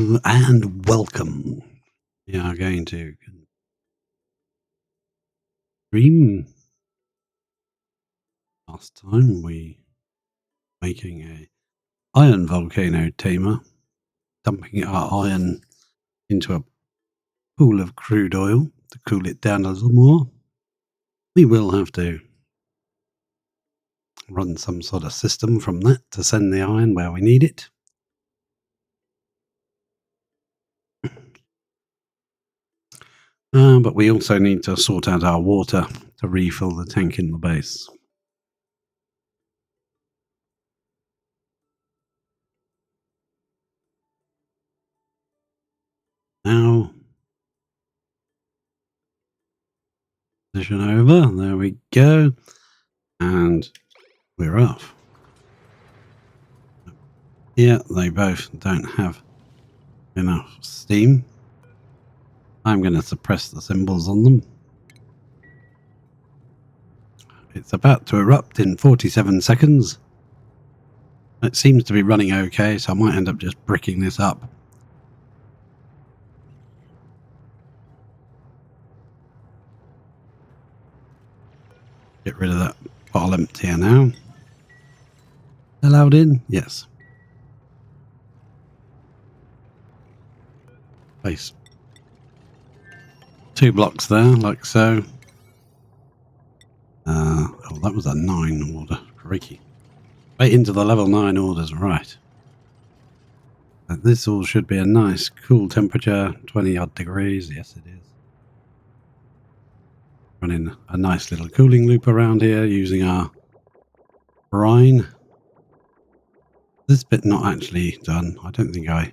And welcome. We are going to stream. Last time we making a iron volcano tamer, dumping our iron into a pool of crude oil to cool it down a little more. We will have to run some sort of system from that to send the iron where we need it. But we also need to sort out our water to refill the tank in the base. Now, position over. There we go. And we're off. Yeah, they both don't have enough steam. I'm going to suppress the symbols on them. It's about to erupt in 47 seconds. It seems to be running okay, so I might end up just bricking this up. Get rid of that bottle emptier now. Allowed in? Yes. Place 2 blocks there, like so. Oh, that was a 9 order. Crikey. Right into the level 9 orders, right. This all should be a nice cool temperature, 20 odd degrees. Yes, it is. Running a nice little cooling loop around here using our brine. This bit not actually done. I don't think I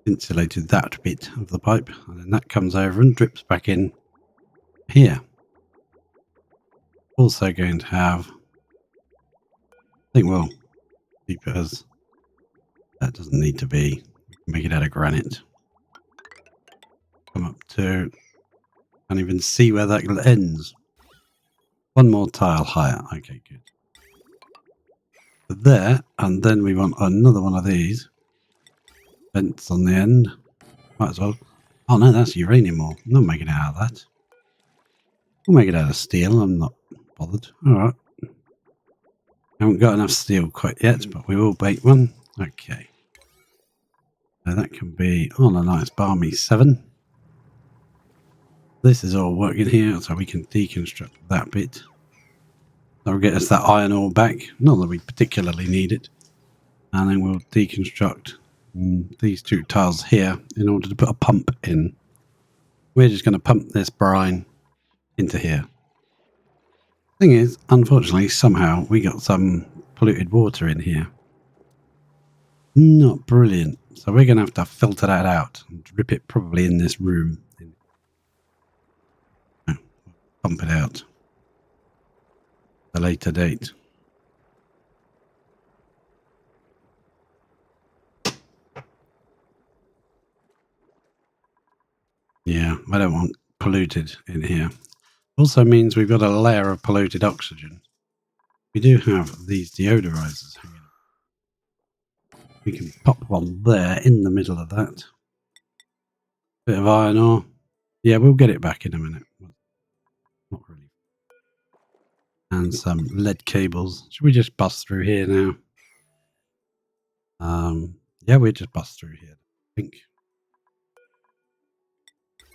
insulated that bit of the pipe, and then that comes over and drips back in here. Also going to have, I think we'll keep it as, that doesn't need to be, we can make it out of granite. Come up to, can't even see where that ends. One more tile higher. Okay, good. There, and then we want another one of these vents on the end. Might as well. Oh no, that's uranium ore. I'm not making it out of that. We'll make it out of steel. I'm not bothered. Alright. Haven't got enough steel quite yet, but we will bake one. Okay. So that can be on a nice balmy 7. This is all working here, so we can deconstruct that bit. That'll get us that iron ore back. Not that we particularly need it. And then we'll deconstruct these 2 tiles here in order to put a pump in. We're just going to pump this brine into here. Thing is, unfortunately, somehow we got some polluted water in here. Not brilliant. So we're going to have to filter that out and drip it probably in this room. Pump it out at a later date. Yeah, I don't want polluted in here. Also means we've got a layer of polluted oxygen. We do have these deodorizers hanging. We can pop one there in the middle of that. Bit of iron ore. Yeah, we'll get it back in a minute. Not really. And some lead cables. Should we just bust through here now? Yeah, we'll just bust through here, I think.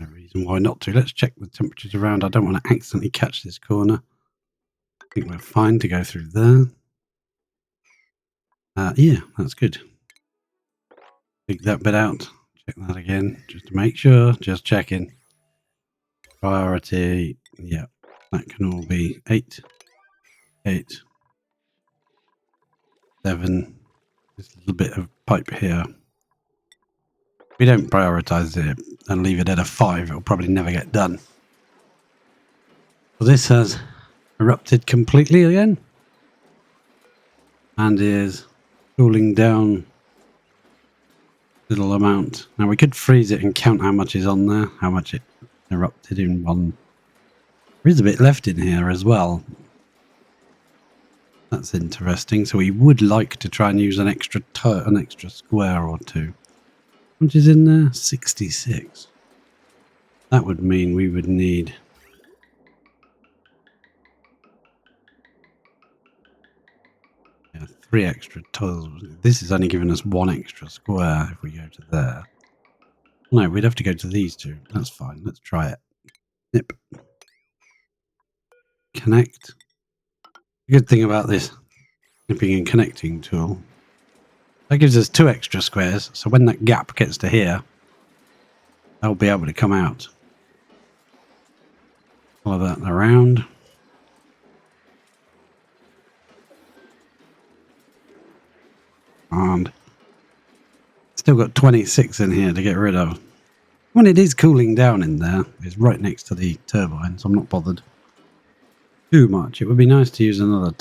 No reason why not to. Let's check the temperatures around. I don't want to accidentally catch this corner. I think we're fine to go through there. Yeah, that's good. Dig that bit out. Check that again, just to make sure. Just checking. Priority. Yeah, that can all be 8, 8, 7. This little bit of pipe here. If we don't prioritize it and leave it at a 5, it'll probably never get done. So this has erupted completely again and is cooling down little amount. Now we could freeze it and count how much is on there, how much it erupted in one. There is a bit left in here as well. That's interesting. So we would like to try and use an extra square or two. Which is in there? 66. That would mean we would need... yeah, 3 extra tiles. This is only giving us 1 extra square if we go to there. No, we'd have to go to these 2. That's fine. Let's try it. Nip. Connect. The good thing about this nipping and connecting tool, that gives us 2 extra squares. So when that gap gets to here, they'll be able to come out. Follow that around. And still got 26 in here to get rid of. When it is cooling down in there, it's right next to the turbine, so I'm not bothered too much. It would be nice to use another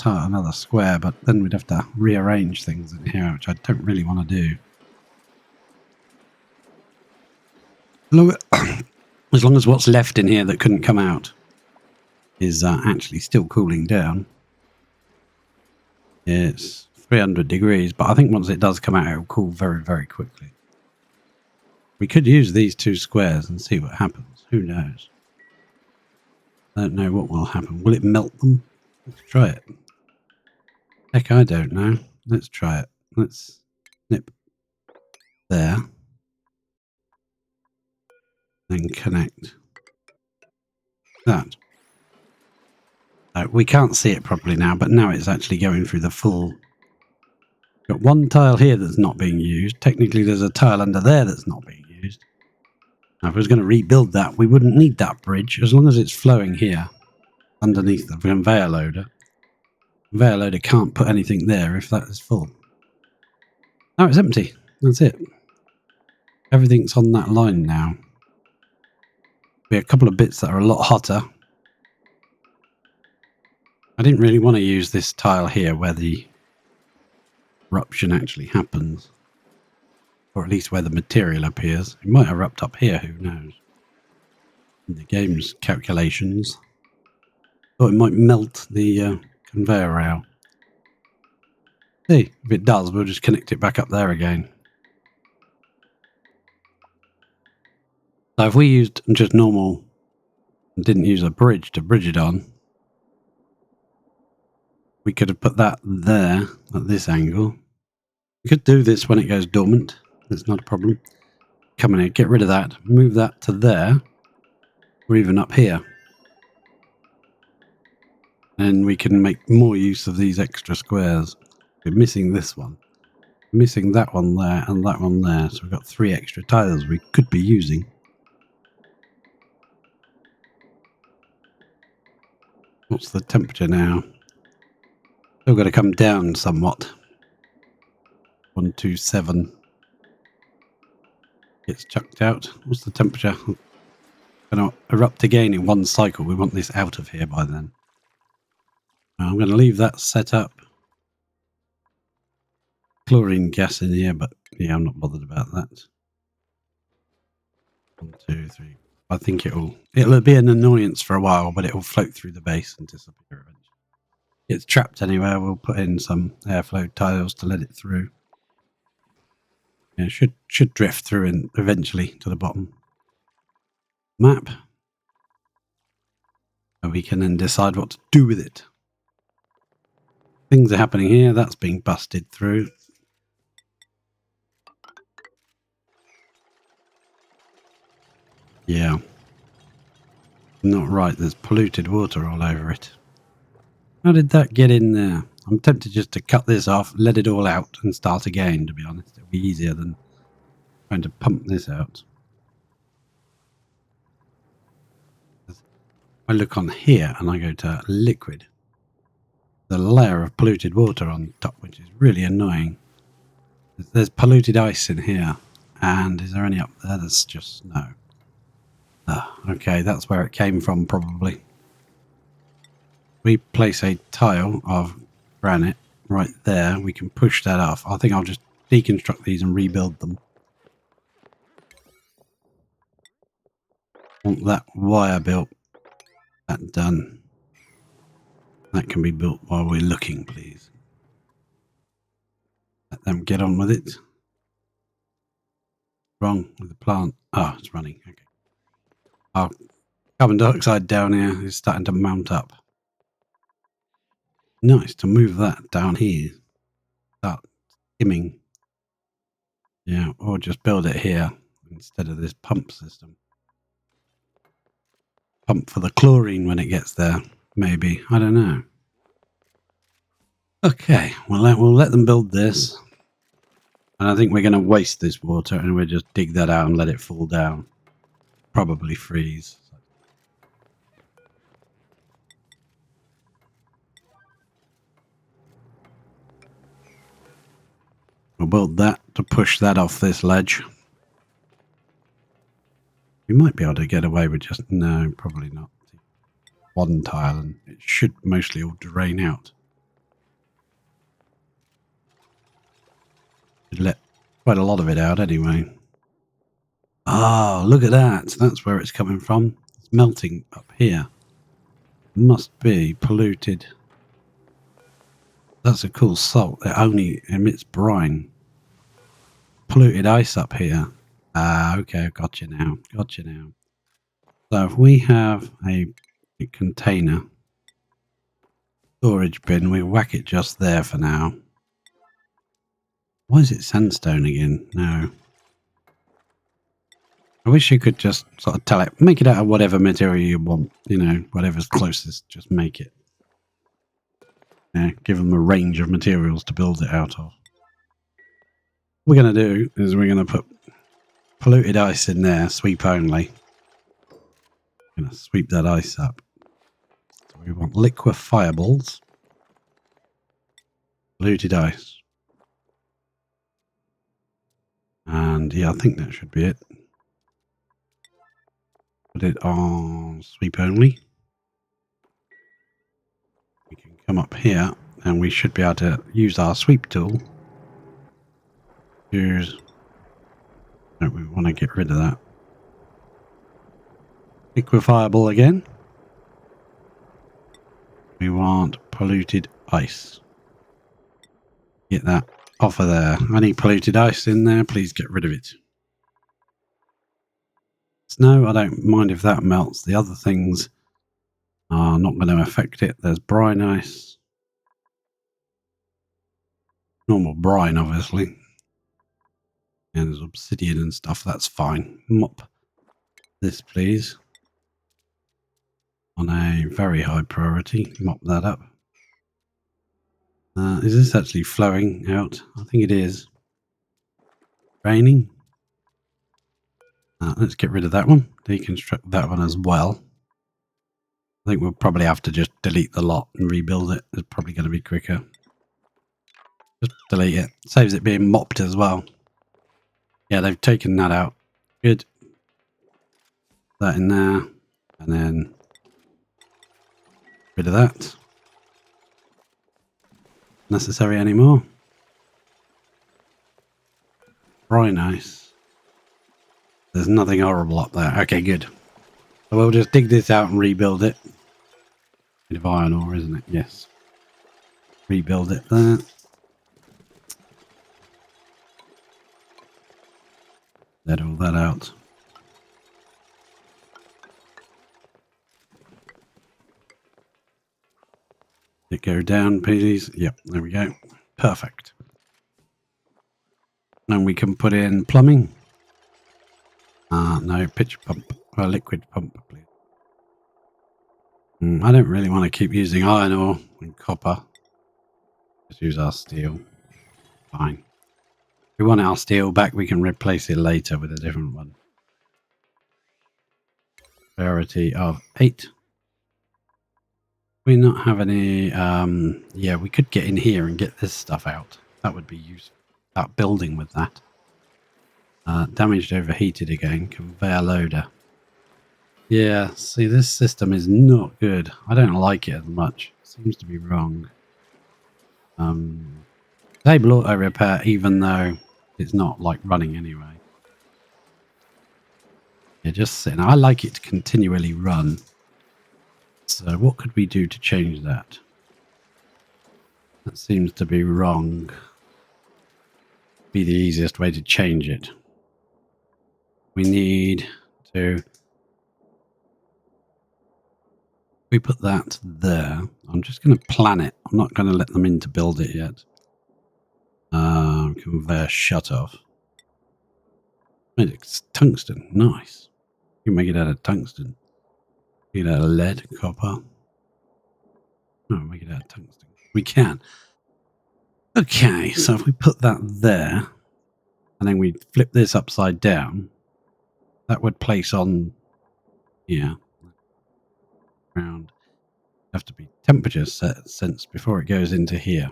square, but then we'd have to rearrange things in here, which I don't really want to do. As long as what's left in here that couldn't come out is actually still cooling down. It's 300 degrees, but I think once it does come out, it'll cool very, very quickly. We could use these 2 squares and see what happens. Who knows? I don't know what will happen. Will it melt them? Let's try it. Heck, I don't know. Let's try it. Let's snip there. Then connect that. We can't see it properly now, but now it's actually going through the full... Got 1 tile here that's not being used. Technically, there's a tile under there that's not being used. Now, if I was going to rebuild that, we wouldn't need that bridge, as long as it's flowing here underneath the conveyor loader. The conveyor loader can't put anything there if that is full. Now it's empty. That's it. Everything's on that line now. Be a couple of bits that are a lot hotter. I didn't really want to use this tile here where the eruption actually happens. Or at least where the material appears. It might erupt up here, who knows. In the game's calculations. Thought it might melt the conveyor rail. See, if it does, we'll just connect it back up there again. So if we used just normal and didn't use a bridge to bridge it on, we could have put that there at this angle. We could do this when it goes dormant. It's not a problem. Come in here, get rid of that, move that to there, or even up here. And we can make more use of these extra squares. We're missing this one. We're missing that one there and that one there. So we've got 3 extra tiles we could be using. What's the temperature now? Still got to come down somewhat. 127. Gets chucked out. What's the temperature? Going to erupt again in 1 cycle. We want this out of here by then. I'm going to leave that set up. Chlorine gas in here, but yeah, I'm not bothered about that. 1, 2, 3. I think it'll be an annoyance for a while, but it'll float through the base and disappear eventually. It's trapped anywhere. We'll put in some airflow tiles to let it through. Yeah, it should drift through and eventually to the bottom. Map. And we can then decide what to do with it. Things are happening here. That's being busted through. Yeah. Not right. There's polluted water all over it. How did that get in there? I'm tempted just to cut this off, let it all out, and start again, to be honest. It'll be easier than trying to pump this out. I look on here and I go to liquid. The layer of polluted water on top, which is really annoying. There's polluted ice in here. And is there any up there? There's just snow. Okay, that's where it came from, probably. We place a tile of granite right there. We can push that off. I think I'll just deconstruct these and rebuild them. Want that wire built. That done. That can be built while we're looking, please. Let them get on with it. Wrong with the plant. Ah, it's running. Okay. Our carbon dioxide down here is starting to mount up. Nice to move that down here. Start skimming. Yeah, or just build it here instead of this pump system. Pump for the chlorine when it gets there, maybe. I don't know. Okay, well, we'll let them build this. And I think we're going to waste this water and we'll just dig that out and let it fall down. Probably freeze. We'll build that to push that off this ledge. We might be able to get away with just... No, probably not. One tile and it should mostly all drain out. Should let quite a lot of it out anyway. Oh, look at that. That's where it's coming from. It's melting up here. Must be polluted. That's a cool salt. It only emits brine. Polluted ice up here. Ah, okay, got you now. Got you now. So if we have a container storage bin, we whack it just there for now. Why is it sandstone again? No. I wish you could just sort of tell it, make it out of whatever material you want. You know, whatever's closest, just make it. Yeah, give them a range of materials to build it out of. What we're going to do is we're going to put polluted ice in there, sweep only. Going to sweep that ice up. So we want liquefiables, polluted ice. And yeah, I think that should be it. Put it on sweep only. We can come up here and we should be able to use our sweep tool. Use... No, we want to get rid of that. Liquefiable again. We want polluted ice. Get that off of there. Any polluted ice in there, please get rid of it. Snow, I don't mind if that melts. The other things are not going to affect it. There's brine ice. Normal brine, obviously. And there's obsidian and stuff. That's fine. Mop this, please. On a very high priority. Mop that up. Is this actually flowing out? I think it is. Raining. Let's get rid of that one. Deconstruct that one as well. I think we'll probably have to just delete the lot and rebuild it. It's probably going to be quicker. Just delete it. Saves it being mopped as well. Yeah, they've taken that out. Good. That in there. And then rid of that. Necessary anymore. Brine ice. There's nothing horrible up there. Okay, good. So we'll just dig this out and rebuild it. Bit of iron ore, isn't it? Yes. Rebuild it there. Let all that out. It go down, please. Yep, there we go. Perfect. And we can put in plumbing. No, pitch pump. Or liquid pump, please. I don't really want to keep using iron ore and copper. Just use our steel. Fine. If we want our steel back, we can replace it later with a different one. Priority of 8. We not have any... yeah, we could get in here and get this stuff out. That would be useful. Start building with that. Damaged, overheated again. Conveyor loader. Yeah, see, this system is not good. I don't like it as much. It seems to be wrong. Disable auto repair, even though it's not like running anyway. Yeah, just sitting. I like it to continually run. So what could we do to change that? That seems to be wrong. Be the easiest way to change it. We need to... We put that there. I'm just going to plan it. I'm not going to let them in to build it yet. Conveyor shut off. It's tungsten. Nice. You can make it out of tungsten. Make it out of lead, copper. No, make it out of tungsten. We can. Okay, so if we put that there, and then we flip this upside down, that would place on here. Around. Have to be temperature sensed before it goes into here.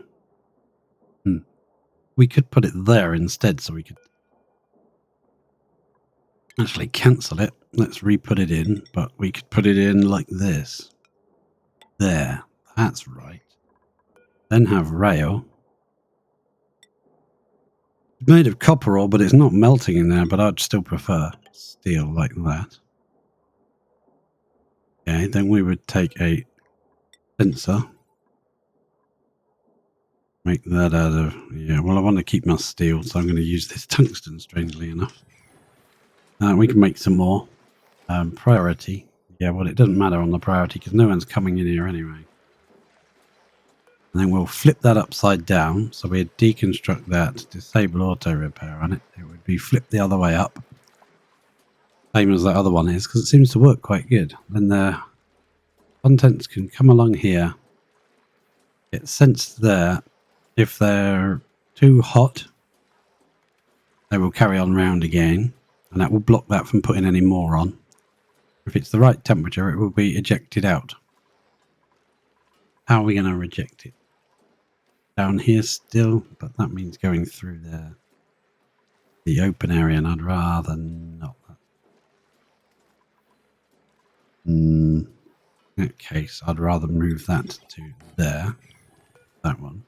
We could put it there instead, so we could actually cancel it. Let's re-put it in, but we could put it in like this. There. That's right. Then have rail. It's made of copper ore, but it's not melting in there, but I'd still prefer steel like that. Okay, then we would take a sensor. Make that out of... Yeah, well, I want to keep my steel, so I'm going to use this tungsten, strangely enough. We can make some more. Priority. Yeah, well, it doesn't matter on the priority because no one's coming in here anyway. And then we'll flip that upside down. So we'd deconstruct that, disable auto repair on it. It would be flipped the other way up. Same as that other one is, because it seems to work quite good. Then the contents can come along here. Get sensed there. If they're too hot, they will carry on round again. And that will block that from putting any more on. If it's the right temperature, it will be ejected out. How are we going to reject it? Down here still, but that means going through there. The open area, and I'd rather not. In that case, I'd rather move that to there. That one.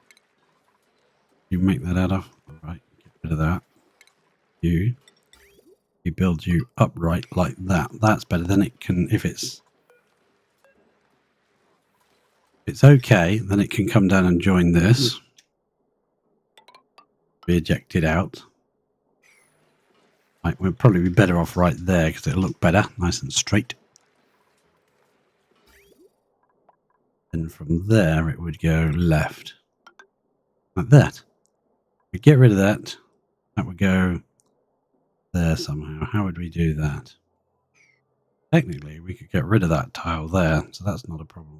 You make that out of? Alright, get rid of that. You build you upright like that. That's better. Then it can, if it's okay, then it can come down and join this. Be ejected out. Right, we'll probably be better off right there because it'll look better, nice and straight. And from there it would go left. Like that. We get rid of that. That would go there somehow. How would we do that? Technically, we could get rid of that tile there, so that's not a problem.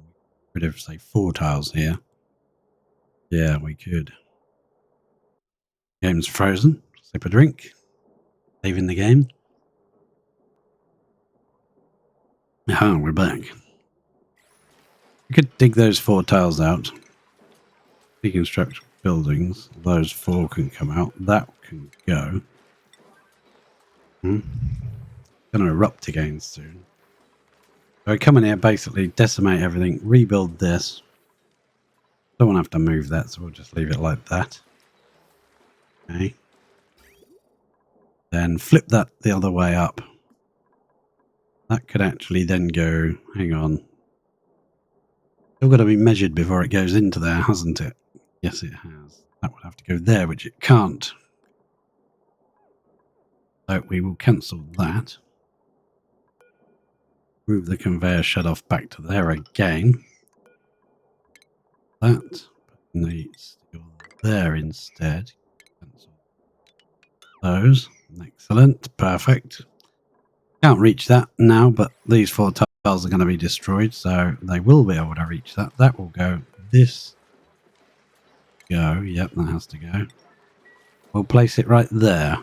Get rid of, say, 4 tiles here. Yeah, we could. Game's frozen. Sip a drink. Saving the game. Ah, we're back. We could dig those 4 tiles out. Deconstruct buildings. Those 4 can come out. That can go. Going to erupt again soon. So we come in here, basically decimate everything, rebuild this. Don't want to have to move that, so we'll just leave it like that. Okay. Then flip that the other way up. That could actually then go, hang on. Still got to be measured before it goes into there, hasn't it? Yes, it has. That would have to go there, which it can't. So we will cancel that. Move the conveyor shut off back to there again. That needs to go there instead. Cancel those. Excellent. Perfect. Can't reach that now, but these 4 tiles are going to be destroyed, so they will be able to reach that. That will go. This go. Yep, that has to go. We'll place it right there.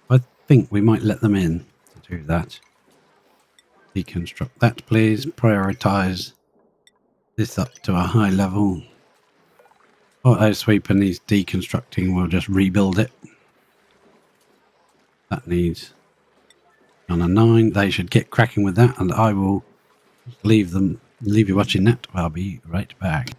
I think we might let them in to do that. Deconstruct that, please. Prioritize this up to a high level. Auto sweeper needs deconstructing. We'll just rebuild it. That needs on a 9. They should get cracking with that, and I will leave you watching that. I'll be right back.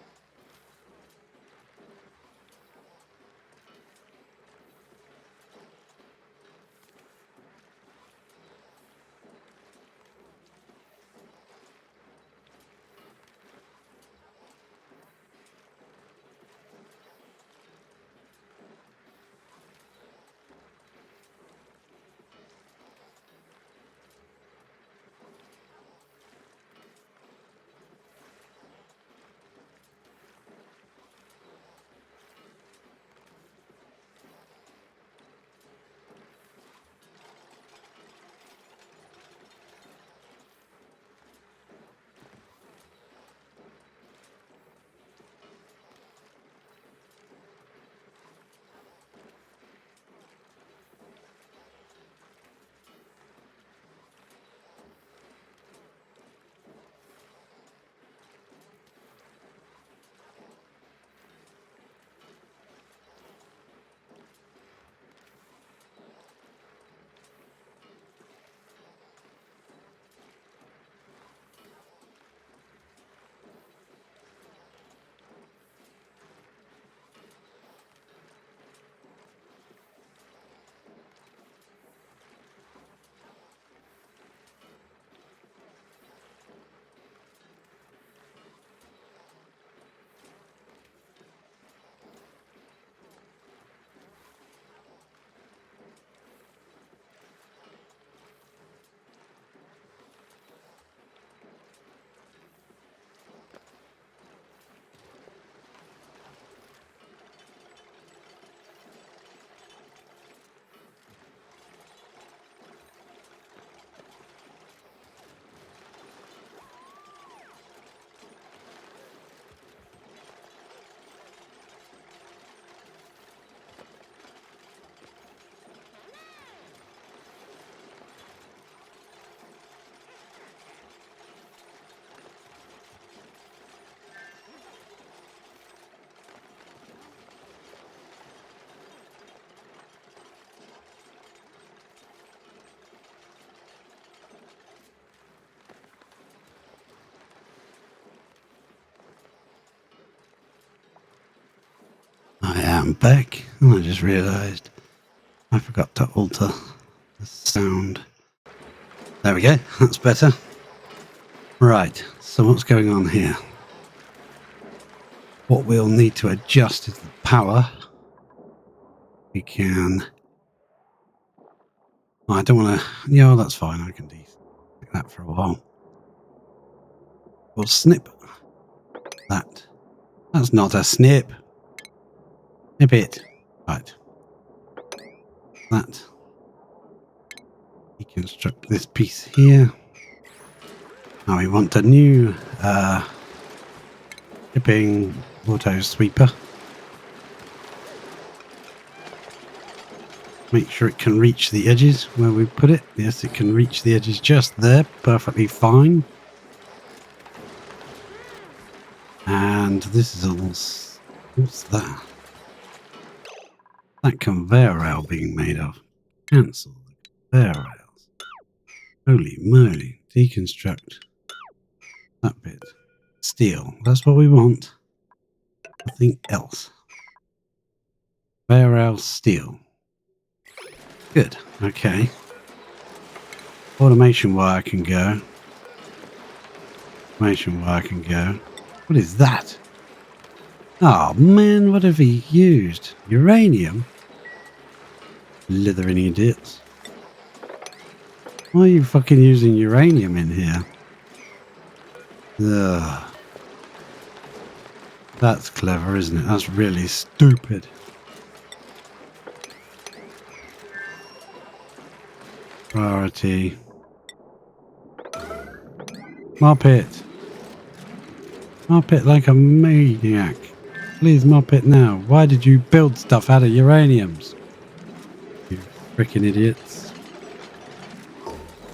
I'm back, and I just realised I forgot to alter the sound. There we go, that's better. Right, so what's going on here? What we'll need to adjust is the power. We can... Oh, I don't want to... Yeah, that's fine, I can do that for a while. We'll snip that. That's not a snip. Snip it. Right. That. Deconstruct this piece here. Now we want a new shipping auto sweeper. Make sure it can reach the edges where we put it. Yes, it can reach the edges just there. Perfectly fine. And this is all... What's that? That conveyor rail being made of. Cancel the conveyor rails. Holy moly. Deconstruct that bit. Steel. That's what we want. Nothing else. Conveyor rail steel. Good. Okay. Automation wire can go. Automation wire can go. What is that? Oh man, what have he used? Uranium? Blithering idiots. Why are you fucking using uranium in here? Ugh. That's clever, isn't it? That's really stupid. Priority. Mop it. Mop it like a maniac. Please mop it now. Why did you build stuff out of uraniums? You freaking idiots.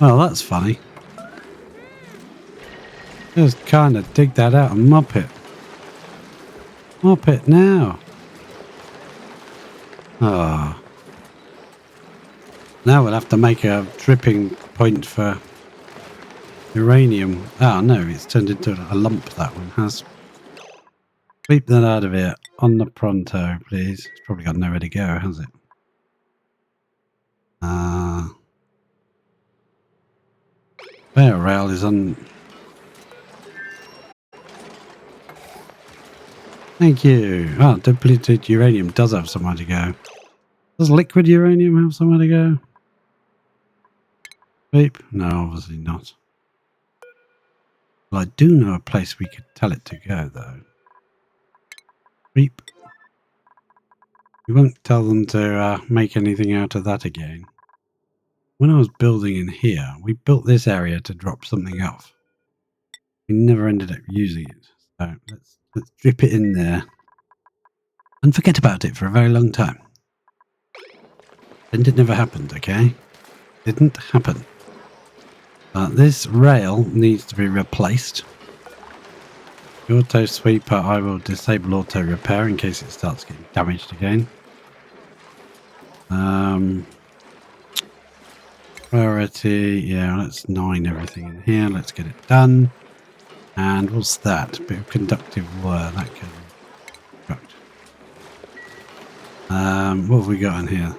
Well, that's funny. Just kind of dig that out and mop it. Mop it now. Ah. Oh. Now we'll have to make a dripping point for uranium. Oh no, it's turned into a lump, that one has. Sweep that out of here. On the pronto, please. It's probably got nowhere to go, has it? Conveyor rail is on... Thank you. Oh, depleted uranium does have somewhere to go. Does liquid uranium have somewhere to go? Beep? No, obviously not. Well, I do know a place we could tell it to go, though. Beep. We won't tell them to make anything out of that again. When I was building in here, we built this area to drop something off. We never ended up using it. So let's drip it in there. And forget about it for a very long time. And it never happened, okay? Didn't happen. This rail needs to be replaced. The auto sweeper, I will disable auto repair in case it starts getting damaged again. Priority, yeah, let's 9 everything in here. Let's get it done. And what's that? A bit of conductive wire that can construct. What have we got in here?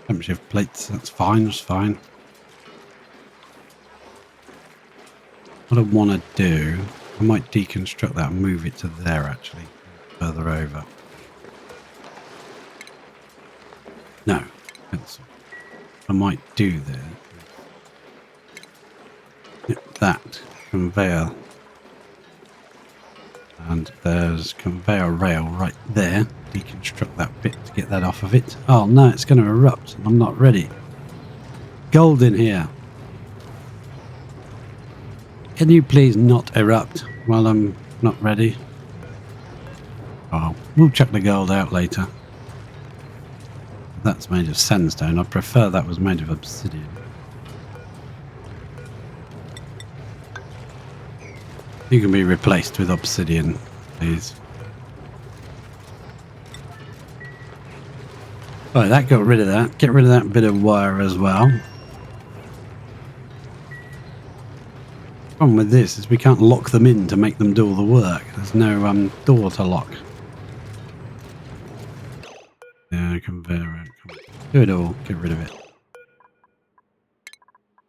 Temperature plates, that's fine, that's fine. What I want to do, I might deconstruct that and move it to there actually, further over. No, cancel. I might do there. That conveyor. And there's conveyor rail right there. Deconstruct that bit to get that off of it. Oh no, it's going to erupt. I'm not ready. Gold in here. Can you please not erupt while I'm not ready? Oh, we'll chuck the gold out later. That's made of sandstone. I prefer that was made of obsidian. You can be replaced with obsidian, please. Right, that got rid of that. Get rid of that bit of wire as well. Problem with this is we can't lock them in to make them do all the work. There's no door to lock. Yeah, conveyor. Do it all. Get rid of it.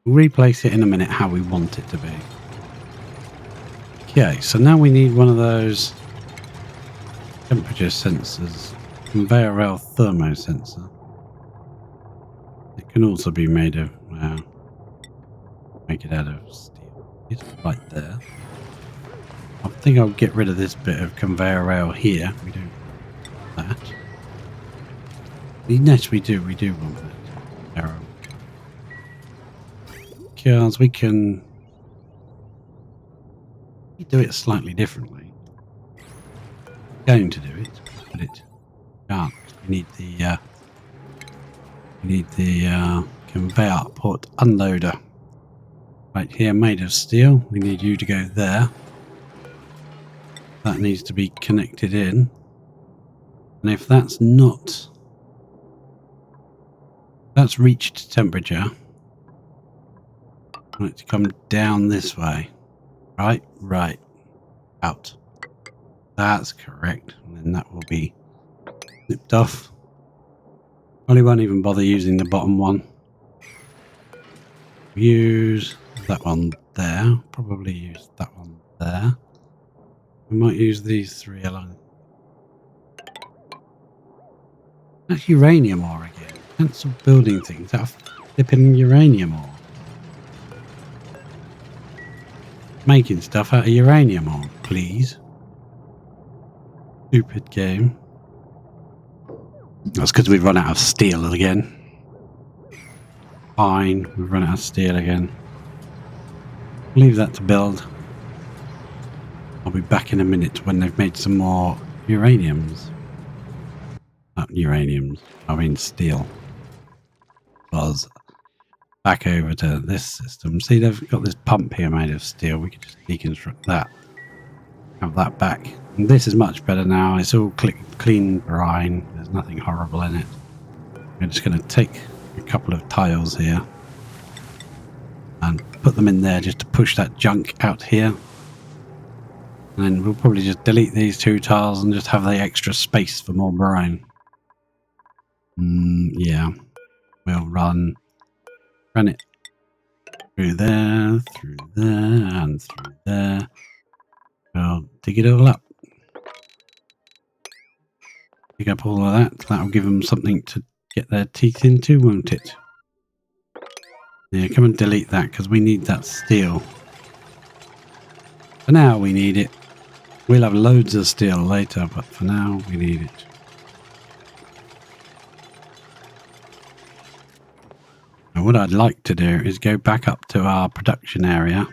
We'll replace it in a minute how we want it to be. Okay, so now we need one of those temperature sensors. Conveyor rail thermo sensor. It can also be made of, make it out of steel. It's right there. I think I'll get rid of this bit of conveyor rail here. We don't want that. Yes, we do. We do want that. Arrow. Because we can do it slightly differently. Going to do it, but it can't. We need the conveyor port unloader right here, made of steel. We need you to go there. That needs to be connected in, and if that's reached temperature, I want it to come down this way. Right, out. That's correct. And then that will be snipped off. Probably won't even bother using the bottom one. Use that one there. Probably use that one there. We might use these three along. That's uranium ore again. Cancel building things. That's flipping uranium ore. Making stuff out of uranium ore, please. Stupid game. That's because we've run out of steel again. Fine, we've run out of steel again. Leave that to build. I'll be back in a minute when they've made some more uraniums. Not uraniums, I mean steel. Buzz. Back over to this system. See, they've got this pump here made of steel. We could just deconstruct that. Have that back. And this is much better now. It's all clean brine. There's nothing horrible in it. We're just going to take a couple of tiles here and put them in there just to push that junk out here. And then we'll probably just delete these two tiles and just have the extra space for more brine. Yeah. We'll run it through there, and through there. We'll dig it all up. Dig up all of that. That'll give them something to get their teeth into, won't it? Yeah, come and delete that because we need that steel. For now we need it. We'll have loads of steel later, but for now we need it. Now what I'd like to do is go back up to our production area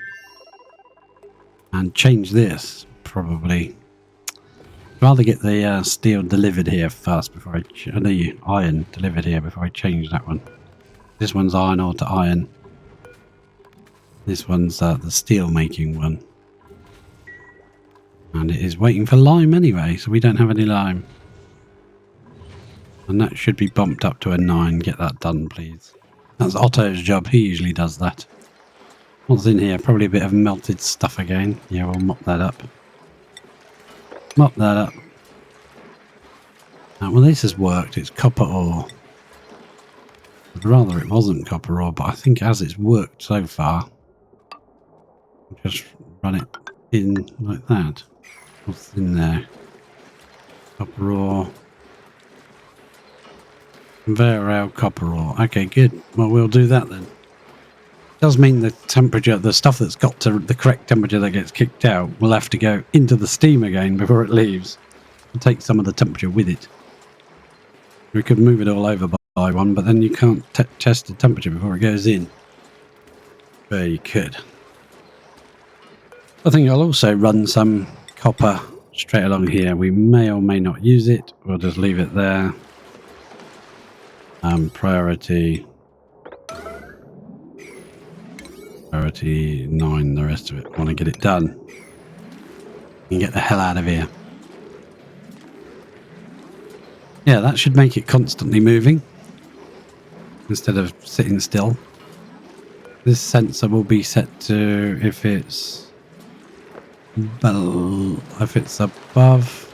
and change this, probably. I'd rather get the steel delivered here first before the iron delivered here before I change that one. This one's iron ore to iron. This one's the steel making one. And it is waiting for lime anyway, so we don't have any lime. And that should be bumped up to a 9. Get that done, please. That's Otto's job. He usually does that. What's in here? Probably a bit of melted stuff again. Yeah, we'll mop that up. Mop that up. Well, this has worked. It's copper ore. I'd rather it wasn't copper ore, but I think as it's worked so far, I'll just run it in like that. What's in there? Copper ore. Conveyor rail copper ore. Okay, good. Well, we'll do that then. Does mean the temperature, the stuff that's got to the correct temperature that gets kicked out, will have to go into the steam again before it leaves. And take some of the temperature with it. We could move it all over by one, but then you can't test the temperature before it goes in. But you could. I think I'll also run some copper straight along here. We may or may not use it. We'll just leave it there. Priority 9, the rest of it. I want to get it done. And get the hell out of here. Yeah, that should make it constantly moving. Instead of sitting still. This sensor will be set to if it's above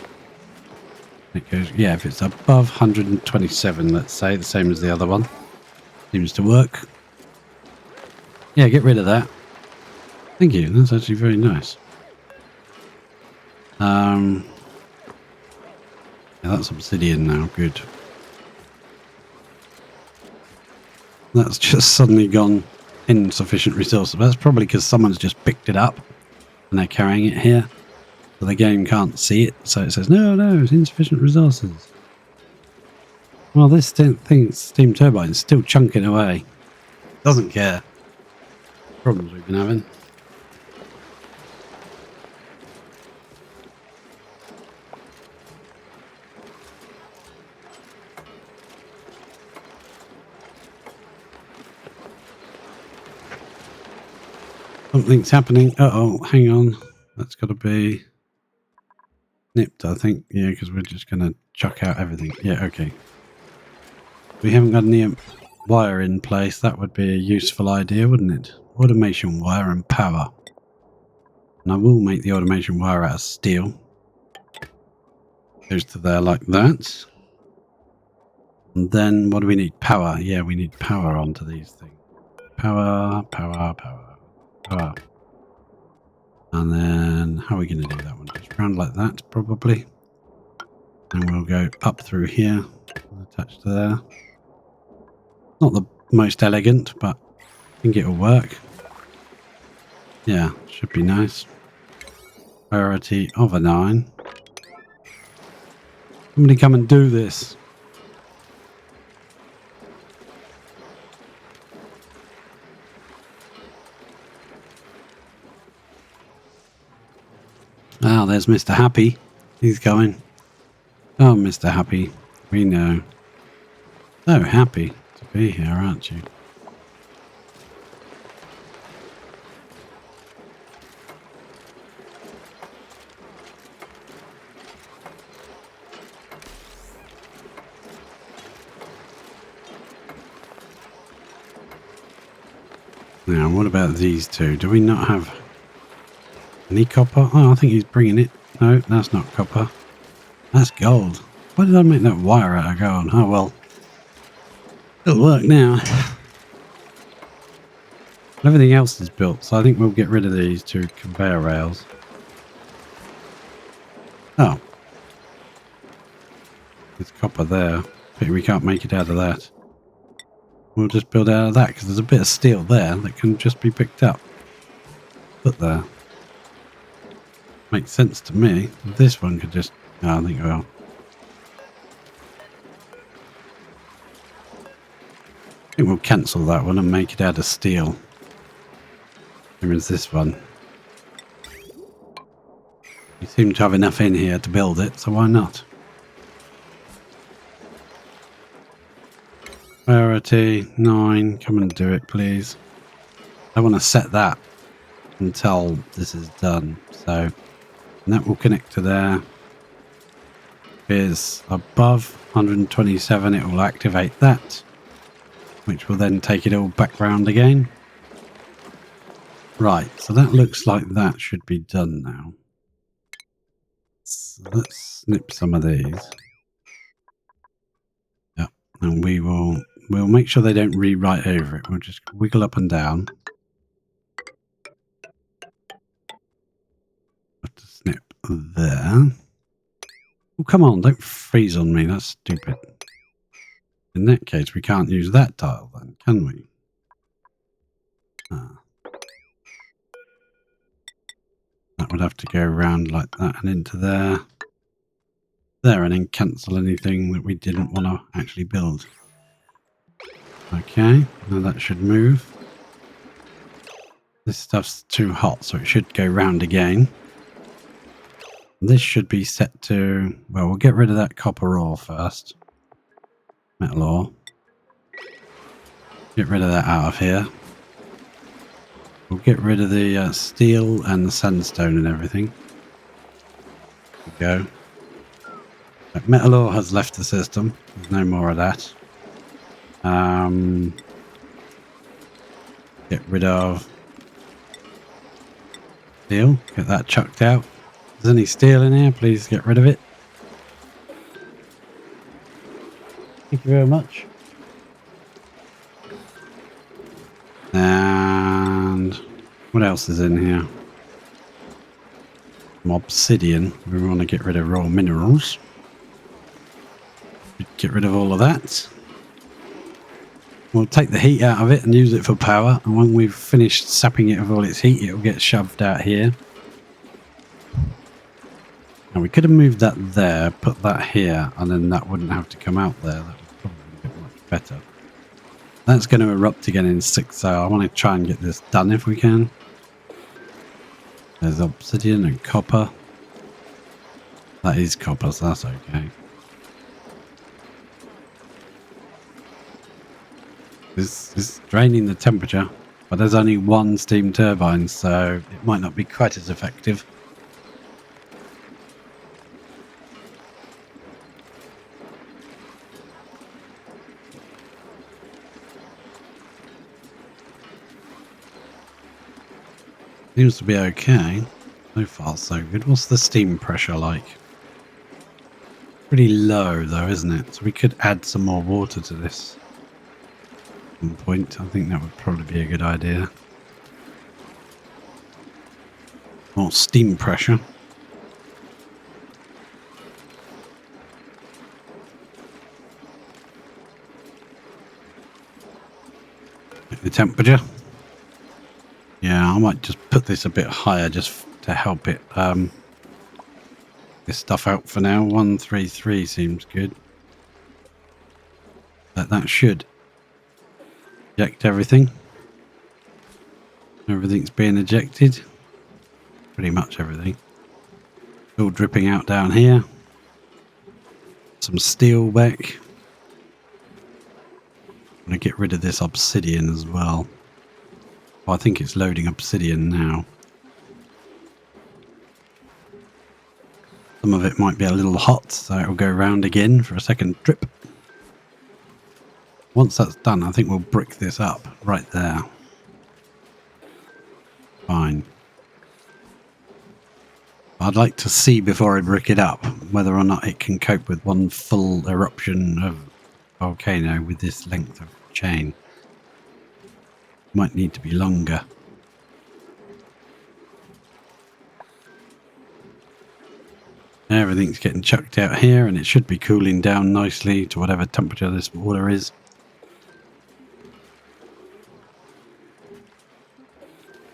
It goes, yeah, if it's above 127, let's say, the same as the other one. Seems to work. Yeah, get rid of that. Thank you. That's actually very nice. Yeah, that's obsidian now. Good. That's just suddenly gone insufficient resources. That's probably because someone's just picked it up and they're carrying it here. So the game can't see it. So it says, no, it's insufficient resources. Well, this thing, steam turbine, is still chunking away. Doesn't care. Problems we've been having. Something's happening. Uh-oh, hang on. That's got to be nipped, I think. Yeah, because we're just going to chuck out everything. Yeah, okay. We haven't got any wire in place. That would be a useful idea, wouldn't it? Automation wire and power. And I will make the automation wire out of steel. Goes to there like that. And then what do we need? Power. Yeah, we need power onto these things. Power. And then how are we going to do that one? Just round like that, probably. And we'll go up through here. Attached to there. Not the most elegant, but I think it'll work. Yeah, should be nice. Priority of a 9. Somebody come and do this. Ah, there's Mr. Happy. He's going. Oh, Mr. Happy. We know. So happy to be here, aren't you? Now, what about these two? Do we not have any copper? Oh, I think he's bringing it. No, that's not copper. That's gold. Why did I make that wire out of gold? Oh, well. It'll work now. Everything else is built, so I think we'll get rid of these two conveyor rails. Oh. There's copper there. But we can't make it out of that. We'll just build out of that, because there's a bit of steel there that can just be picked up. Put there. Makes sense to me. This one could just... Oh, I think it will. I think we'll cancel that one and make it out of steel. Here is this one. You seem to have enough in here to build it, so why not? Priority 9. Come and do it, please. I want to set that until this is done. So, and that will connect to there. Is above 127, it will activate that, which will then take it all back round again. Right, so that looks like that should be done now. So let's snip some of these. Yep, and we'll make sure they don't rewrite over it. We'll just wiggle up and down. Have to snip there. Oh, come on, don't freeze on me. That's stupid. In that case, we can't use that tile then, can we? Ah. That would have to go around like that and into there. There, and then cancel anything that we didn't want to actually build. Okay, now that should move. This stuff's too hot, so it should go round again. This should be set to... Well, we'll get rid of that copper ore first. Metal ore. Get rid of that out of here. We'll get rid of the steel and the sandstone and everything. There we go. Metal ore has left the system. There's no more of that. Get rid of steel. Get that chucked out. If there's any steel in here, please get rid of it. Thank you very much. And what else is in here? Some obsidian. We want to get rid of raw minerals. Get rid of all of that. We'll take the heat out of it and use it for power. And when we've finished sapping it of all its heat, it'll get shoved out here. And we could have moved that there, put that here, and then that wouldn't have to come out there. That would probably be much better. That's going to erupt again in 6, so I want to try and get this done if we can. There's obsidian and copper. That is copper, so that's okay. This is draining the temperature, but there's only one steam turbine, so it might not be quite as effective. Seems to be okay. So far, so good. What's the steam pressure like? Pretty low, though, isn't it? So we could add some more water to this at some point. I think that would probably be a good idea. More steam pressure. The temperature. Yeah, I might just put this a bit higher just to help it this stuff out for now. 133 seems good. That should eject everything. Everything's being ejected. Pretty much everything. All dripping out down here. Some steel back. I'm going to get rid of this obsidian as well. I think it's loading obsidian now. Some of it might be a little hot, so it'll go round again for a second trip. Once that's done, I think we'll brick this up right there. Fine. I'd like to see before I brick it up whether or not it can cope with one full eruption of volcano with this length of chain. Might need to be longer. Everything's getting chucked out here and it should be cooling down nicely to whatever temperature this water is.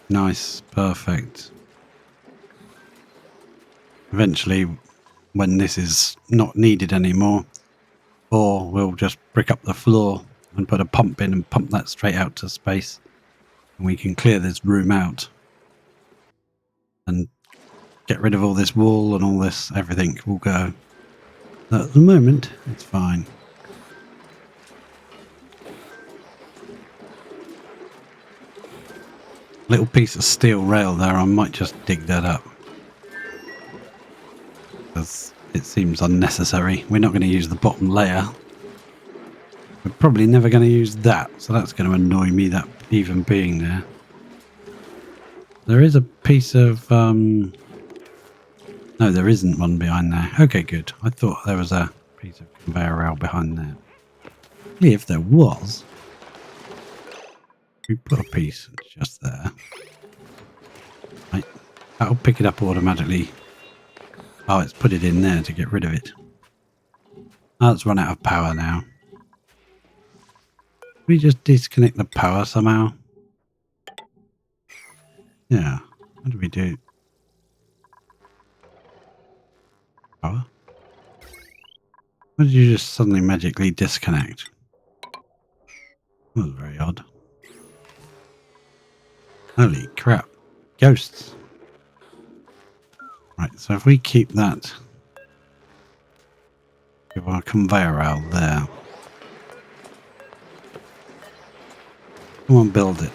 Nice, perfect. Eventually, when this is not needed anymore, or we'll just brick up the floor and put a pump in and pump that straight out to space. And we can clear this room out and get rid of all this wall and all this, everything will go. But at the moment, it's fine. Little piece of steel rail there, I might just dig that up. Because it seems unnecessary. We're not going to use the bottom layer. We're probably never going to use that, so that's going to annoy me, that even being there. There is a piece of... No, there isn't one behind there. Okay, good. I thought there was a piece of conveyor rail behind there. If there was, we put a piece just there. Right. That'll pick it up automatically. Oh, it's put it in there to get rid of it. Oh, it's run out of power now. We just disconnect the power somehow. Yeah. What do we do? Power? Why did you just suddenly magically disconnect? That was very odd. Holy crap. Ghosts. Right, so if we keep that, give our conveyor out there. Come on, build it.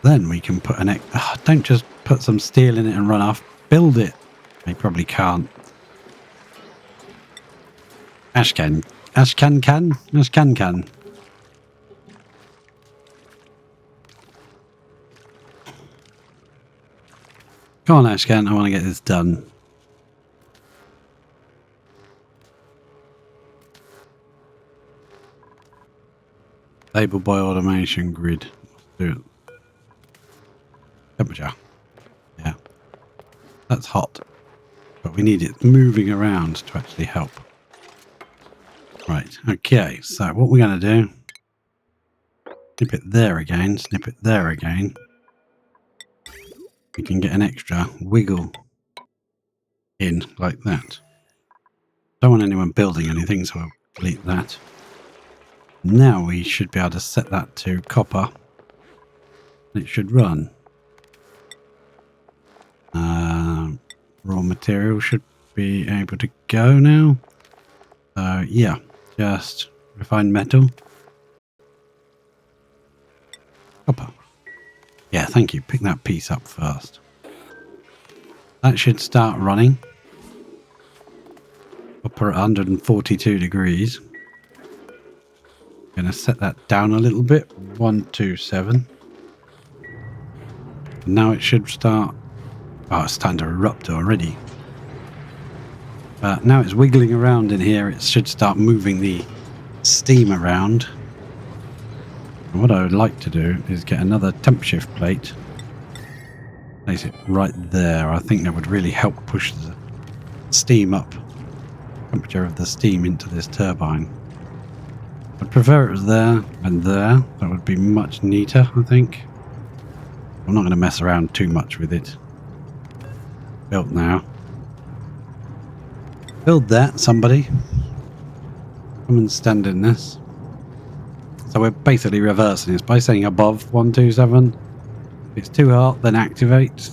Then we can put an... don't just put some steel in it and run off. Build it. They probably can't. Ashcan. Ashcan can? Ashcan can. Come on, Ashcan. I want to get this done. Stable by automation grid. Let's do it. Temperature. Yeah. That's hot. But we need it moving around to actually help. Right. Okay. So what we're going to do. Snip it there again. Snip it there again. We can get an extra wiggle in like that. Don't want anyone building anything, so I'll delete that. Now we should be able to set that to copper. It should run. Raw material should be able to go now. So yeah, just refined metal. Copper. Yeah, thank you. Pick that piece up first. That should start running. Copper at 142 degrees. Going to set that down a little bit. 127. Now it should start. Oh, it's starting to erupt already. But now it's wiggling around in here. It should start moving the steam around. And what I would like to do is get another temp shift plate. Place it right there. I think that would really help push the steam up. Temperature of the steam into this turbine. I'd prefer it was there and there. That would be much neater, I think. I'm not going to mess around too much with it. Built now. Build that, somebody. Come and stand in this. So we're basically reversing this by saying above 127. If it's too hot, then activate.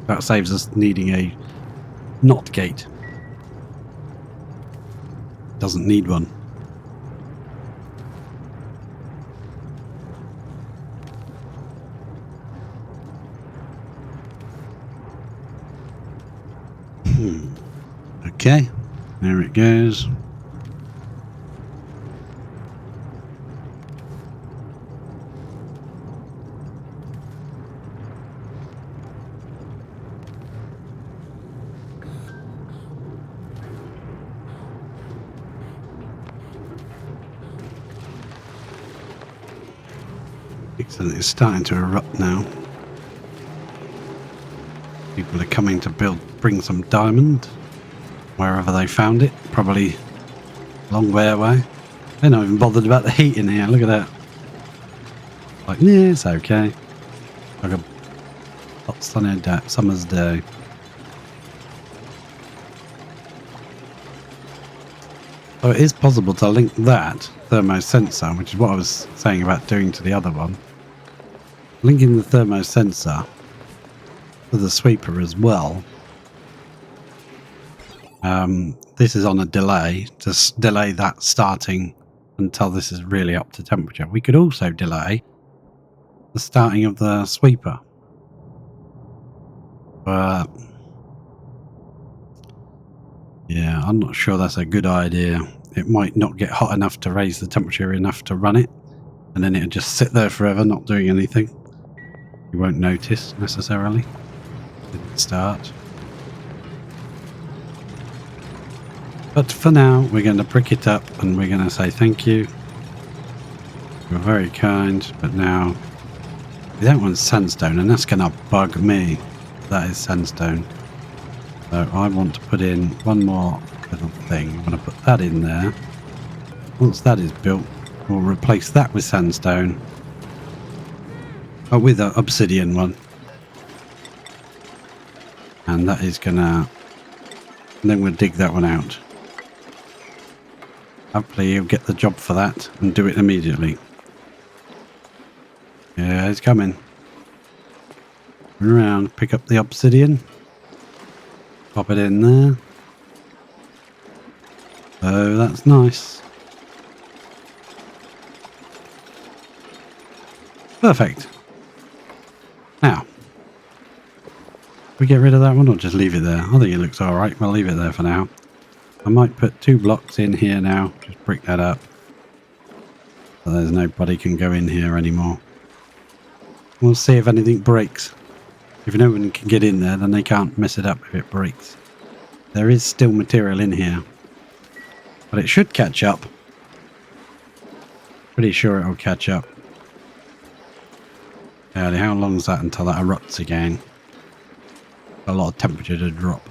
That saves us needing a NOT gate. Doesn't need one. Okay, there it goes. Excellent, it's starting to erupt now. People are coming to bring some diamond. Wherever they found it, probably a long way away. They're not even bothered about the heat in here. Look at that. Like, yeah, it's okay. Like a hot sunny summer's day. So it is possible to link that thermosensor, which is what I was saying about doing to the other one. Linking the thermosensor to the sweeper as well. This is on a delay to delay that starting until this is really up to temperature. We could also delay the starting of the sweeper, but yeah, I'm not sure that's a good idea. It might not get hot enough to raise the temperature enough to run it, and then it'll just sit there forever not doing anything. You won't notice necessarily. Didn't start. But for now, we're going to brick it up and we're going to say thank you. You're very kind, but now we don't want sandstone, and that's going to bug me. That is sandstone. So I want to put in one more little thing. I'm going to put that in there. Once that is built, we'll replace that with sandstone. Oh, with an obsidian one. And that is going to... And then we'll dig that one out. Hopefully you'll get the job for that and do it immediately. Yeah, it's coming. Run around, pick up the obsidian. Pop it in there. Oh, that's nice. Perfect. Now, we get rid of that one or just leave it there? I think it looks alright. We'll leave it there for now. I might put 2 blocks in here now. Just brick that up. So there's nobody can go in here anymore. We'll see if anything breaks. If no one can get in there, then they can't mess it up if it breaks. There is still material in here. But it should catch up. Pretty sure it'll catch up. Yeah, how long is that until that erupts again? A lot of temperature to drop.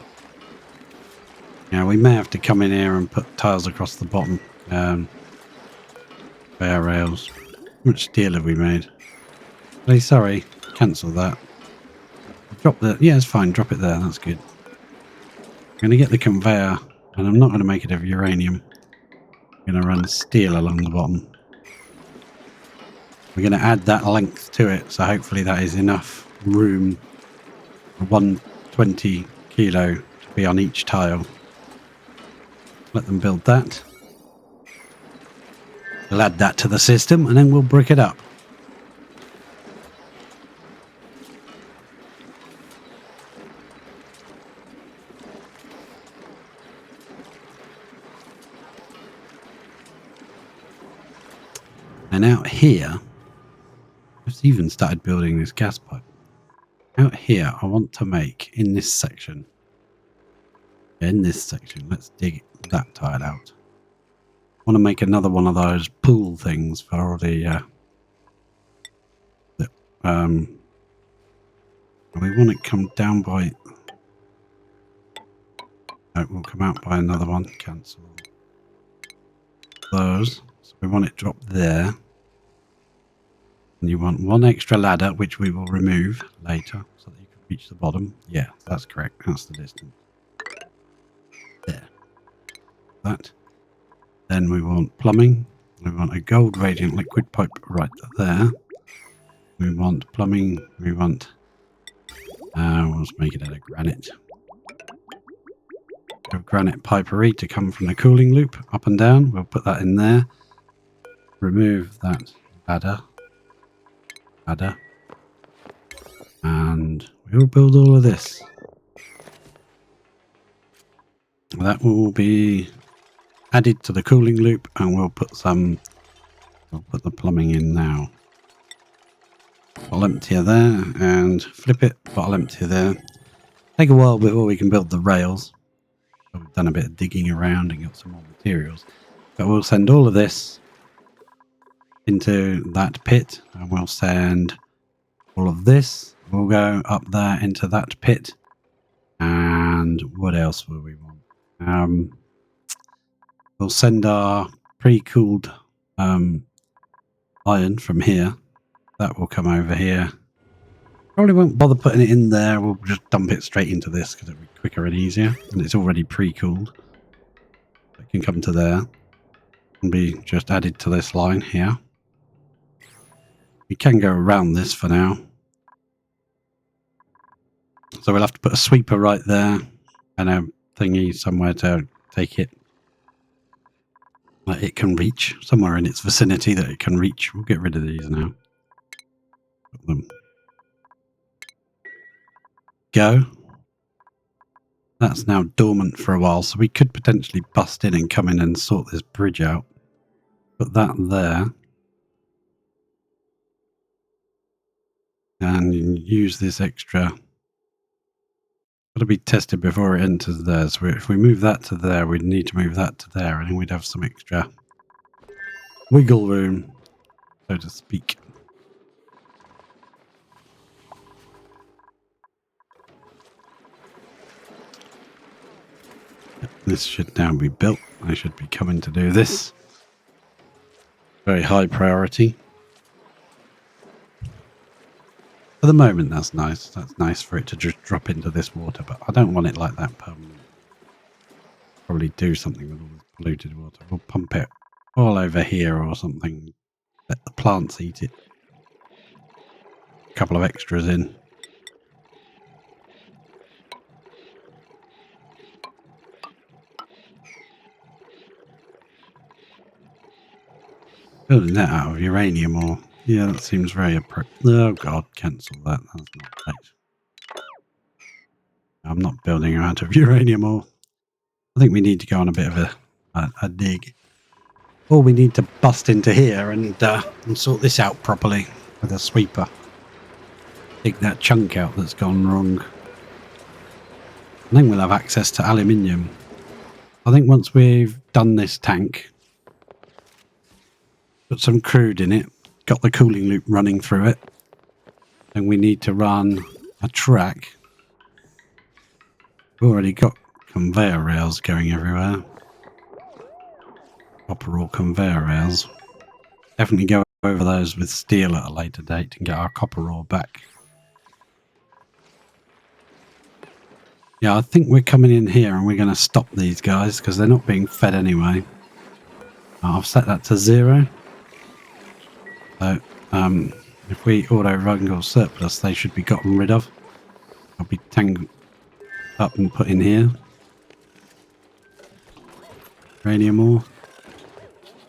Yeah, we may have to come in here and put tiles across the bottom. Bare rails. How much steel have we made? Hey, sorry, cancel that. Drop the... Yeah, it's fine. Drop it there. That's good. I'm going to get the conveyor, and I'm not going to make it of uranium. I'm going to run steel along the bottom. We're going to add that length to it, so hopefully that is enough room for 120 kilo to be on each tile. Let them build that. We'll add that to the system, and then we'll brick it up. And out here, I've even started building this gas pipe. Out here, I want to make, in this section, let's dig that tile out. I want to make another one of those pool things for the we want it come down by, no, we'll come out by another one, cancel those. So we want it dropped there. And you want one extra ladder, which we will remove later so that you can reach the bottom. Yeah, that's correct. That's the distance. There. That. Then we want plumbing. We want a gold radiant liquid pipe right there. We want plumbing. We want... let's make it out of granite. A granite pipery to come from the cooling loop up and down. We'll put that in there. Remove that ladder. And we'll build all of this. That will be added to the cooling loop, and we'll put the plumbing in now. Bottle emptier there, and flip it, bottle emptier there. Take a while before we can build the rails. So we've done a bit of digging around and got some more materials. But we'll send all of this into that pit, and we'll send all of this. We'll go up there into that pit. And what else will we want? We'll send our pre-cooled iron from here. That will come over here. Probably won't bother putting it in there. We'll just dump it straight into this because it'll be quicker and easier. And it's already pre-cooled. It can come to there and be just added to this line here. We can go around this for now. So we'll have to put a sweeper right there and a thingy somewhere to take it. That it can reach. Somewhere in its vicinity that it can reach. We'll get rid of these now. Put them. Go. That's now dormant for a while, so we could potentially bust in and come in and sort this bridge out. Put that there. And use this extra. Got to be tested before it enters there. So if we move that to there, we'd need to move that to there, and then we'd have some extra wiggle room, so to speak. This should now be built. I should be coming to do this. Very high priority. For the moment, that's nice. That's nice for it to just drop into this water, but I don't want it like that permanently. Probably do something with all this polluted water. We'll pump it all over here or something. Let the plants eat it. A couple of extras in. Building that out of uranium or... Yeah, that seems very appropriate. Oh god, cancel that. That's not right. I'm not building out of uranium ore. I think we need to go on a bit of a dig. Or we need to bust into here and sort this out properly with a sweeper. Dig that chunk out that's gone wrong. And then we'll have access to aluminium. I think once we've done this tank, Put some crude in it. Got the cooling loop running through it. Then we need to run a track. We've already got conveyor rails going everywhere. Copper ore conveyor rails. Definitely go over those with steel at a later date and get our copper ore back. Yeah, I think we're coming in here and we're going to stop these guys because they're not being fed anyway. I've set that to 0. So, if we auto-wrangle surplus, they should be gotten rid of. I'll be tangled up and put in here. Uranium ore.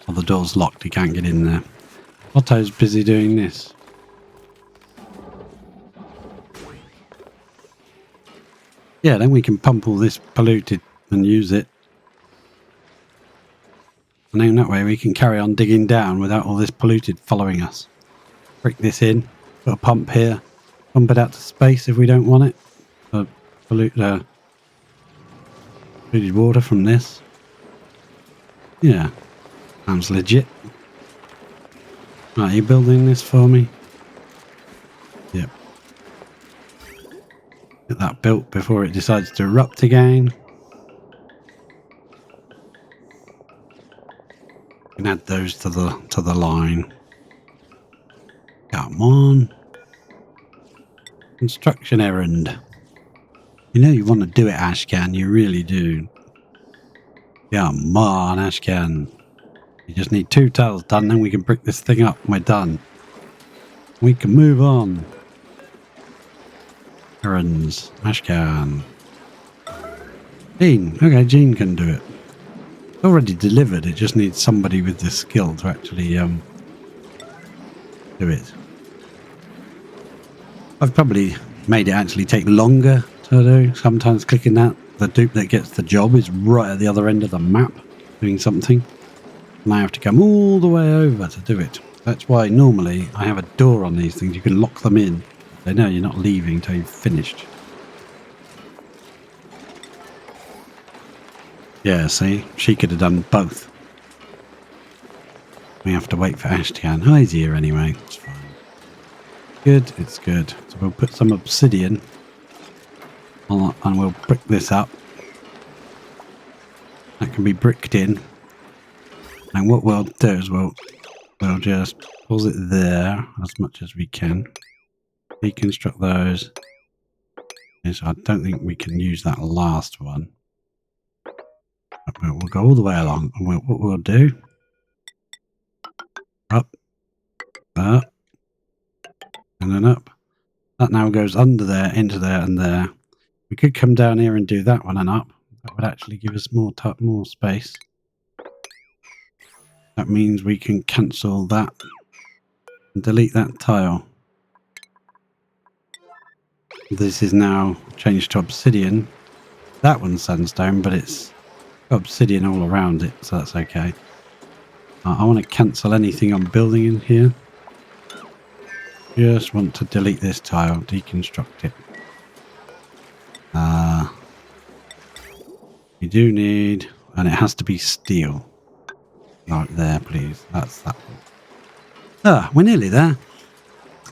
Oh, the door's locked, he can't get in there. Otto's busy doing this. Yeah, then we can pump all this polluted and use it. And then that way we can carry on digging down without all this polluted following us. Brick this in, put a pump here, pump it out to space if we don't want it. Polluted water from this. Yeah, sounds legit. Right, are you building this for me? Yep. Get that built before it decides to erupt again. You can add those to the line. Come on. Construction errand. You know you want to do it, Ashcan. You really do. Come on, Ashcan. You just need 2 tiles done, then we can brick this thing up. We're done. We can move on. Errands. Ashcan. Jean. Okay, Jean can do it. It's already delivered. It just needs somebody with the skill to actually do it. I've probably made it actually take longer to do. Sometimes clicking that, the dupe that gets the job is right at the other end of the map doing something. And I have to come all the way over to do it. That's why normally I have a door on these things. You can lock them in. They know you're not leaving until you've finished. Yeah, see? She could have done both. We have to wait for Ashcan. Oh, he's here anyway. It's fine. Good, it's good. So we'll put some obsidian on, and we'll brick this up. That can be bricked in. And what we'll do is we'll just pause it there as much as we can. Deconstruct those. Yes, I don't think we can use that last one. We'll go all the way along, and what we'll do, up, and then up. That now goes under there, into there, and there. We could come down here and do that one and up. That would actually give us more space. That means we can cancel that and delete that tile. This is now changed to obsidian. That one's sandstone, but it's obsidian all around it, so that's okay. I want to cancel anything I'm building in here. Just want to delete this tile, deconstruct it. We do need, and it has to be steel. Right there, please. That's that one. Ah, we're nearly there.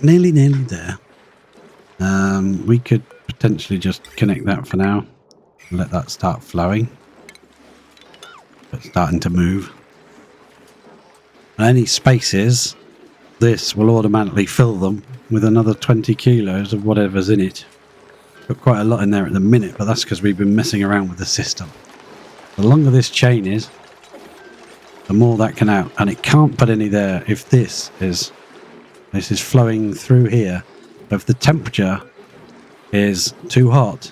Nearly there. We could potentially just connect that for now and let that start flowing. It's starting to move. And any spaces, this will automatically fill them with another 20 kilos of whatever's in it. Got quite a lot in there at the minute, but that's because we've been messing around with the system. The longer this chain is, the more that can out, and it can't put any there if this is flowing through here. But if the temperature is too hot,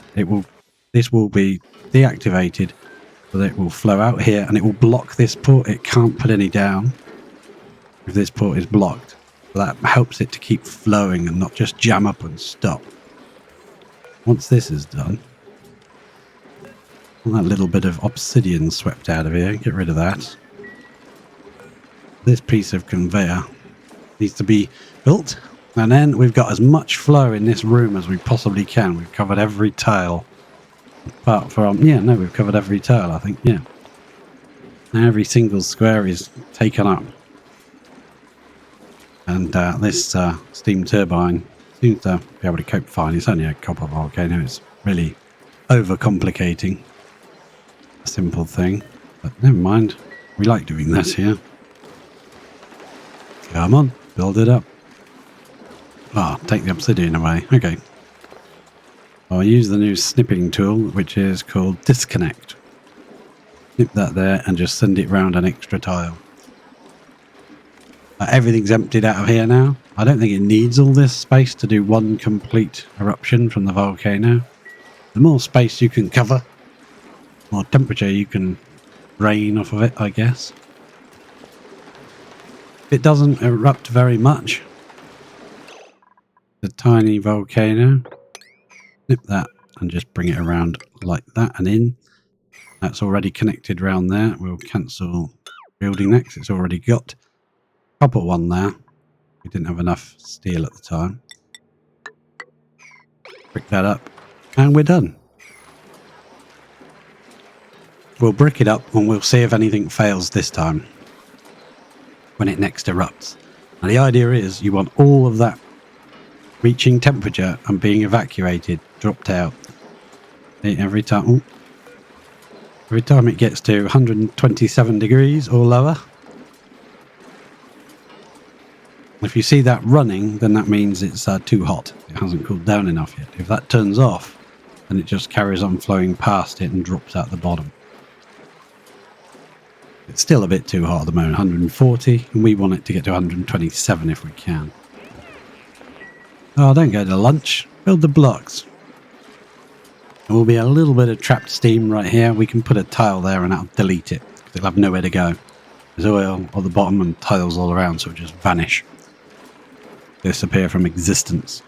this will be deactivated, so that it will flow out here and it will block this port. It can't put any down if this port is blocked. That helps it to keep flowing and not just jam up and stop. Once this is done, all that little bit of obsidian swept out of here, get rid of that. This piece of conveyor needs to be built, and then we've got as much flow in this room as we possibly can. We've covered every tile apart from, we've covered every tile, I think, yeah. Now every single square is taken up. And this steam turbine seems to be able to cope fine. It's only a copper volcano. It's really overcomplicating a simple thing. But never mind. We like doing this here. Come on, build it up. Ah, take the obsidian away. Okay. I'll use the new snipping tool, which is called disconnect. Snip that there and just send it round an extra tile. Everything's emptied out of here now. I don't think it needs all this space to do one complete eruption from the volcano. The more space you can cover, the more temperature you can drain off of it, I guess. It doesn't erupt very much. The tiny volcano. Snip that and just bring it around like that and in. That's already connected round there. We'll cancel building next. It's already got copper one there. We didn't have enough steel at the time. Brick that up and we're done. We'll brick it up and we'll see if anything fails this time when it next erupts. Now the idea is you want all of that reaching temperature and being evacuated dropped out every time. Every time it gets to 127 degrees or lower. If you see that running, then that means it's too hot. It hasn't cooled down enough yet. If that turns off, then it just carries on flowing past it and drops out the bottom. It's still a bit too hot at the moment, 140, and we want it to get to 127 if we can. Oh, don't go to lunch. Build the blocks. There will be a little bit of trapped steam right here. We can put a tile there and that'll delete it, because it'll have nowhere to go. There's oil at the bottom and tiles all around, so it'll just vanish. Disappear from existence.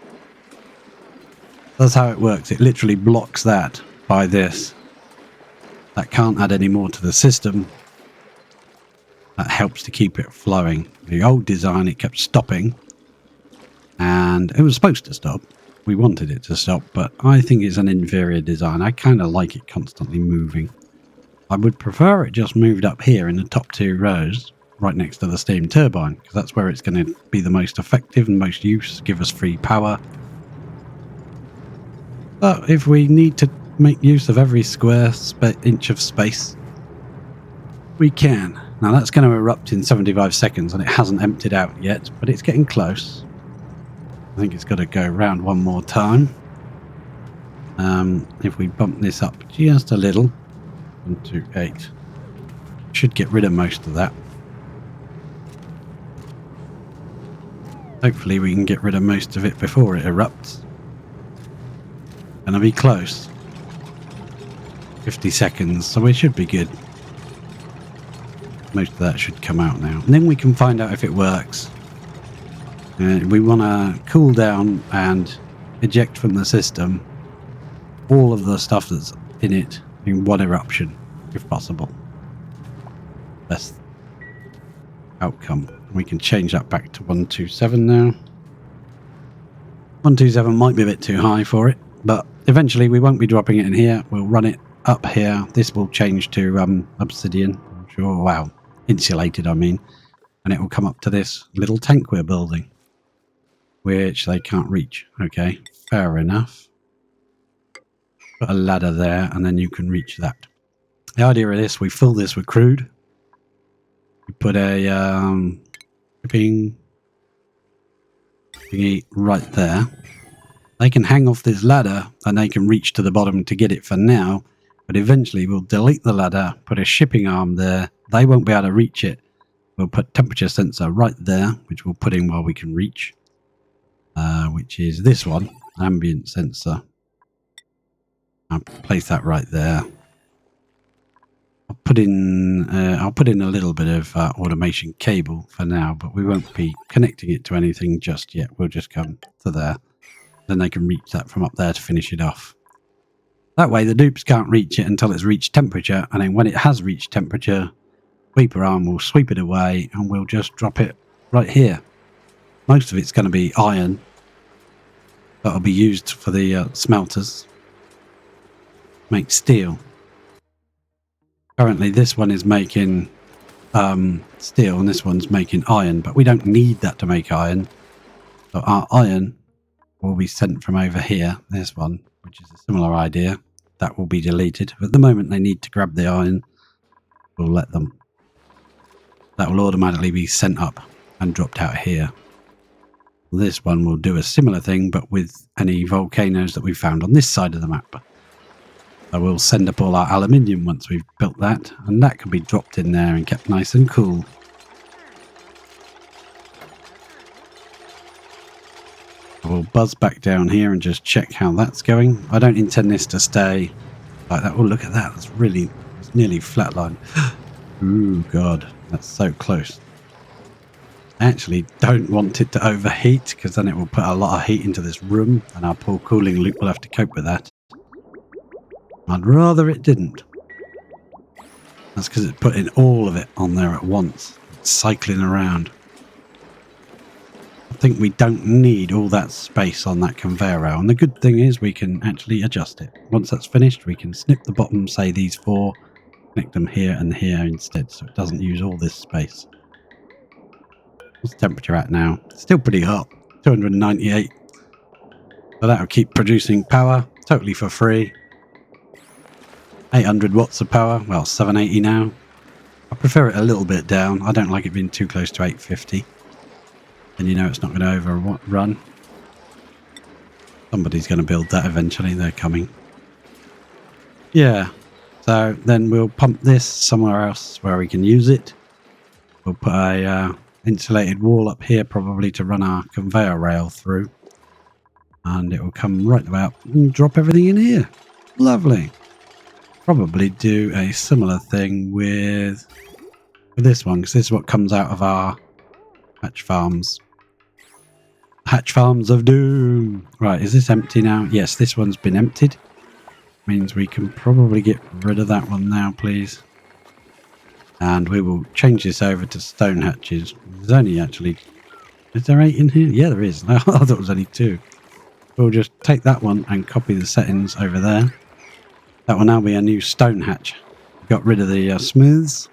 That's how it works. It literally blocks that by this. That can't add any more to the system. That helps to keep it flowing. The old design, it kept stopping. And it was supposed to stop. We wanted it to stop, but I think it's an inferior design. I kind of like it constantly moving. I would prefer it just moved up here in the top two rows, right next to the steam turbine, because that's where it's going to be the most effective and most use, give us free power. But if we need to make use of every square inch of space, we can. Now that's going to erupt in 75 seconds and it hasn't emptied out yet, but it's getting close. I think it's got to go around one more time. If we bump this up just a little, 1, 2, 8, should get rid of most of that. Hopefully we can get rid of most of it before it erupts. Gonna be close. 50 seconds, so we should be good. Most of that should come out now. And then we can find out if it works. We want to cool down and eject from the system all of the stuff that's in it in one eruption, if possible. Best outcome. We can change that back to 127 now. 127 might be a bit too high for it, but eventually we won't be dropping it in here. We'll run it up here. This will change to obsidian. I'm sure. Wow. Insulated, I mean. And it will come up to this little tank we're building, which they can't reach. Okay, fair enough. Put a ladder there and then you can reach that. The idea of this, we fill this with crude. We put a shipping thingy right there. They can hang off this ladder and they can reach to the bottom to get it for now, but eventually we'll delete the ladder, put a shipping arm there. They won't be able to reach it. We'll put temperature sensor right there, which we'll put in while we can reach. Which is this one, ambient sensor. I'll place that right there. I'll put in a little bit of automation cable for now, but we won't be connecting it to anything just yet. We'll just come to there. Then they can reach that from up there to finish it off. That way the dupes can't reach it until it's reached temperature, and then when it has reached temperature, sweeper arm will sweep it away and we'll just drop it right here. Most of it's going to be iron. That'll be used for the smelters. Make steel. Currently this one is making steel, and this one's making iron, but we don't need that to make iron. So our iron will be sent from over here, this one, which is a similar idea. That will be deleted. But at the moment they need to grab the iron, we'll let them. That will automatically be sent up and dropped out here. This one will do a similar thing, but with any volcanoes that we found on this side of the map. So we'll send up all our aluminium once we've built that, and that can be dropped in there and kept nice and cool. We'll buzz back down here and just check how that's going. I don't intend this to stay like that. Oh, look at that. It's nearly flatline. Ooh, God. That's so close. I actually don't want it to overheat, because then it will put a lot of heat into this room, and our poor cooling loop will have to cope with that. I'd rather it didn't. That's because it's putting all of it on there at once. It's cycling around. I think we don't need all that space on that conveyor rail, and the good thing is we can actually adjust it. Once that's finished, we can snip the bottom, say these 4, connect them here and here instead, so it doesn't use all this space. What's the temperature at now? It's still pretty hot, 298. So that'll keep producing power, totally for free. 800 watts of power, well 780 now. I prefer it a little bit down, I don't like it being too close to 850. And you know it's not going to overrun. Somebody's going to build that eventually, they're coming. Yeah, so then we'll pump this somewhere else where we can use it. We'll put a insulated wall up here probably to run our conveyor rail through. And it will come right about and drop everything in here. Lovely. Probably do a similar thing with this one, because this is what comes out of our hatch farms. Hatch farms of doom. Right, is this empty now? Yes, this one's been emptied. Means we can probably get rid of that one now, please. And we will change this over to stone hatches. There's only actually... Is there 8 in here? Yeah, there is. I thought it was only 2. We'll just take that one and copy the settings over there. That will now be a new stone hatch. We got rid of the smooths,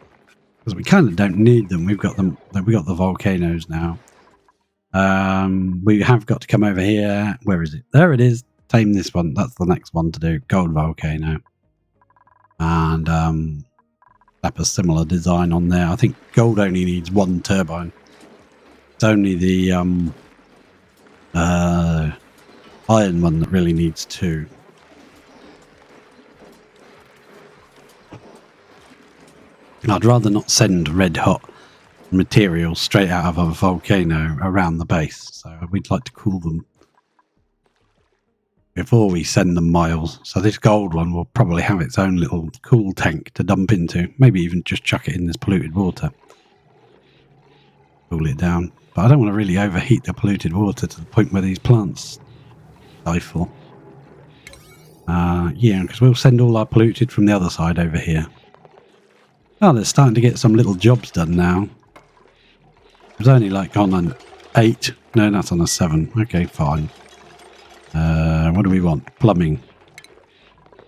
because we kind of don't need them. We've got them. We got the volcanoes now. We have got to come over here. Where is it? There it is. Tame this one. That's the next one to do. Gold volcano. And slap a similar design on there. I think gold only needs 1 turbine. It's only the iron one that really needs 2. I'd rather not send red hot material straight out of a volcano around the base, so we'd like to cool them before we send them miles. So this gold one will probably have its own little cool tank to dump into, maybe even just chuck it in this polluted water, cool it down. But I don't want to really overheat the polluted water to the point where these plants stifle. Yeah, because we'll send all our polluted from the other side over here. Oh, they're starting to get some little jobs done now. It was only like on an 8. No, that's on a 7. Okay, fine. What do we want? Plumbing.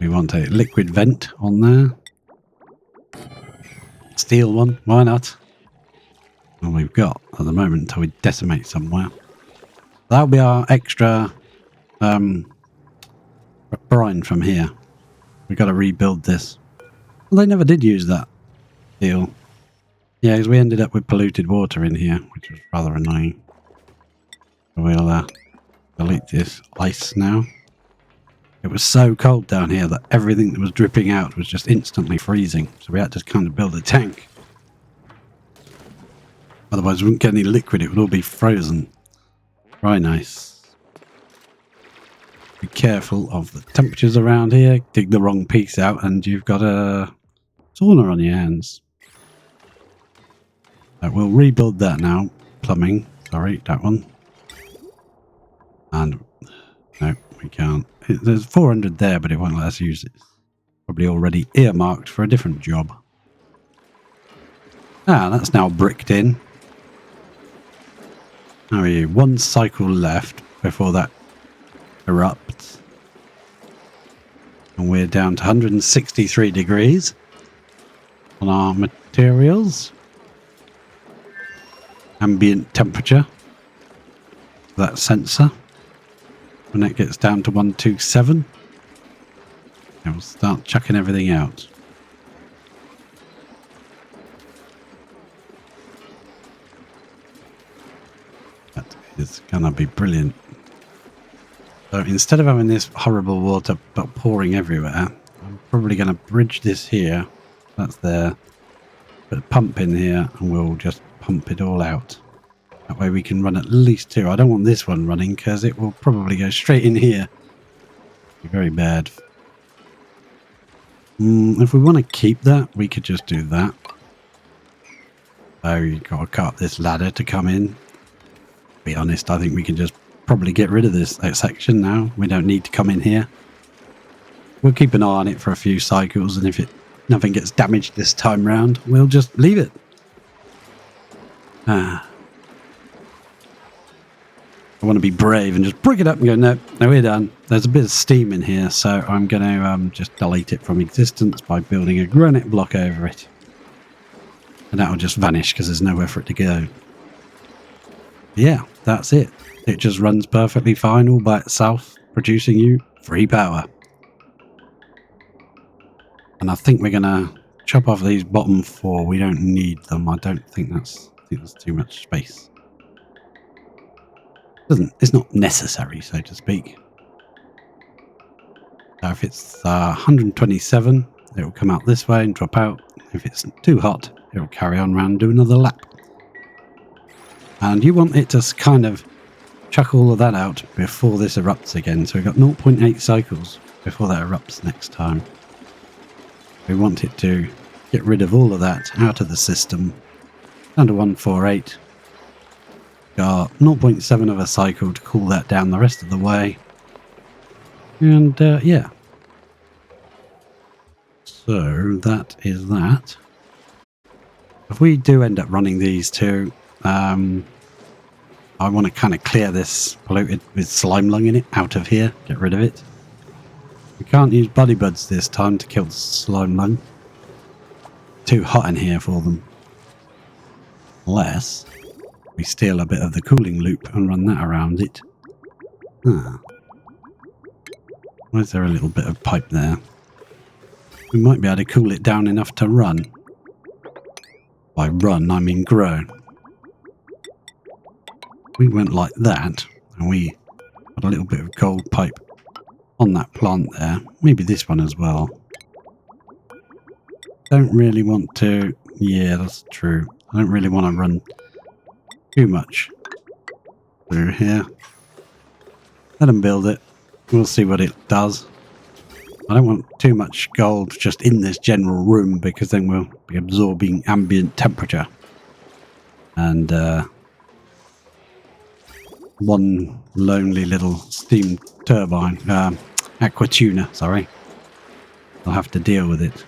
We want a liquid vent on there. Steel one. Why not? Well, we've got at the moment until we decimate somewhere. That'll be our extra brine from here. We've got to rebuild this. Well, they never did use that deal. Yeah, because we ended up with polluted water in here, which was rather annoying. We'll delete this ice now. It was so cold down here that everything that was dripping out was just instantly freezing. So we had to kind of build a tank. Otherwise we wouldn't get any liquid, it would all be frozen. Very nice. Be careful of the temperatures around here. Dig the wrong piece out and you've got a sauna on your hands. We'll rebuild that now. Plumbing. Sorry, that one. And no, we can't. There's 400 there, but it won't let us use it. Probably already earmarked for a different job. Ah, that's now bricked in. How are you? 1 cycle left before that erupts. And we're down to 163 degrees on our materials. ambient temperature. That sensor. When it gets down to 127, it will start chucking everything out. That is gonna be brilliant. So instead of having this horrible water but pouring everywhere, I'm probably going to bridge this here. That's there. Put a pump in here and we'll just pump it all out. That way we can run at least 2. I don't want this one running because it will probably go straight in here. Be very bad. If we want to keep that, we could just do that. So you've got to cut up this ladder to come in. To be honest, I think we can just probably get rid of this section now. We don't need to come in here. We'll keep an eye on it for a few cycles, and if nothing gets damaged this time round, we'll just leave it. I want to be brave and just brick it up and go, no, we're done. There's a bit of steam in here, so I'm going to just delete it from existence by building a granite block over it. And that'll just vanish because there's nowhere for it to go. Yeah, that's it. It just runs perfectly fine all by itself, producing you free power. And I think we're going to chop off these bottom 4. We don't need them. I think that's too much space. It's not necessary, so to speak. So if it's 127, it will come out this way and drop out. If it's too hot, it will carry on round and do another lap. And you want it to kind of chuck all of that out before this erupts again. So we've got 0.8 cycles before that erupts next time. We want it to get rid of all of that out of the system. Down to 148. Got 0.7 of a cycle to cool that down the rest of the way. And yeah. So that is that. If we do end up running these two, I want to kind of clear this polluted with slime lung in it out of here. Get rid of it. We can't use buddy buds this time to kill the slime lung. Too hot in here for them. Unless we steal a bit of the cooling loop and run that around it. Why is there a little bit of pipe there? We might be able to cool it down enough to run. By run, I mean grow. We went like that, and we got a little bit of gold pipe on that plant there. Maybe this one as well. Don't really want to... Yeah, that's true. I don't really want to run too much through here. Let them build it. We'll see what it does. I don't want too much gold just in this general room because then we'll be absorbing ambient temperature. And one lonely little steam turbine, aqua tuner, sorry. I'll have to deal with it.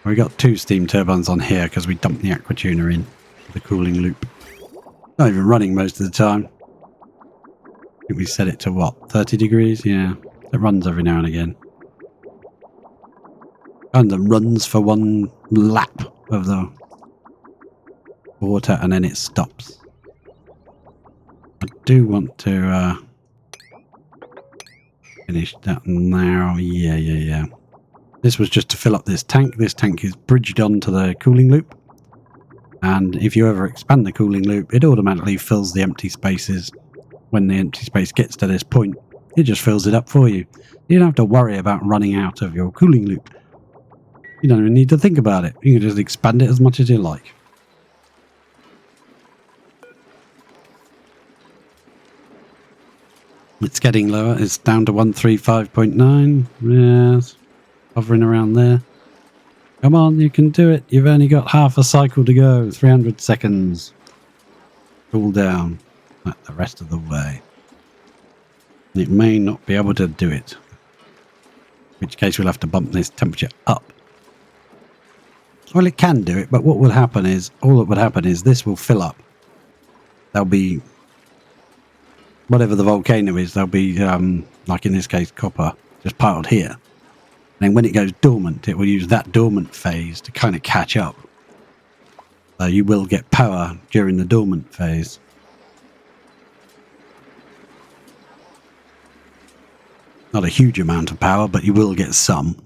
We got 2 steam turbines on here because we dumped the aqua tuner in the cooling loop. Not even running most of the time. I think we set it to what, 30 degrees? Yeah, it runs every now and again. Kind of runs for one lap of the water and then it stops. I do want to finish that now. Yeah. This was just to fill up this tank. This tank is bridged onto the cooling loop. And if you ever expand the cooling loop, it automatically fills the empty spaces. When the empty space gets to this point, it just fills it up for you. You don't have to worry about running out of your cooling loop. You don't even need to think about it. You can just expand it as much as you like. It's getting lower. It's down to 135.9. Yes. Hovering around there. Come on, you can do it. You've only got half a cycle to go. 300 seconds. Cool down. Like the rest of the way. It may not be able to do it. In which case we'll have to bump this temperature up. Well, it can do it, but what will happen is, all that would happen is this will fill up. There'll be, whatever the volcano is, there'll be, like in this case, copper, just piled here. And then when it goes dormant, it will use that dormant phase to kind of catch up. So you will get power during the dormant phase. Not a huge amount of power, but you will get some.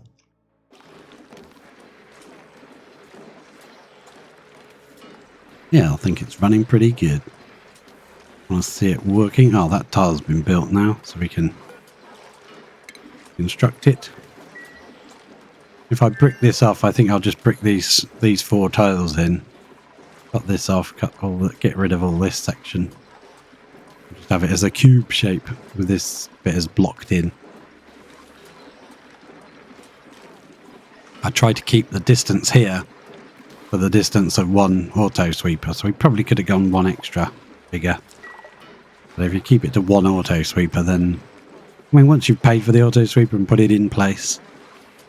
Yeah, I think it's running pretty good. I want to see it working. Oh, that tile's been built now, so we can construct it. If I brick this off, I think I'll just brick these 4 tiles in. Cut this off, get rid of all this section. Just have it as a cube shape with this bit as blocked in. I try to keep the distance here for the distance of 1 auto sweeper, so we probably could have gone 1 extra bigger. But if you keep it to 1 auto sweeper, then I mean, once you've paid for the auto sweeper and put it in place,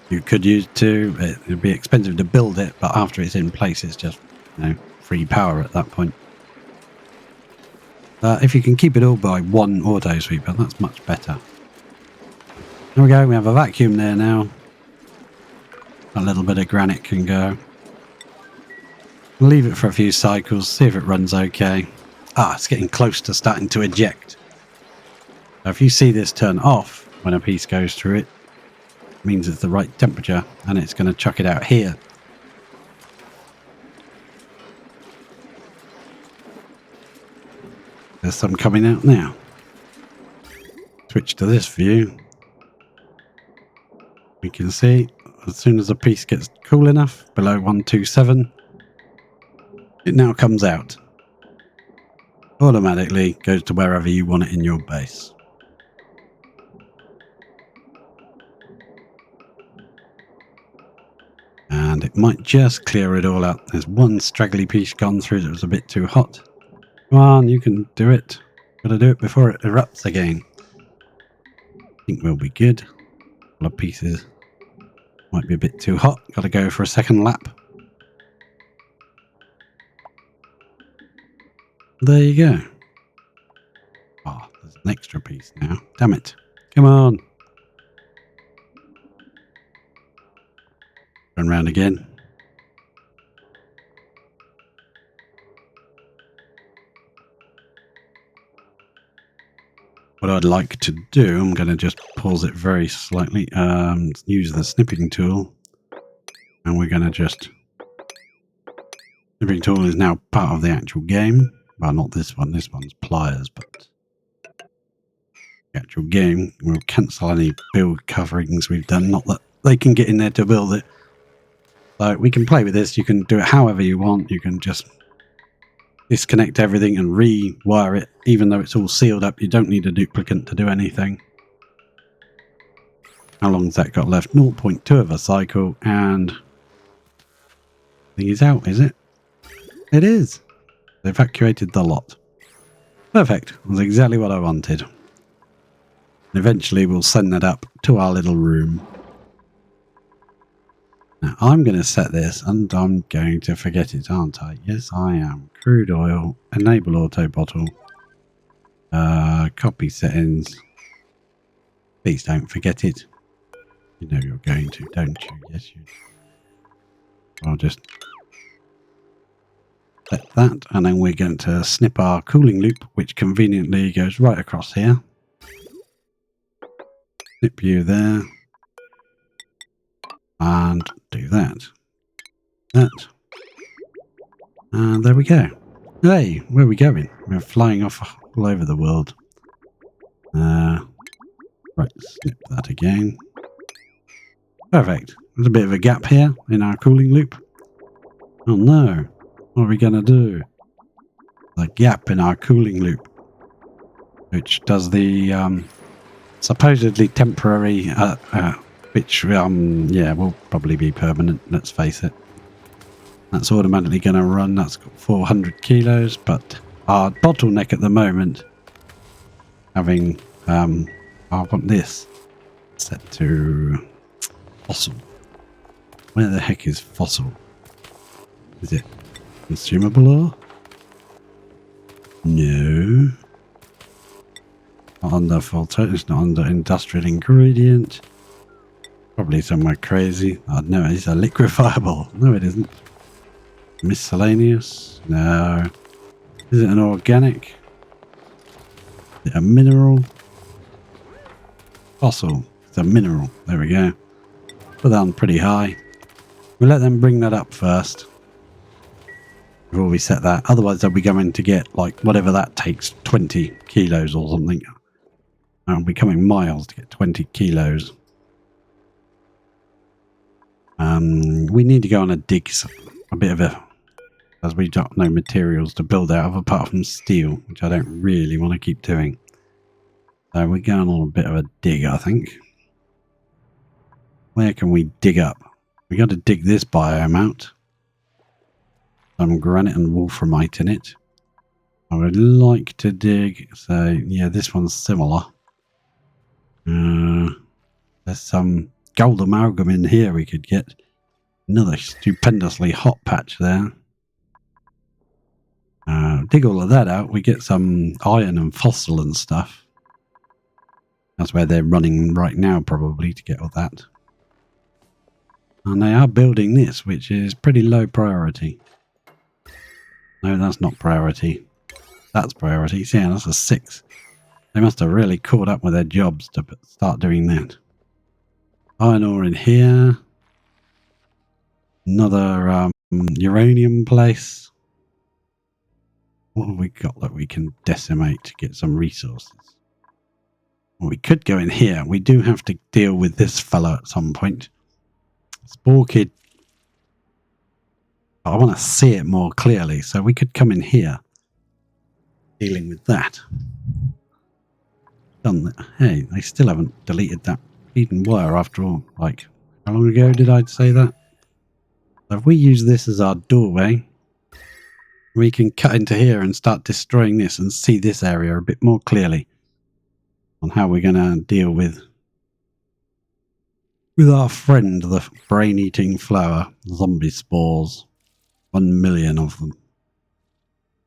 you could use 2. It'd be expensive to build it, but after it's in place, it's just, you know, free power at that point. If you can keep it all by 1 auto sweeper, that's much better. There we go, we have a vacuum there now. A little bit of granite can go. We'll leave it for a few cycles, see if it runs okay. Ah, it's getting close to starting to eject. So if you see this turn off when a piece goes through it, it means it's the right temperature and it's going to chuck it out here. There's some coming out now. Switch to this view. We can see as soon as a piece gets cool enough, below 127, it now comes out. Automatically goes to wherever you want it in your base. And it might just clear it all out. There's 1 straggly piece gone through that was a bit too hot. Come on, you can do it. Gotta do it before it erupts again. I think we'll be good. A couple of pieces might be a bit too hot. Gotta go for a second lap. There you go. Oh, there's an extra piece now. Damn it. Come on. Turn around again. What I'd like to do, I'm going to just pause it very slightly. Use the snipping tool. And we're going to just... Snipping tool is now part of the actual game. Well, not this one. This one's pliers, but... The actual game, we'll cancel any build coverings we've done. Not that they can get in there to build it. So we can play with this. You can do it however you want. You can just disconnect everything and rewire it. Even though it's all sealed up, you don't need a duplicate to do anything. How long's that got left? 0.2 of a cycle, and I think he's out, is it? It is. They evacuated the lot. Perfect. That's exactly what I wanted. And eventually we'll send that up to our little room. Now, I'm going to set this, and I'm going to forget it, aren't I? Yes, I am. Crude oil, enable auto bottle, copy settings. Please don't forget it. You know you're going to, don't you? Yes, you do. I'll just set that, and then we're going to snip our cooling loop, which conveniently goes right across here. Snip you there. And do that. And there we go. Hey, where are we going? We're flying off all over the world. Right, snip that again. Perfect. There's a bit of a gap here in our cooling loop. Oh no. What are we going to do? The gap in our cooling loop, which does the supposedly temporary which, yeah, will probably be permanent, let's face it. That's automatically going to run. That's got 400 kilos, but our bottleneck at the moment, having, I want this set to fossil. Where the heck is fossil? Is it consumable ore? No. Not under filter, it's not under industrial ingredient. Probably somewhere crazy. Oh no, it's a liquefiable. No, it isn't. Miscellaneous? No. Is it an organic? Is it a mineral? Fossil. It's a mineral. There we go. Put that on pretty high. We'll let them bring that up first before we set that. Otherwise, they'll be going to get, like, whatever that takes, 20 kilos or something. It'll be coming miles to get 20 kilos. We need to go on a dig, a bit of a, as we've got no materials to build out of apart from steel, which I don't really want to keep doing. So we're going on a bit of a dig, I think. Where can we dig up? We got to dig this biome out. Some granite and wolframite in it. I would like to dig, so yeah, this one's similar. There's some gold amalgam in here we could get. Another stupendously hot patch there. Dig all of that out, we get some iron and fossil and stuff. That's where they're running right now, probably, to get all that. And they are building this, which is pretty low priority. No, that's not priority. That's priority. Yeah, that's a 6. They must have really caught up with their jobs to start doing that. Iron ore in here. Another uranium place. What have we got that we can decimate to get some resources? Well, we could go in here. We do have to deal with this fella at some point. Spore Kid. I want to see it more clearly, so we could come in here. Dealing with that. Done that. Hey, they still haven't deleted that hidden wire after all. Like, how long ago did I say that? So if we use this as our doorway, we can cut into here and start destroying this and see this area a bit more clearly on how we're going to deal with our friend, the brain-eating flower, zombie spores. 1 million of them.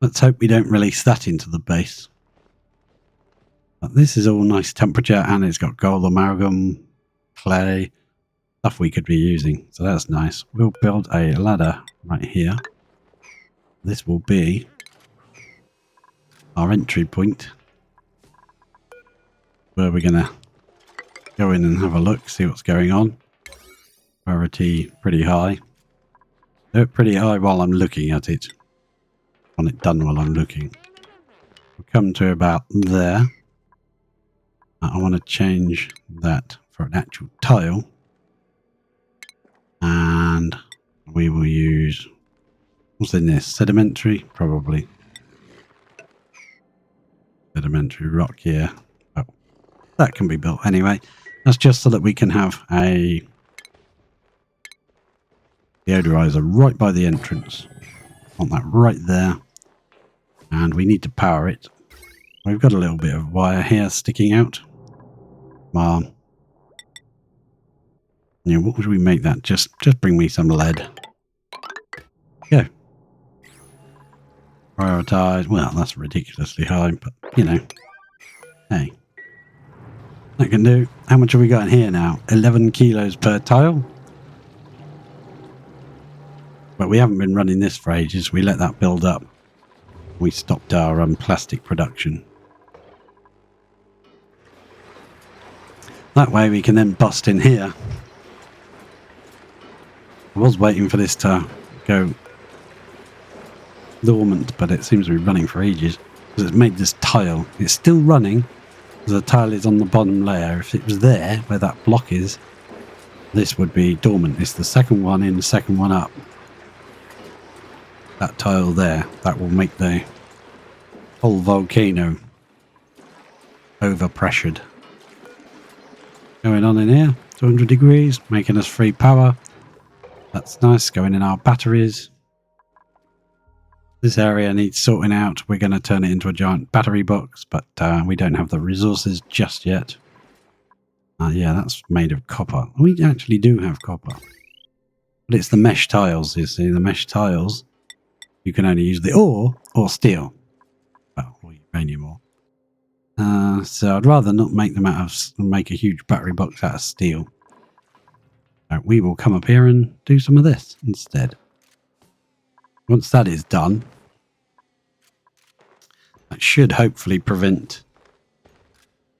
Let's hope we don't release that into the base. But this is all nice temperature and it's got gold amalgam, clay, stuff we could be using. So that's nice. We'll build a ladder right here. This will be our entry point where we're going to go in and have a look, see what's going on. Priority pretty high. Do it pretty high while I'm looking at it. Want it done while I'm looking. We'll come to about there. I want to change that for an actual tile. And we will use... What's in this? Sedimentary? Probably. Sedimentary rock here. Oh, that can be built anyway. That's just so that we can have a deodorizer right by the entrance. Want that right there. And we need to power it. We've got a little bit of wire here sticking out. Come on. Yeah, what would we make that? Just bring me some lead. Go. Prioritize. Well, that's ridiculously high, but you know. Hey. That can do. How much have we got in here now? 11 kilos per tile. But we haven't been running this for ages. We let that build up. We stopped our plastic production. That way we can then bust in here. I was waiting for this to go dormant, but it seems to be running for ages. Because it's made this tile. It's still running. The tile is on the bottom layer. If it was there, where that block is, this would be dormant. It's the second one in, the second one up. That tile there, that will make the whole volcano overpressured. Going on in here, 200 degrees, making us free power. That's nice, going in our batteries. This area needs sorting out. We're going to turn it into a giant battery box, but we don't have the resources just yet. Yeah, that's made of copper. We actually do have copper. But it's the mesh tiles, you see. The mesh tiles, you can only use the ore or steel. Well, or uranium ore. So I'd rather not make them make a huge battery box out of steel. We will come up here and do some of this instead. Once that is done, that should hopefully prevent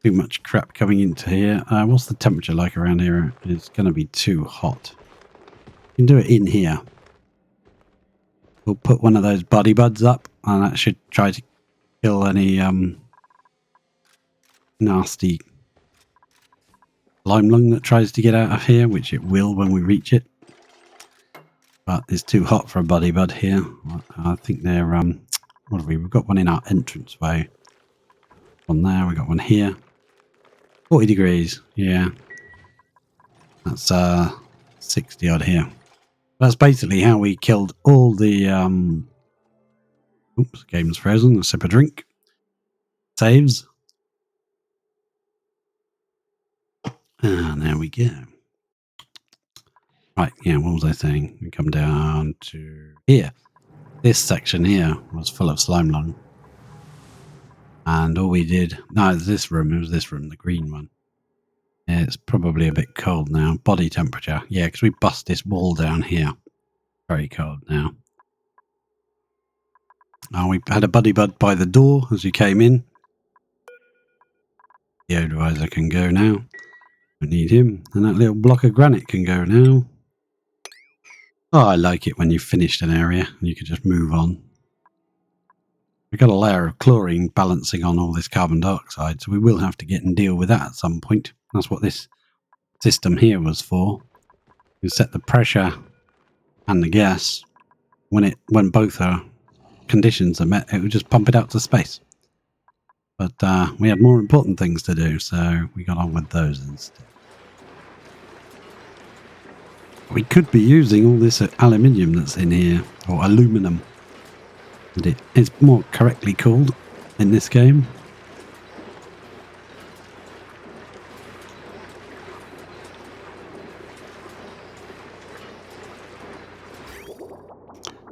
too much crap coming into here. What's the temperature like around here? It's going to be too hot. You can do it in here. We'll put one of those buddy buds up, and that should try to kill any nasty lime lung that tries to get out of here, which it will when we reach it. But it's too hot for a buddy bud here. I think they're what have we? We've got one in our entranceway. One there. We got one here. 40 degrees. Yeah, that's 60 odd here. That's basically how we killed all the oops, game's frozen. A sip of drink. Saves. And there we go. Right, yeah, what was I saying? We come down to here. This section here was full of slime lung. And all we did... No, it was this room, the green one. Yeah, it's probably a bit cold now. Body temperature. Yeah, because we bust this wall down here. Very cold now. We had a buddy bud by the door as you came in. The odorizer can go now. We need him. And that little block of granite can go now. Oh, I like it when you've finished an area and you can just move on. We've got a layer of chlorine balancing on all this carbon dioxide, so we will have to get and deal with that at some point. That's what this system here was for. You set the pressure and the gas. When both are conditions are met, it would just pump it out to space. But we had more important things to do, so we got on with those instead. We could be using all this aluminium that's in here, or aluminum. And it's more correctly called in this game.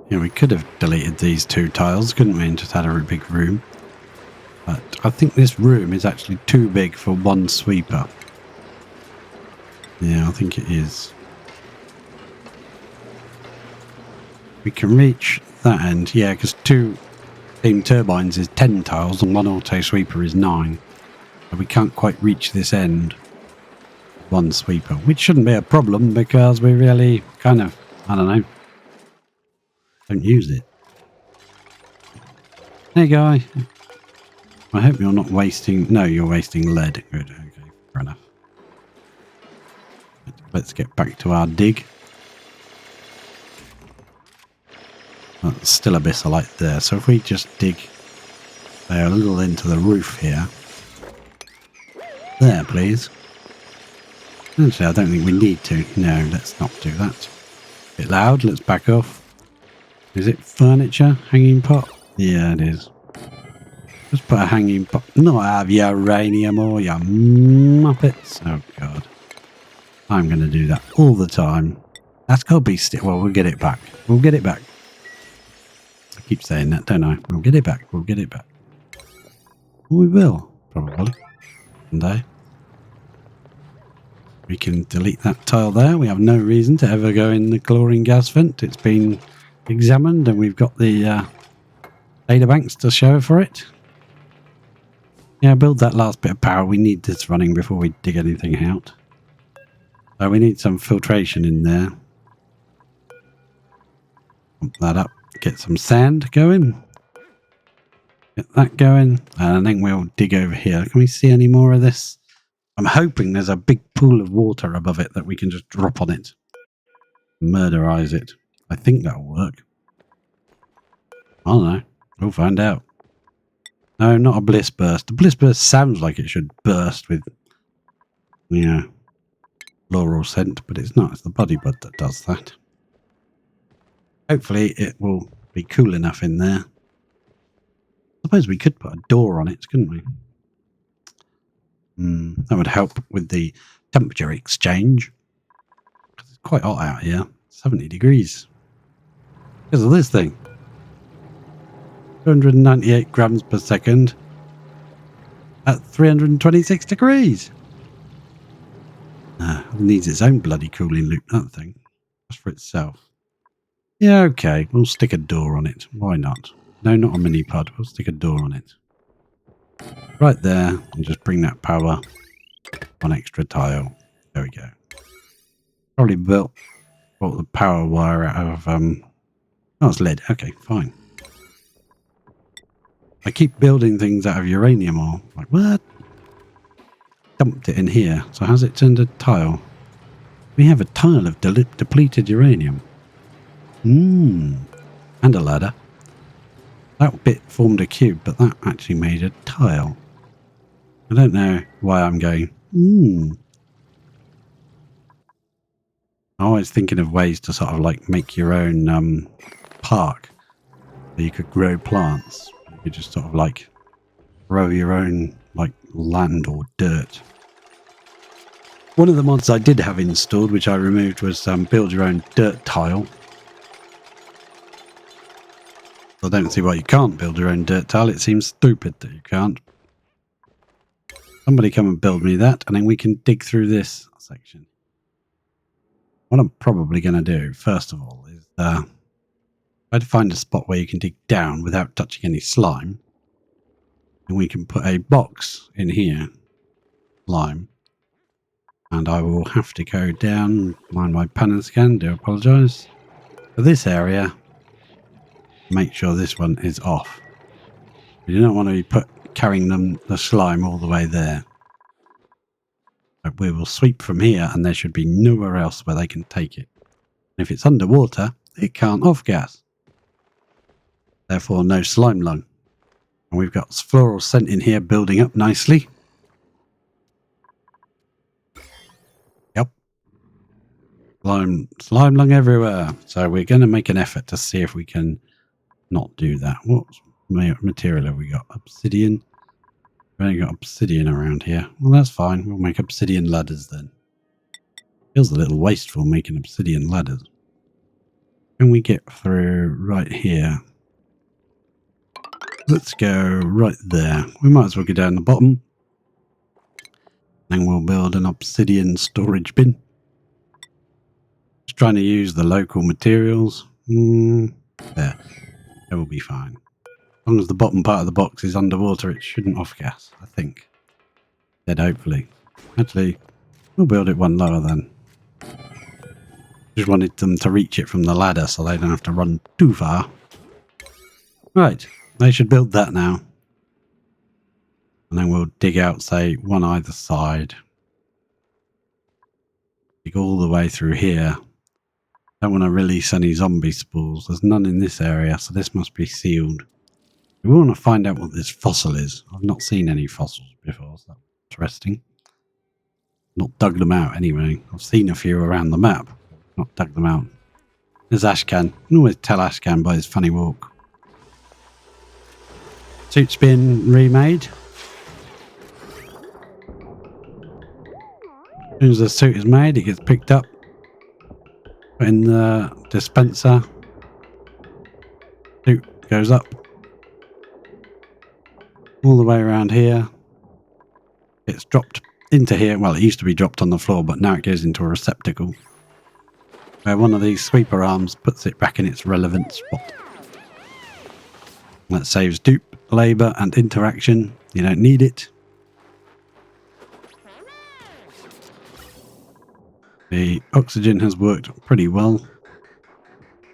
Yeah, we could have deleted these two tiles, couldn't we, and just had a big room. But I think this room is actually too big for one sweeper. Yeah, I think it is. We can reach that end, yeah, because 2 steam turbines is 10 tiles and 1 auto sweeper is 9. So we can't quite reach this end. 1 sweeper, which shouldn't be a problem because we really kind of, I don't know, don't use it. Hey guy, I hope you're not wasting, no, you're wasting lead. Good, okay, fair enough. Let's get back to our dig. That's still abyssalite there, so if we just dig a little into the roof here. There, please. Actually, I don't think we need to. No, let's not do that. A bit loud, let's back off. Is it furniture? Hanging pot? Yeah, it is. Just put a hanging pot. Not have your uranium or your muppets. Oh, God. I'm going to do that all the time. That's got to be still. Well, we'll get it back. We'll get it back. I keep saying that, don't I? We'll get it back. We'll get it back. We will, probably. One day. We can delete that tile there. We have no reason to ever go in the chlorine gas vent. It's been examined and we've got the data banks to show for it. Yeah, build that last bit of power. We need this running before we dig anything out. So we need some filtration in there. Pump that up. Get some sand going. Get that going. And then we'll dig over here. Can we see any more of this? I'm hoping there's a big pool of water above it that we can just drop on it. Murderize it. I think that'll work. I don't know. We'll find out. No, not a bliss burst. The bliss burst sounds like it should burst with, yeah, laurel scent, but it's not. It's the buddy bud that does that. Hopefully it will be cool enough in there. I suppose we could put a door on it, couldn't we? That would help with the temperature exchange. It's quite hot out here. 70 degrees. Because of this thing. 298 grams per second at 326 degrees. It needs its own bloody cooling loop, that thing. Just for itself. Yeah, okay. We'll stick a door on it. Why not? No, not a mini pod. We'll stick a door on it. Right there. And just bring that power. One extra tile. There we go. Probably bought the power wire out of... Oh, it's lead. Okay, fine. I keep building things out of uranium ore. Like, what? Dumped it in here. So how's it turned a tile? We have a tile of depleted uranium. And a ladder. That bit formed a cube, but that actually made a tile. I don't know why I'm going, I'm always thinking of ways to sort of like make your own park. So you could grow plants. You could just sort of like grow your own like land or dirt. One of the mods I did have installed, which I removed, was build your own dirt tile. I don't see why you can't build your own dirt tile. It seems stupid that you can't. Somebody come and build me that, and then we can dig through this section. What I'm probably going to do, first of all, is try to find a spot where you can dig down without touching any slime. And we can put a box in here. Slime. And I will have to go down, mind my pan and scan, do apologise. For this area, make sure this one is off. You do not want to be carrying the slime all the way there. But we will sweep from here and there should be nowhere else where they can take it. And if it's underwater, it can't off-gas. Therefore, no slime lung. And we've got fluorescent in here building up nicely. Yep. Slime lung everywhere. So we're going to make an effort to see if we can not do that. What material have we got? Obsidian. We've only got obsidian around here. Well, that's fine. We'll make obsidian ladders then. Feels a little wasteful making obsidian ladders. Can we get through right here? Let's go right there. We might as well go down the bottom. Then we'll build an obsidian storage bin. Just trying to use the local materials. There. That will be fine. As long as the bottom part of the box is underwater, it shouldn't off-gas, I think. Dead, hopefully. Actually, we'll build it one lower then. Just wanted them to reach it from the ladder so they don't have to run too far. Right. They should build that now. And then we'll dig out, say, one either side. Dig all the way through here. Don't want to release any zombie spores. There's none in this area, so this must be sealed. We want to find out what this fossil is. I've not seen any fossils before, so that's interesting. Not dug them out anyway. I've seen a few around the map. Not dug them out. There's Ashcan. You can always tell Ashcan by his funny walk. Suit's been remade. As soon as the suit is made, it gets picked up, put in the dispenser. Suit goes up all the way around here. It's dropped into here. Well, it used to be dropped on the floor, but now it goes into a receptacle where one of these sweeper arms puts it back in its relevant spot. That saves dupe, labour and interaction. You don't need it. The oxygen has worked pretty well.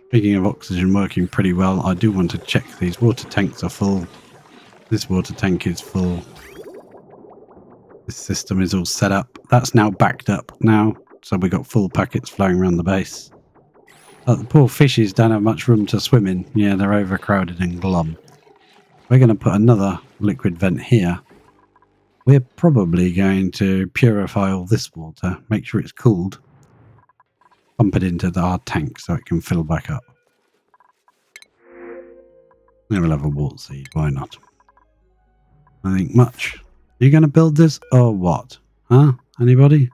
Speaking of oxygen working pretty well, I do want to check these water tanks are full. This water tank is full. This system is all set up. That's now backed up now. So we've got full packets flowing around the base. But the poor fishes don't have much room to swim in. Yeah, they're overcrowded and glum. We're going to put another liquid vent here. We're probably going to purify all this water, make sure it's cooled, pump it into our tank so it can fill back up. Then we'll have a wart seed, why not? I think much. Are you going to build this or what? Huh? Anybody?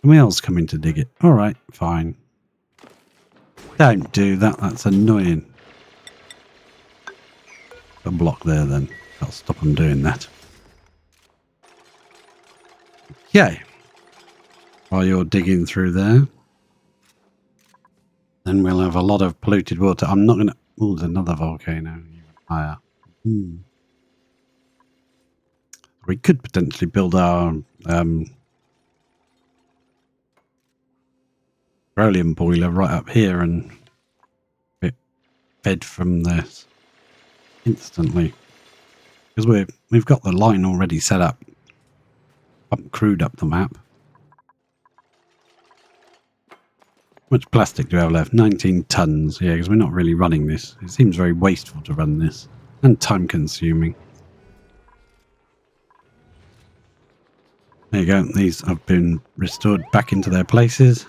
Somebody else coming to dig it. Alright, fine. Don't do that, that's annoying. A block there then. I'll stop them doing that. Okay. While you're digging through there, then we'll have a lot of polluted water. I'm not going to... Oh, there's another volcano even higher. We could potentially build our petroleum boiler right up here and get fed from this instantly. Because we've got the line already set up. Crude up the map. How much plastic do we have left? 19 tons. Yeah, because we're not really running this. It seems very wasteful to run this. And time consuming. There you go. These have been restored back into their places.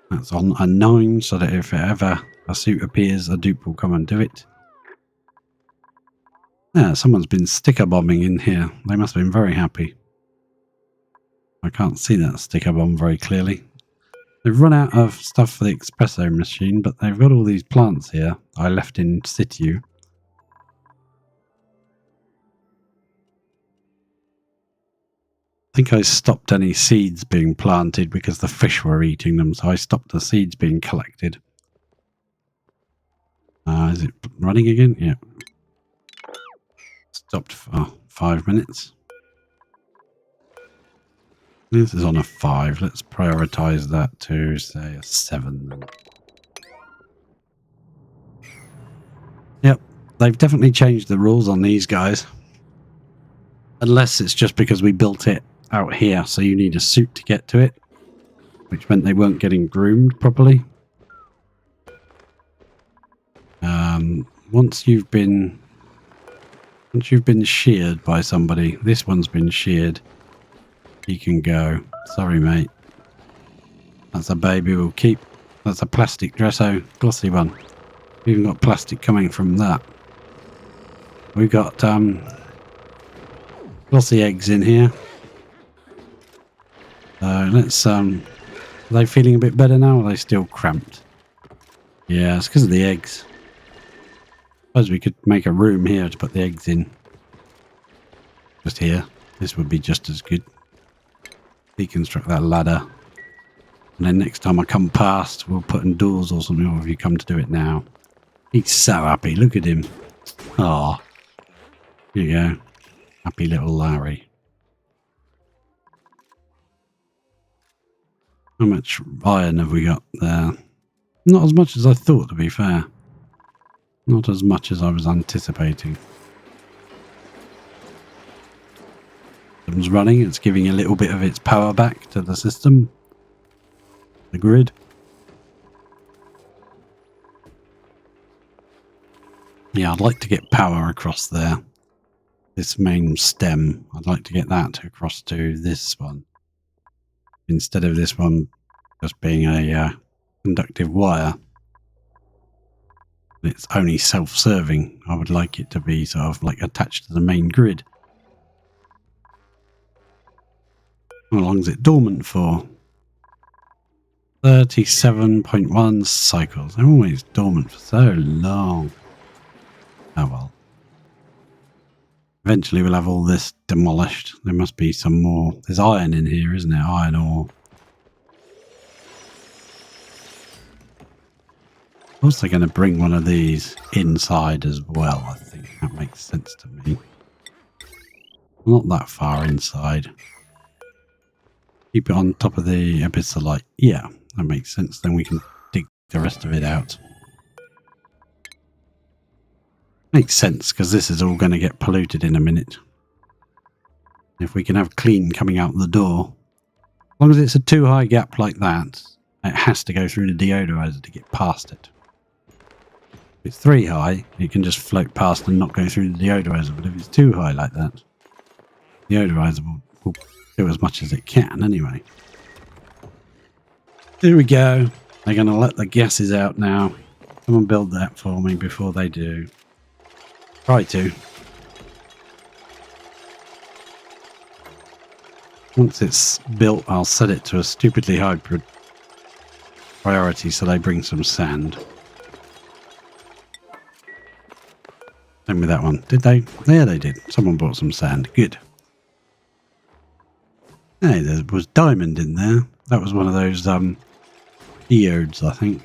That's on a 9, so that if ever a suit appears, a dupe will come and do it. Yeah, someone's been sticker bombing in here. They must have been very happy. I can't see that sticker bomb very clearly. They've run out of stuff for the espresso machine, but they've got all these plants here I left in situ. I think I stopped any seeds being planted because the fish were eating them, so I stopped the seeds being collected. Is it running again? Yeah. Stopped for 5 minutes. This is on a 5. Let's prioritize that to, say, a 7 then. Yep, they've definitely changed the rules on these guys. Unless it's just because we built it out here, so you need a suit to get to it. Which meant they weren't getting groomed properly. Once you've been sheared by somebody, this one's been sheared. You can go. Sorry, mate. That's a baby we'll keep. That's a plastic Dresso, glossy one. We've even got plastic coming from that. We've got glossy eggs in here. So let's are they feeling a bit better now, or are they still cramped? Yeah, it's because of the eggs. I suppose we could make a room here to put the eggs in. Just here. This would be just as good. Deconstruct that ladder. And then next time I come past, we'll put in doors or something, or if you come to do it now. He's so happy. Look at him. Oh, here you go. Happy little Larry. How much iron have we got there? Not as much as I thought, to be fair. Not as much as I was anticipating. System's running. It's giving a little bit of its power back to the system. The grid. Yeah, I'd like to get power across there. This main stem, I'd like to get that across to this one. Instead of this one just being a conductive wire. It's only self-serving. I would like it to be sort of like attached to the main grid. How long is it dormant for? 37.1 cycles. They're always dormant for so long. Oh well. Eventually we'll have all this demolished. There must be some more. There's iron in here, isn't there? Iron ore. Also going to bring one of these inside as well. I think that makes sense to me. Not that far inside. Keep it on top of the abyssalite. Yeah, that makes sense. Then we can dig the rest of it out. Makes sense, because this is all going to get polluted in a minute. If we can have clean coming out the door. As long as it's a too high gap like that, it has to go through the deodorizer to get past it. If it's 3 high, it can just float past and not go through the deodorizer. But if it's too high like that, the deodorizer will do as much as it can anyway. Here we go. They're going to let the gases out now. Someone build that for me before they do. Try to. Once it's built, I'll set it to a stupidly high priority so they bring some sand. Same with that one. Did they? Yeah, they did. Someone brought some sand. Good. Hey, there was diamond in there. That was one of those geodes, I think.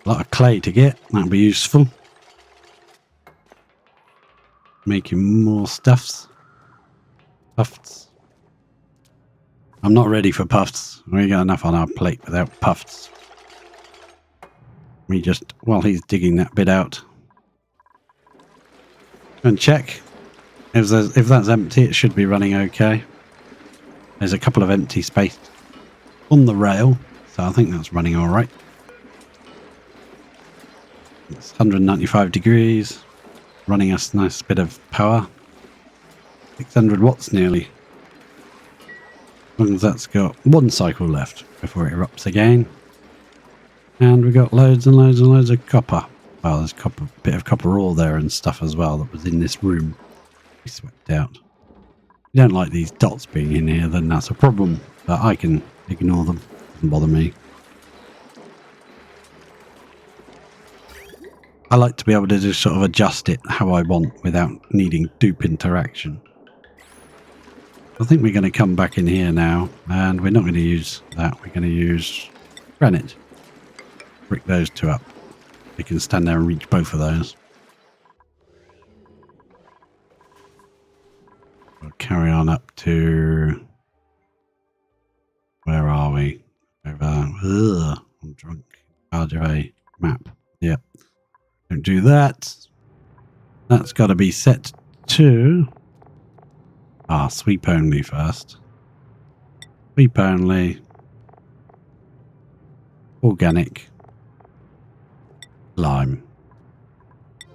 A lot of clay to get. That'll be useful. Making more stuffs. Puffs. I'm not ready for puffs. We got enough on our plate without puffs. We just, while he's digging that bit out, and check if that's empty. It should be running okay. There's a couple of empty spaces on the rail, so I think that's running all right. It's 195 degrees, running us a nice bit of power. 600 watts nearly. As long as that's got one cycle left before it erupts again. And we got loads and loads and loads of copper. Well, there's a bit of copper ore there and stuff as well that was in this room. We swept out. If you don't like these dots being in here, then that's a problem. But I can ignore them. Doesn't bother me. I like to be able to just sort of adjust it how I want without needing dupe interaction. I think we're going to come back in here now, and we're not going to use that. We're going to use granite. Brick those two up. We can stand there and reach both of those. We'll carry on up to... Where are we? Over... I'm drunk. Charge of a map. Yep. Don't do that. That's got to be set to... sweep only first. Sweep only. Organic. Lime.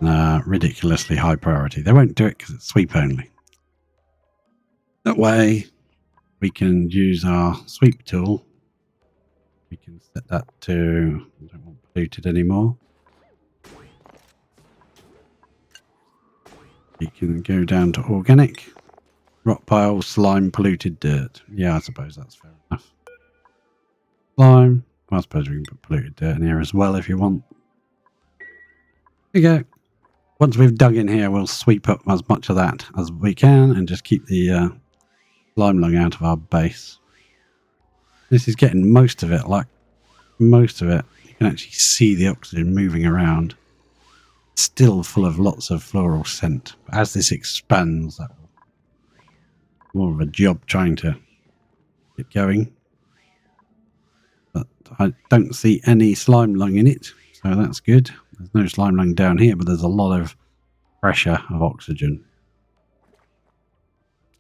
Ridiculously high priority. They won't do it because it's sweep only. That way we can use our sweep tool. We can set that to... I don't want polluted anymore. We can go down to organic. Rock pile, slime, polluted dirt. Yeah, I suppose that's fair enough. Slime. Well, I suppose we can put polluted dirt in here as well if you want. There you go. Once we've dug in here, we'll sweep up as much of that as we can and just keep the slime lung out of our base. This is getting most of it, like most of it. You can actually see the oxygen moving around. It's still full of lots of floral scent. But as this expands, that will be more of a job trying to get going. But I don't see any slime lung in it, so that's good. There's no slime lung down here, but there's a lot of pressure of oxygen.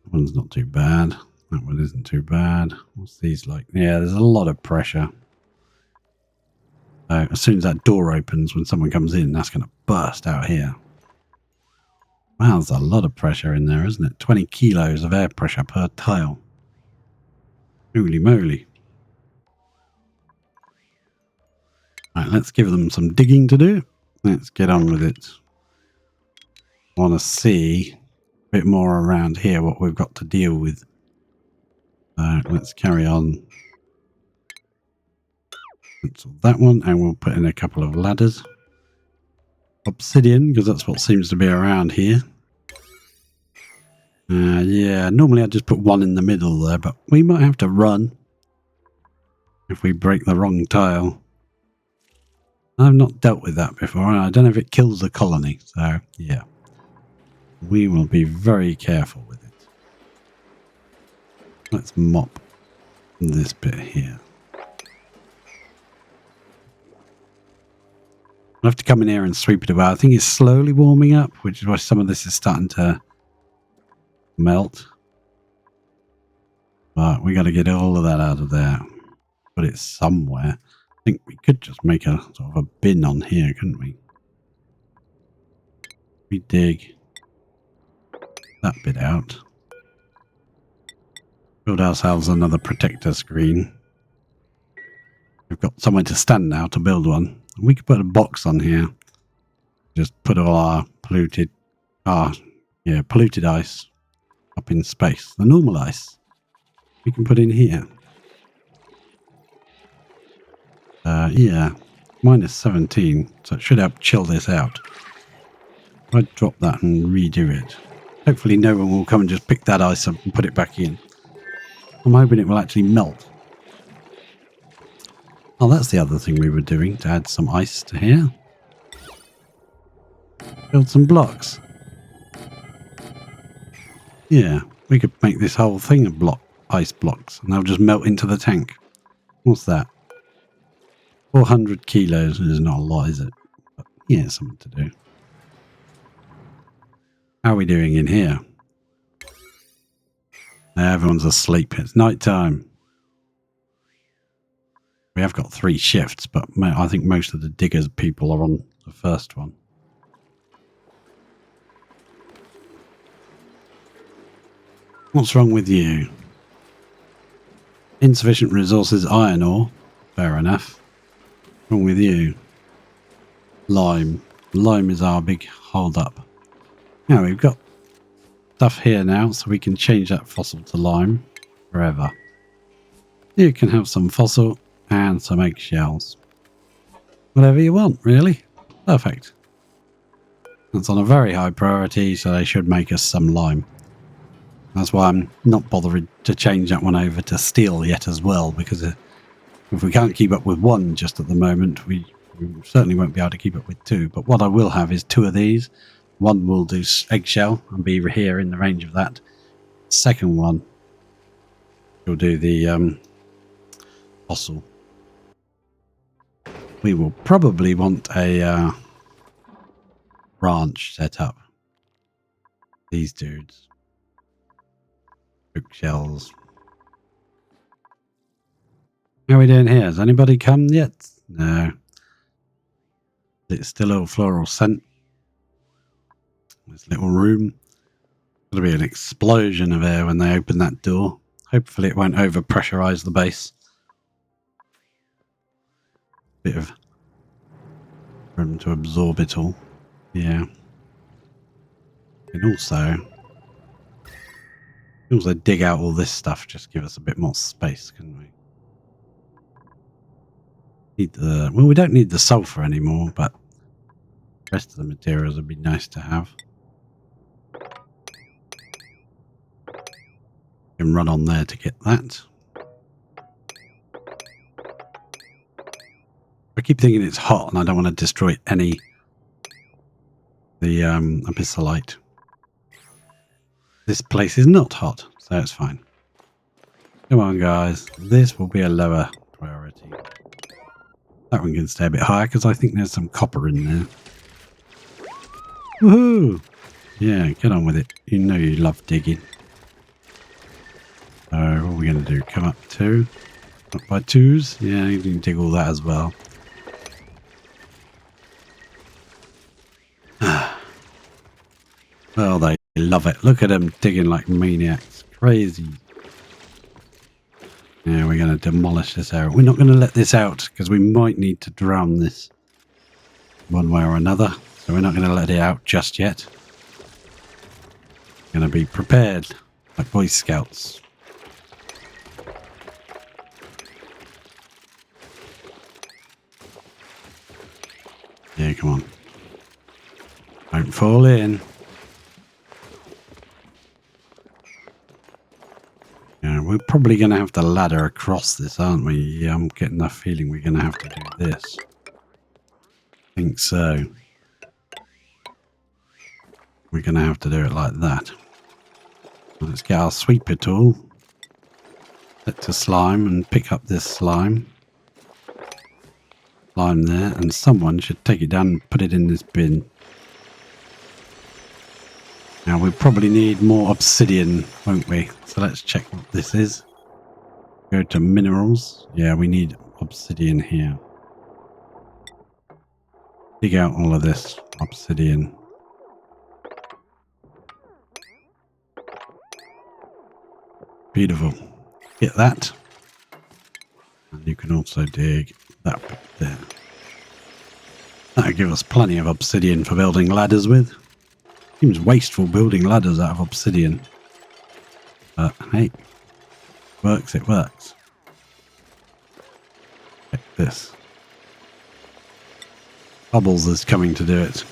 That one's not too bad. That one isn't too bad. What's these like? Yeah, there's a lot of pressure. As soon as that door opens, when someone comes in, that's going to burst out here. Wow, there's a lot of pressure in there, isn't it? 20 kilos of air pressure per tile. Holy moly. Right, let's give them some digging to do. Let's get on with it. I want to see a bit more around here what we've got to deal with. Let's carry on. Cancel that one, and we'll put in a couple of ladders. Obsidian, because that's what seems to be around here. Yeah, normally I'd just put one in the middle there, but we might have to run if we break the wrong tile. I've not dealt with that before, and I don't know if it kills the colony, so yeah. We will be very careful with it. Let's mop this bit here. I'll have to come in here and sweep it away. I think it's slowly warming up, which is why some of this is starting to melt. But we got to get all of that out of there. Put it somewhere. I think we could just make a sort of a bin on here, couldn't we? We dig that bit out. Build ourselves another protector screen. We've got somewhere to stand now to build one. We could put a box on here. Just put all our polluted ice up in space. The normal ice we can put in here. Yeah, minus 17, so it should help chill this out. I'd drop that and redo it. Hopefully no one will come and just pick that ice up and put it back in. I'm hoping it will actually melt. Oh, that's the other thing we were doing, to add some ice to here. Build some blocks. Yeah, we could make this whole thing of ice blocks, and they'll just melt into the tank. What's that? 400 kilos is not a lot, is it? But yeah, it's something to do. How are we doing in here? Everyone's asleep. It's night time. We have got 3 shifts, but I think most of the diggers people are on the first one. What's wrong with you? Insufficient resources, iron ore. Fair enough. What's wrong with you? Lime. Lime is our big hold up. Now we've got stuff here now, so we can change that fossil to lime forever. You can have some fossil and some eggshells. Whatever you want, really. Perfect. That's on a very high priority, so they should make us some lime. That's why I'm not bothered to change that one over to steel yet as well, because if we can't keep up with 1 just at the moment, we certainly won't be able to keep up with 2. But what I will have is 2 of these. One will do eggshell and be here in the range of that. Second one will do the fossil. We will probably want a branch set up. These dudes. Shells. How are we doing here? Has anybody come yet? No. It's still all floral scent. This little room. There'll be an explosion of air when they open that door. Hopefully it won't overpressurize the base. Bit of room to absorb it all. Yeah. And also dig out all this stuff, just give us a bit more space, can we? Well, we don't need the sulfur anymore, but the rest of the materials would be nice to have. You can run on there to get that. I keep thinking it's hot, and I don't want to destroy the abyssalite. This place is not hot, so it's fine. Come on, guys. This will be a lower priority. That one can stay a bit higher because I think there's some copper in there. Woohoo! Yeah, get on with it. You know you love digging. So what are we going to do? Come up 2? Up by 2s? Yeah, you can dig all that as well. Well, they love it. Look at them digging like maniacs. Crazy. Yeah, we're going to demolish this area. We're not going to let this out because we might need to drown this one way or another. So we're not going to let it out just yet. We're going to be prepared like Boy Scouts. Yeah, come on. Don't fall in. Yeah, we're probably going to have to ladder across this, aren't we? Yeah, I'm getting the feeling we're going to have to do this. I think so. We're going to have to do it like that. Let's get our sweeper tool. Set to slime and pick up this slime. Slime there, and someone should take it down and put it in this bin. Now we probably need more obsidian, won't we? So let's check what this is. Go to minerals. Yeah, we need obsidian here. Dig out all of this obsidian. Beautiful. Get that. And you can also dig that bit there. That'll give us plenty of obsidian for building ladders with. Seems wasteful building ladders out of obsidian. But hey, works, it works. Check this. Bubbles is coming to do it.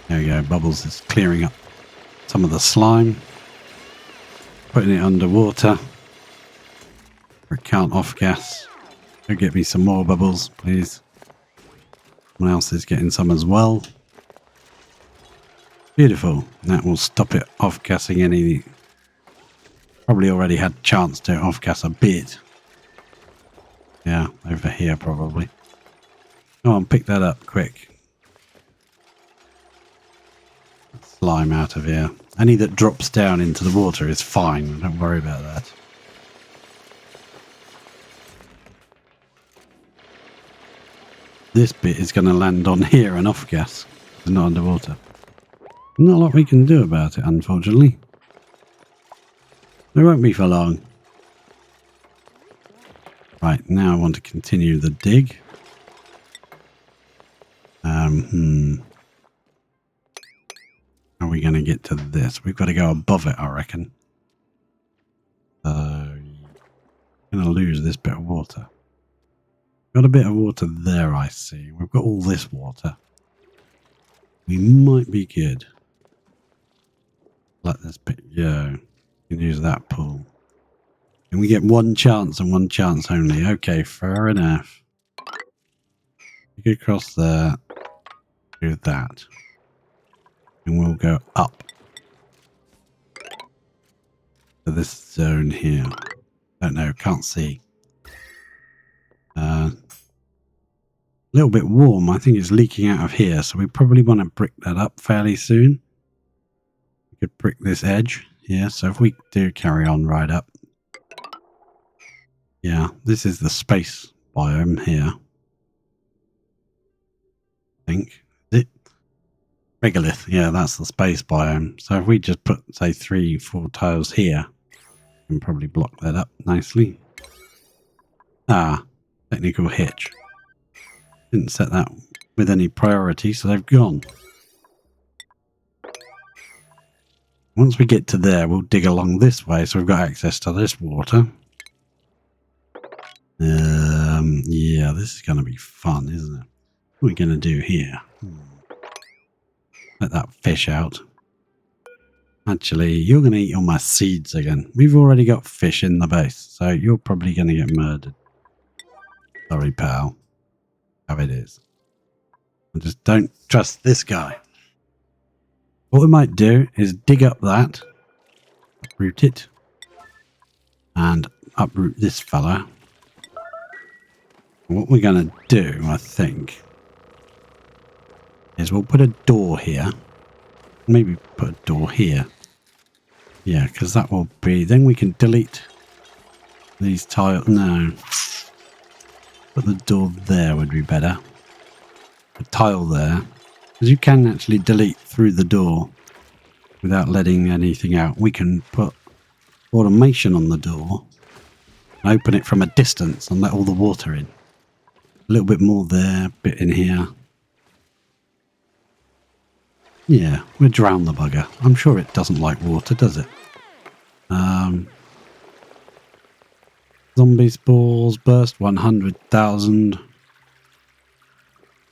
There we go, Bubbles is clearing up some of the slime. Putting it underwater. For count off gas. Go get me some more bubbles, please. Someone else is getting some as well. Beautiful. That will stop it off-gassing any... Probably already had a chance to off-gas a bit. Yeah, over here probably. Come on, pick that up quick. Slime out of here. Any that drops down into the water is fine. Don't worry about that. This bit is going to land on here and off gas. It's not underwater. Not a lot we can do about it, unfortunately. It won't be for long. Right, now I want to continue the dig. How are we going to get to this? We've got to go above it, I reckon. Going to lose this bit of water. Got a bit of water there, I see. We've got all this water. We might be good. Let this bit go. We can use that pool. And we get one chance and one chance only. Okay, fair enough. We go across there. Do that. And we'll go up to this zone here. Don't know, can't see. A little bit warm. I think it's leaking out of here, so we probably want to brick that up fairly soon. We could brick this edge here, so if we do carry on right up. Yeah, this is the space biome here. I think. Is it? Regolith, yeah, that's the space biome. So if we just put, say, 3-4 tiles here, we can probably block that up nicely. Ah, technical hitch. Didn't set that with any priority, so they've gone. Once we get to there, we'll dig along this way, so we've got access to this water. Yeah, this is going to be fun, isn't it? What are we going to do here? Let that fish out. Actually, you're going to eat all my seeds again. We've already got fish in the base, so you're probably going to get murdered. Sorry, pal. How it is. I just don't trust this guy. What we might do is dig up that, uproot it, and uproot this fella. What we're going to do, I think, is we'll put a door here. Maybe put a door here. Yeah, because that will be... Then we can delete these tiles. No. Put the door there would be better. A tile there. Because you can actually delete through the door without letting anything out. We can put automation on the door and open it from a distance and let all the water in. A little bit more there, a bit in here. Yeah, we'll drown the bugger. I'm sure it doesn't like water, does it? Zombie spores, burst 100,000.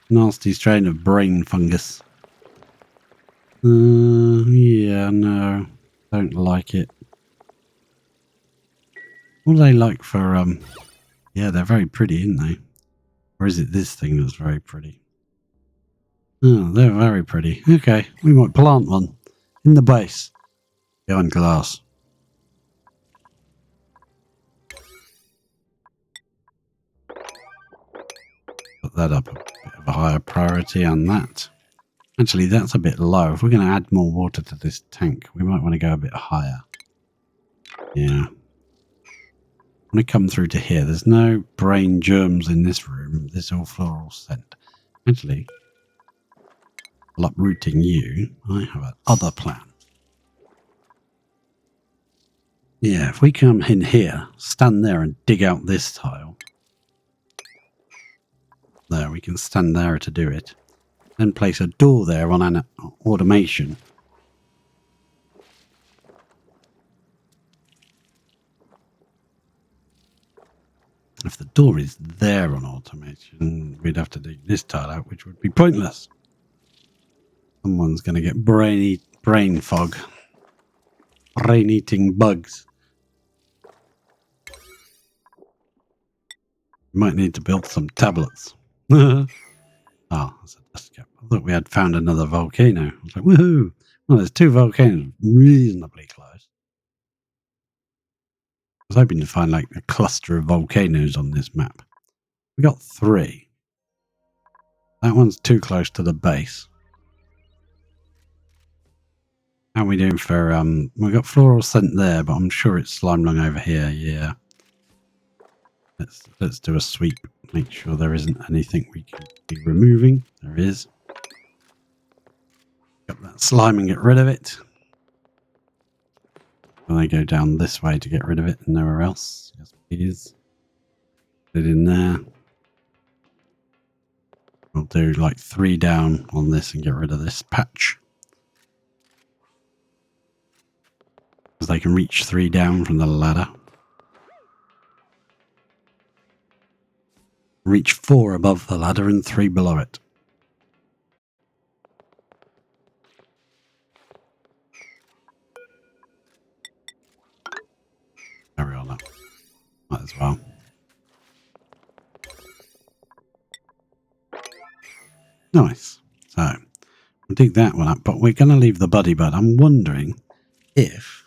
Nasty strain of brain fungus. Yeah, no. Don't like it. What do they like for, Yeah, they're very pretty, aren't they? Or is it this thing that's very pretty? Oh, they're very pretty. Okay, we might plant one in the base behind glass. Put that up a bit of a higher priority on that. Actually, that's a bit low. If we're going to add more water to this tank, we might want to go a bit higher. Yeah. When we come through to here, there's no brain germs in this room. This all floral scent. Actually, while uprooting you, I have another plan. Yeah, if we come in here, stand there and dig out this tile. There, we can stand there to do it. Then place a door there on an automation. If the door is there on automation, we'd have to dig this tile out, which would be pointless. Someone's going to get brain fog. Brain-eating bugs. We might need to build some tablets. Oh, that's a dust cap. I thought we had found another volcano. I was like, woohoo! Well, there's 2 volcanoes reasonably close. I was hoping to find like a cluster of volcanoes on this map. We got 3. That one's too close to the base. How are we doing for we got fluorescent there, but I'm sure it's slime lung over here. Yeah. Let's do a sweep. Make sure there isn't anything we can be removing. There is. Got that slime and get rid of it. And I go down this way to get rid of it and nowhere else. Yes, please. Put it in there. We'll do like 3 down on this and get rid of this patch. Because they can reach 3 down from the ladder. Reach 4 above the ladder and 3 below it. Carry on up. Might as well. Nice. So, we'll dig that one up, but we're going to leave the buddy bud. I'm wondering if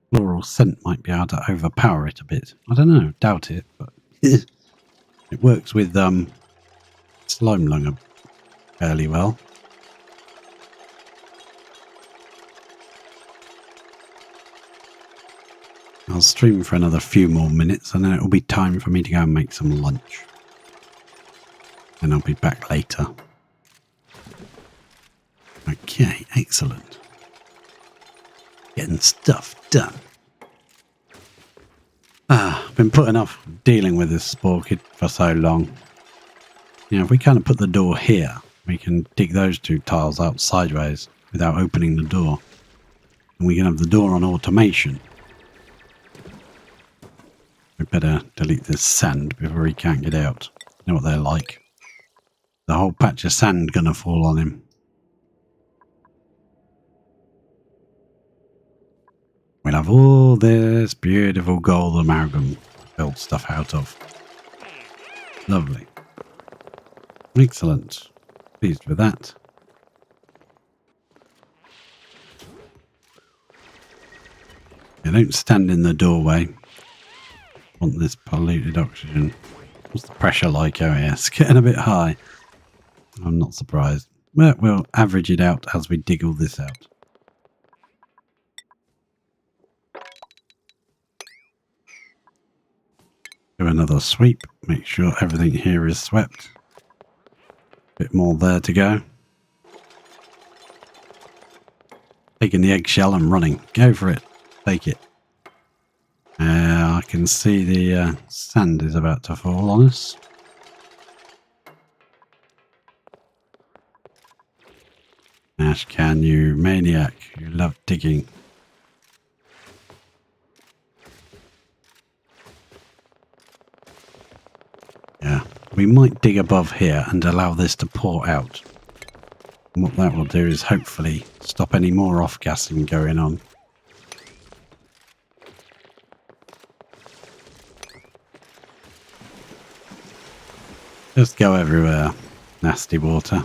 floral scent might be able to overpower it a bit. I don't know. Doubt it, but it works with slime lung fairly well. I'll stream for another few more minutes and then it'll be time for me to go and make some lunch. And I'll be back later. Okay, excellent. Getting stuff done. I've been putting off dealing with this spore kid for so long. You know, if we kind of put the door here, we can dig those 2 tiles out sideways without opening the door. And we can have the door on automation. We better delete this sand before he can't get out. You know what they're like. The whole patch of sand gonna fall on him. We'll have all this beautiful gold amalgam to build stuff out of. Lovely. Excellent. Pleased with that. Yeah, don't stand in the doorway. Want this polluted oxygen. What's the pressure like? Oh yeah, it's getting a bit high. I'm not surprised. But we'll average it out as we dig all this out. Do another sweep. Make sure everything here is swept. Bit more there to go. Taking the eggshell and running. Go for it. Take it. I can see the sand is about to fall on us. Ash can, you maniac. You love digging. Yeah, we might dig above here and allow this to pour out. And what that will do is hopefully stop any more off-gassing going on. Just go everywhere, nasty water.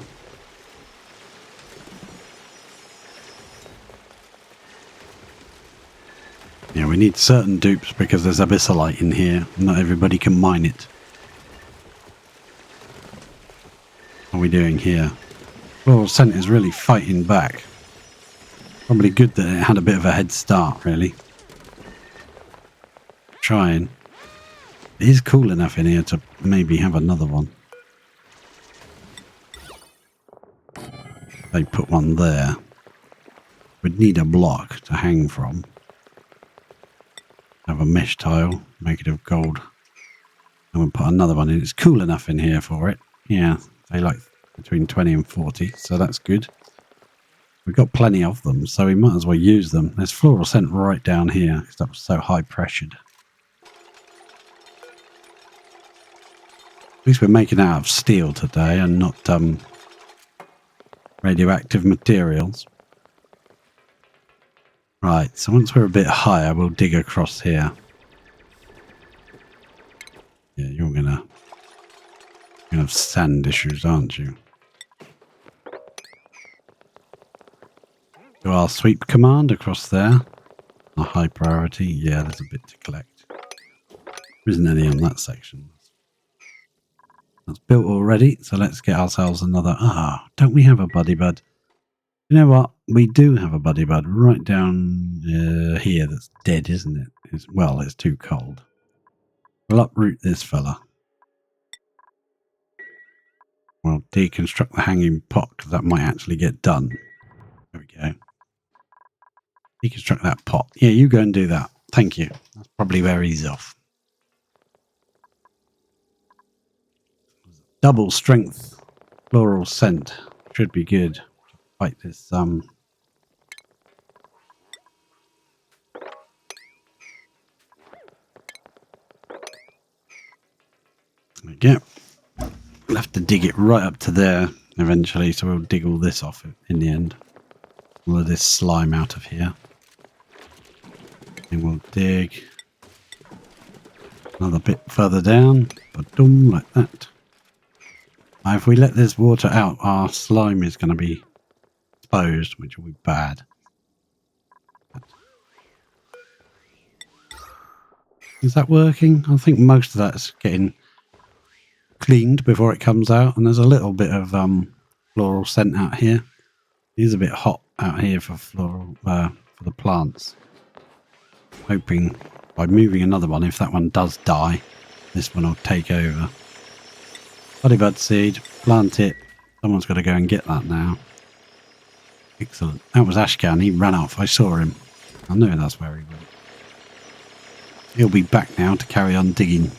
Yeah, we need certain dupes because there's abyssalite in here. Not everybody can mine it. What are we doing here? Fluorescent is really fighting back. Probably good that it had a bit of a head start, really. Trying. It is cool enough in here to maybe have another one. They put one there. We'd need a block to hang from. Have a mesh tile, make it of gold. And we'll put another one in. It's cool enough in here for it. Yeah, they like between 20 and 40, so that's good. We've got plenty of them, so we might as well use them. There's fluorescent right down here, because that was so high pressured. At least we're making out of steel today and not radioactive materials. Right, so once we're a bit higher, we'll dig across here. Yeah, you're going of sand issues, aren't you? Do our sweep command across there. A high priority. Yeah, there's a bit to collect. There isn't any on that section. That's built already, so let's get ourselves another. Don't we have a buddy bud? You know what? We do have a buddy bud right down here that's dead, isn't it? It's too cold. We'll uproot this fella. We'll deconstruct the hanging pot because that might actually get done. There we go. Deconstruct that pot. Yeah, you go and do that. Thank you. That's probably where he's off. Double strength floral scent. Should be good. Fight this There we go. We'll have to dig it right up to there eventually, so we'll dig all this off in the end. All of this slime out of here. And we'll dig another bit further down, ba-dum, like that. Now, if we let this water out, our slime is going to be exposed, which will be bad. Is that working? I think most of that's getting cleaned before it comes out, and there's a little bit of floral scent out here. It is a bit hot out here for floral for the plants. Hoping by moving another one, if that one does die, this one will take over. Buddy bud seed, plant it. Someone's got to go and get that now. Excellent. That was Ashcan. He ran off. I saw him. I know that's where he went. He'll be back now to carry on digging.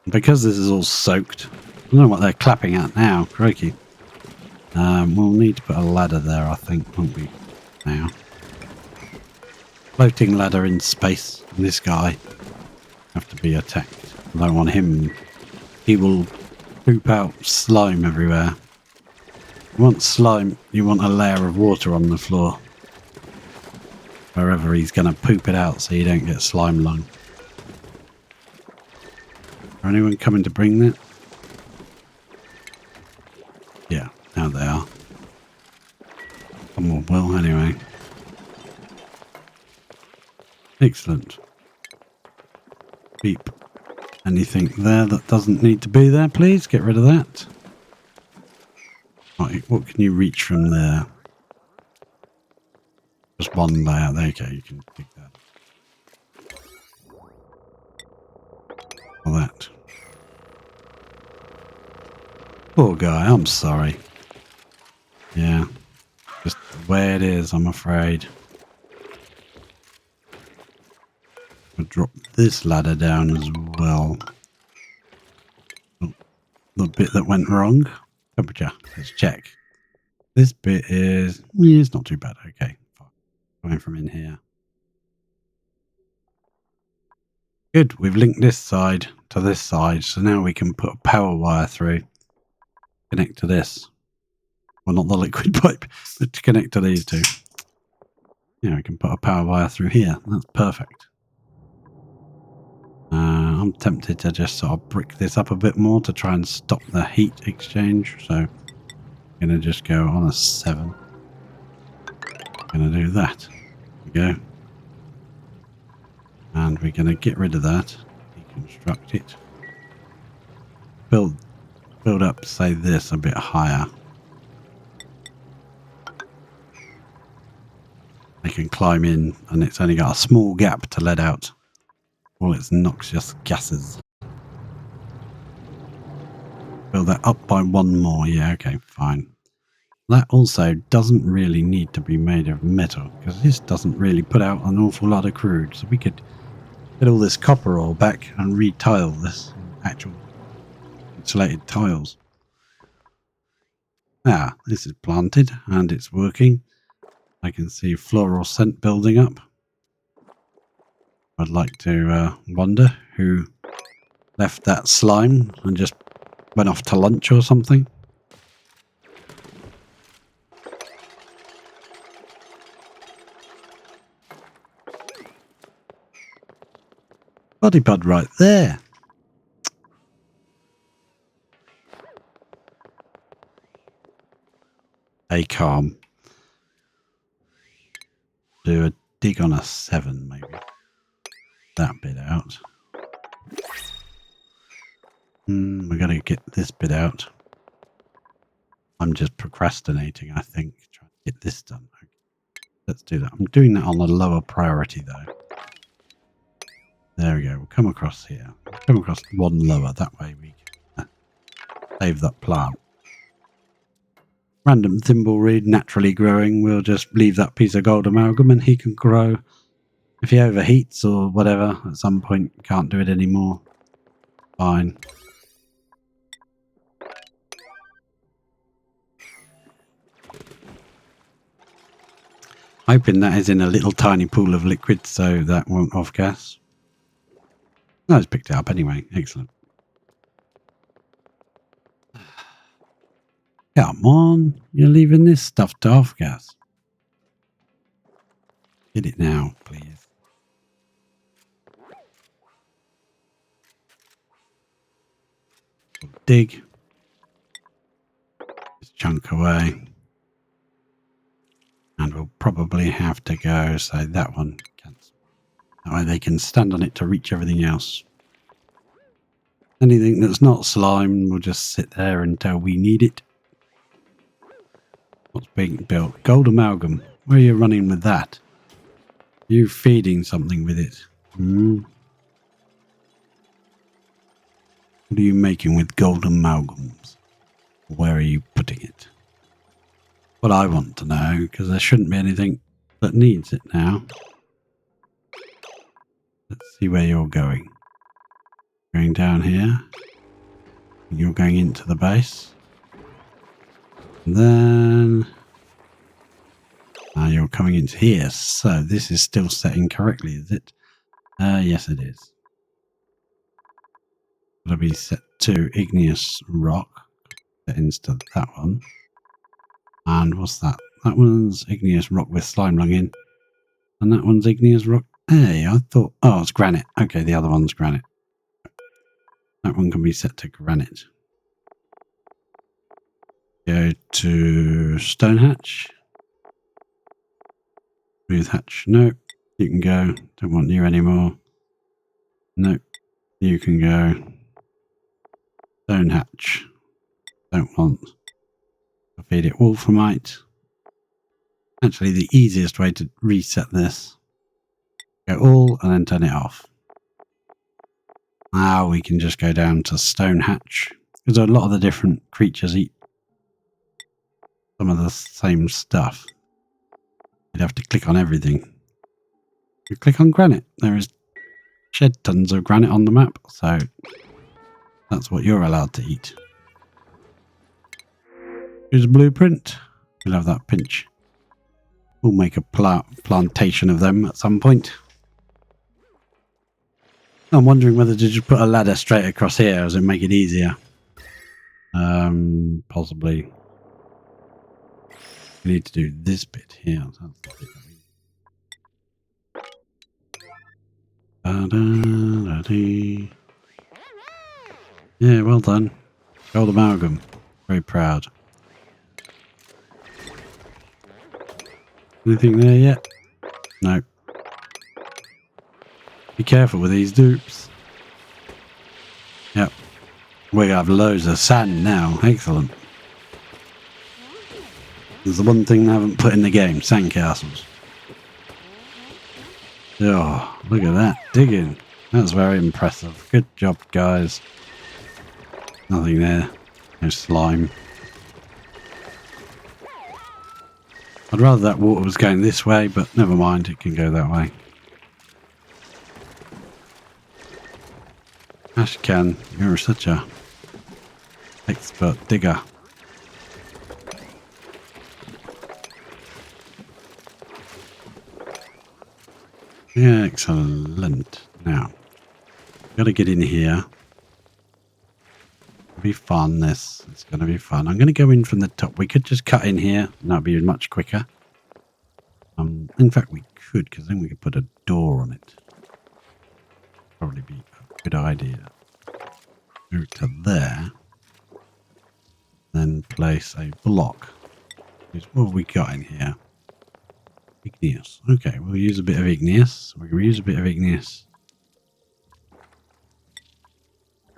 Because this is all soaked, I don't know what they're clapping at now. Crikey. We'll need to put a ladder there, I think, won't we? Now. Floating ladder in space. And this guy have to be attacked. I don't want him. He will poop out slime everywhere. You want slime, you want a layer of water on the floor. Wherever he's going to poop it out so you don't get slime lung. Anyone coming to bring that? Yeah, now they are. Come on, well, anyway. Excellent. Beep. Anything there that doesn't need to be there, please? Get rid of that. Right, what can you reach from there? Just one layer. There you go, you can dig that. Or that. Poor guy, I'm sorry. Yeah, just the way it is, I'm afraid. I'll drop this ladder down as well. Oh, the bit that went wrong. Temperature, let's check. This bit is, it's not too bad. Okay, fine. Coming from in here. Good, we've linked this side to this side, so now we can put a power wire through. Connect to this. Well, not the liquid pipe, but to connect to these two. Yeah, we can put a power wire through here. That's perfect. I'm tempted to just sort of brick this up a bit more to try and stop the heat exchange. So I'm going to just go on a 7. Going to do that. There we go. And we're going to get rid of that. Deconstruct it. Build up, say this, a bit higher. They can climb in, and it's only got a small gap to let out all its noxious gases. Build that up by 1 more. Yeah, okay, fine. That also doesn't really need to be made of metal, because this doesn't really put out an awful lot of crude. So we could get all this copper ore back and re-tile this actual insulated tiles. Ah, this is planted and it's working. I can see floral scent building up. I'd like to wonder who left that slime and just went off to lunch or something. body pod right there. Stay calm. Do a dig on a 7, maybe. That bit out. We're going to get this bit out. I'm just procrastinating, I think. Trying to get this done. Okay. Let's do that. I'm doing that on a lower priority, though. There we go. We'll come across here. Come across one lower. That way we can save that plant. Random thimbleweed naturally growing. We'll just leave that piece of gold amalgam and he can grow. If he overheats or whatever, at some point can't do it anymore. Fine. Hoping that is in a little tiny pool of liquid so that won't off gas. No, it's picked it up anyway. Excellent. Come on, you're leaving this stuff to off gas. Get it now, please. Dig. Just chunk away. And we'll probably have to go, so that one cancel. That way they can stand on it to reach everything else. Anything that's not slime will just sit there until we need it. What's being built? Gold amalgam. Where are you running with that? Are you feeding something with it? What are you making with gold amalgams? Where are you putting it? What I want to know, because there shouldn't be anything that needs it now. Let's see where you're going. Going down here. You're going into the base. And then you're coming into here. So this is still setting correctly, is it? Yes, it is. It'll be set to igneous rock. Settings to that one. And what's that? That one's igneous rock with slime lung in. And that one's igneous rock. Hey, I thought... Oh, it's granite. Okay, the other one's granite. That one can be set to granite. Go to stone hatch. Smooth hatch. Nope. You can go. Don't want you anymore. Nope. You can go. Stone hatch. Don't want. I'll feed it wolframite. Actually, the easiest way to reset this. Go all and then turn it off. Now we can just go down to stone hatch. Because a lot of the different creatures eat some of the same stuff. You'd have to click on everything. You click on granite. There is shed tons of granite on the map. So that's what you're allowed to eat. Here's a blueprint. We'll have that pinch. We'll make a plantation of them at some point. I'm wondering whether to just put a ladder straight across here as it make it easier. Possibly. We need to do this bit here. Yeah, well done. Gold amalgam. Very proud. Anything there yet? No. Be careful with these dupes. Yep. We have loads of sand now. Excellent. There's the one thing I haven't put in the game. Sandcastles. Oh, look at that. Digging. That's very impressive. Good job, guys. Nothing there. No slime. I'd rather that water was going this way, but never mind, it can go that way. Ashcan, you're such a expert digger. Yeah, excellent. Now, gotta get in here. It'll be fun, this. It's gonna be fun. I'm gonna go in from the top. We could just cut in here, and that'd be much quicker. In fact, we could, because then we could put a door on it. Probably be a good idea. Move to there. Then place a block. What have we got in here? Igneous. Okay, we'll use a bit of igneous. We'll use a bit of igneous.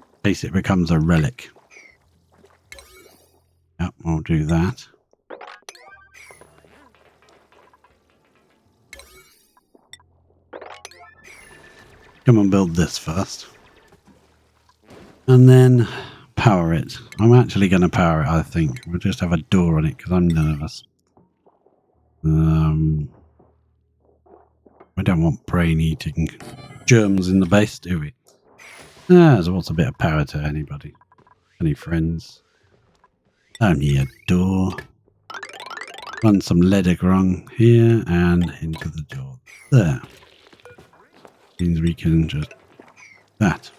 In case it becomes a relic. Yep, we'll do that. Come and build this first. And then power it. I'm actually going to power it, I think. We'll just have a door on it because I'm nervous. We don't want brain-eating germs in the base, do we? So what's a bit of power to anybody? Any friends? Only a door. Run some lead grung here and into the door. There. Means we can just... that.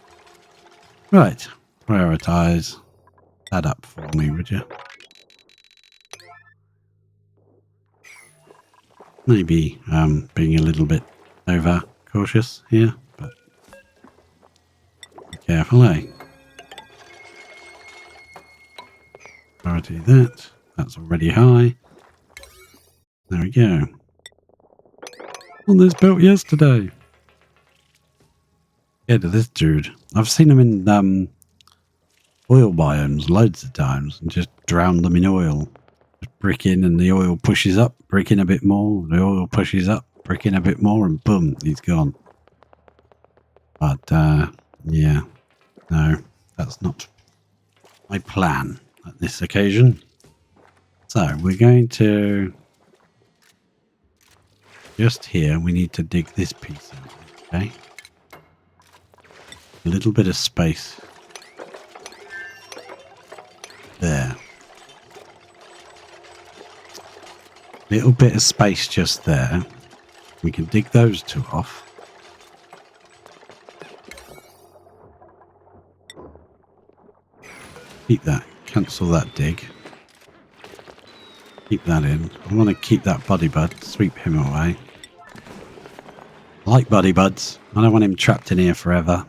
Right. Prioritize that up for me, would you? Maybe being a little bit over cautious here, but be careful, eh? Priority that. That's already high. There we go. On this built yesterday. Yeah, to this dude. I've seen him in oil biomes loads of times and just drown them in oil. Just brick in and the oil pushes up, brick in a bit more, the oil pushes up, brick in a bit more, and boom, he's gone. But, yeah, no, that's not my plan at this occasion. So, we're going to... just here, we need to dig this piece out, okay? A little bit of space. There. Little bit of space just there. We can dig those two off. Keep that. Cancel that dig. Keep that in. I want to keep that buddy bud. Sweep him away. I like buddy buds. I don't want him trapped in here forever.